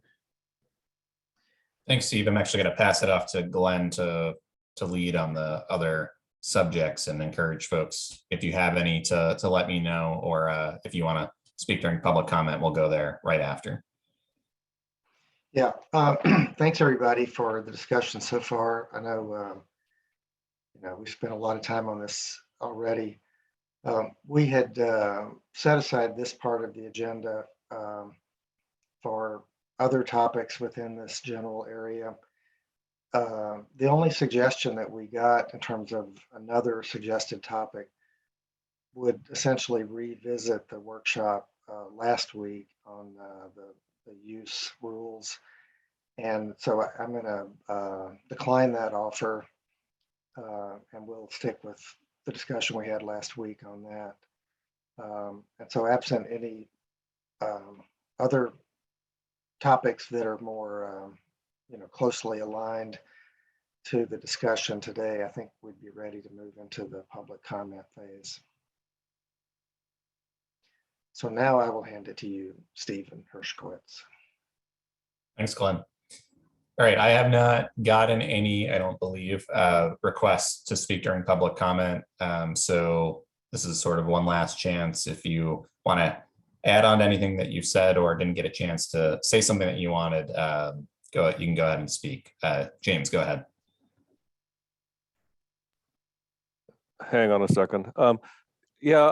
Thanks, Steve. I'm actually going to pass it off to Glenn to lead on the other subjects, and encourage folks, if you have any, to let me know, or if you want to speak during public comment, we'll go there right after. Yeah, thanks everybody for the discussion so far. I know, we spent a lot of time on this already. We had set aside this part of the agenda for other topics within this general area. The only suggestion that we got in terms of another suggested topic would essentially revisit the workshop last week on the use rules. And so I'm going to decline that offer, and we'll stick with the discussion we had last week on that. And so absent any other topics that are more closely aligned to the discussion today, I think we'd be ready to move into the public comment phase. So now I will hand it to you, Stephen Hershkowitz. Thanks, Glenn. All right, I have not gotten any, I don't believe, requests to speak during public comment. So this is sort of one last chance. If you want to add on to anything that you've said or didn't get a chance to say something that you wanted, you can go ahead and speak. James, go ahead. Hang on a second. Yeah,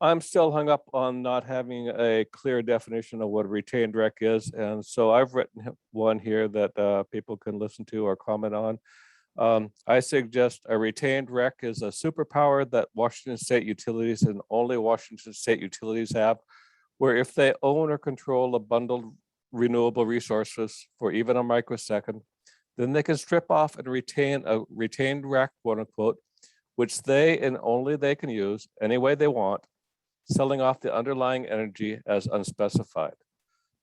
I'm still hung up on not having a clear definition of what a retained rec is, and so I've written one here that people can listen to or comment on. I suggest a retained rec is a superpower that Washington State utilities and only Washington State utilities have, where if they own or control a bundled renewable resources for even a microsecond, then they can strip off and retain a retained rec, quote unquote, which they and only they can use any way they want, selling off the underlying energy as unspecified.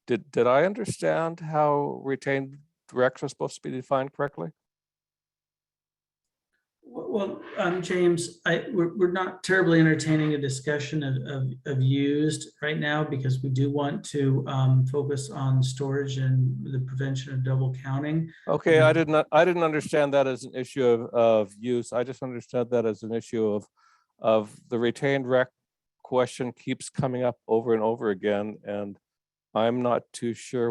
Did I understand how retained recs are supposed to be defined correctly? Well, James, we're not terribly entertaining a discussion of used right now because we do want to focus on storage and the prevention of double counting. Okay, I didn't understand that as an issue of use. I just understood that as an issue of the retained rec question keeps coming up over and over again, and I'm not too sure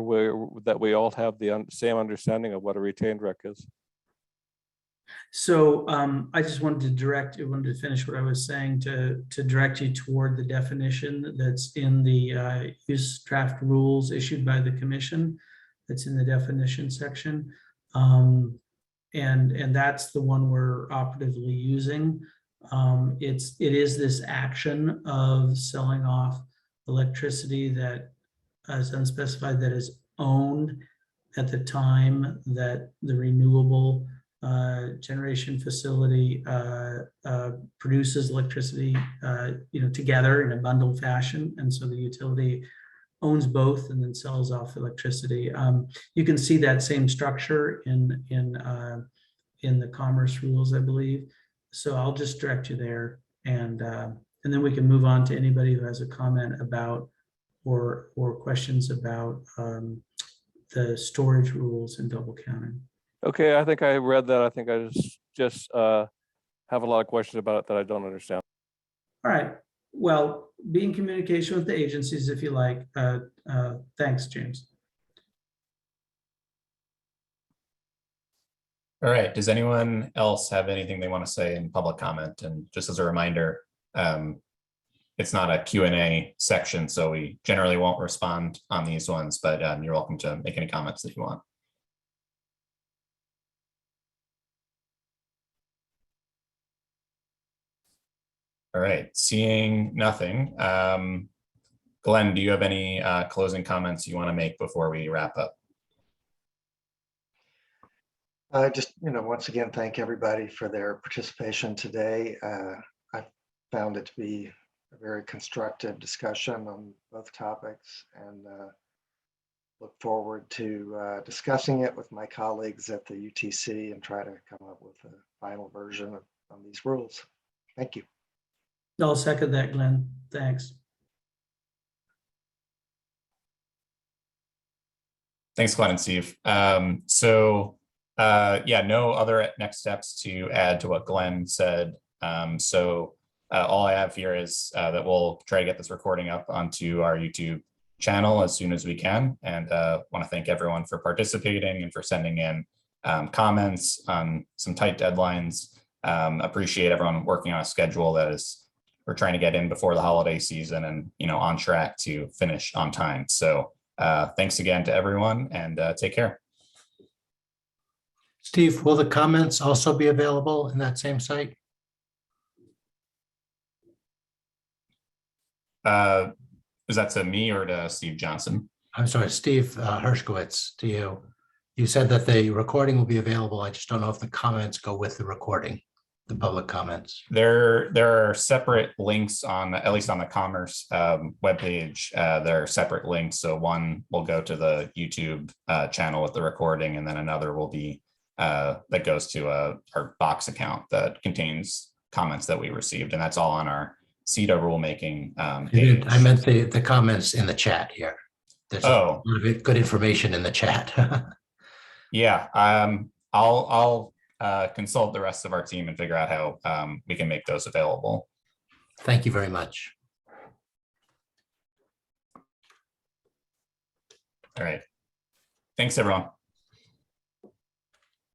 that we all have the same understanding of what a retained rec is. So I just wanted to finish what I was saying to direct you toward the definition that's in the use draft rules issued by the commission. That's in the definition section. And that's the one we're operatively using. It is this action of selling off electricity that is unspecified, that is owned at the time that the renewable generation facility produces electricity, together in a bundled fashion, and so the utility owns both and then sells off electricity. You can see that same structure in the commerce rules, I believe. So I'll just direct you there, and then we can move on to anybody who has a comment about or questions about the storage rules and double counting. Okay, I think I read that. I think I just have a lot of questions about it that I don't understand. All right. Well, be in communication with the agencies if you like. Thanks, James. All right. Does anyone else have anything they want to say in public comment? And just as a reminder, it's not a Q&A section, so we generally won't respond on these ones, but you're welcome to make any comments that you want. All right, seeing nothing. Glenn, do you have any closing comments you want to make before we wrap up? Just, once again, thank everybody for their participation today. I found it to be a very constructive discussion on both topics, and look forward to discussing it with my colleagues at the UTC and try to come up with a final version of these rules. Thank you. I'll second that, Glenn. Thanks. Thanks, Glenn and Steve. Yeah, no other next steps to add to what Glenn said. All I have here is that we'll try to get this recording up onto our YouTube channel as soon as we can. And want to thank everyone for participating and for sending in comments on some tight deadlines. Appreciate everyone working on a schedule that we're trying to get in before the holiday season and, on track to finish on time. So thanks again to everyone, and take care. Steve, will the comments also be available in that same site? Is that to me or to Steve Johnson? I'm sorry, Steve Hershkowitz, to you. You said that the recording will be available. I just don't know if the comments go with the recording, the public comments. There are separate links on, at least on the Commerce webpage. There are separate links. So one will go to the YouTube channel with the recording, and then another will be that goes to our Box account that contains comments that we received, and that's all on our CETA rulemaking page. I meant the comments in the chat here. There's a lot of good information in the chat. Yeah, I'll consult the rest of our team and figure out how we can make those available. Thank you very much. All right. Thanks, everyone.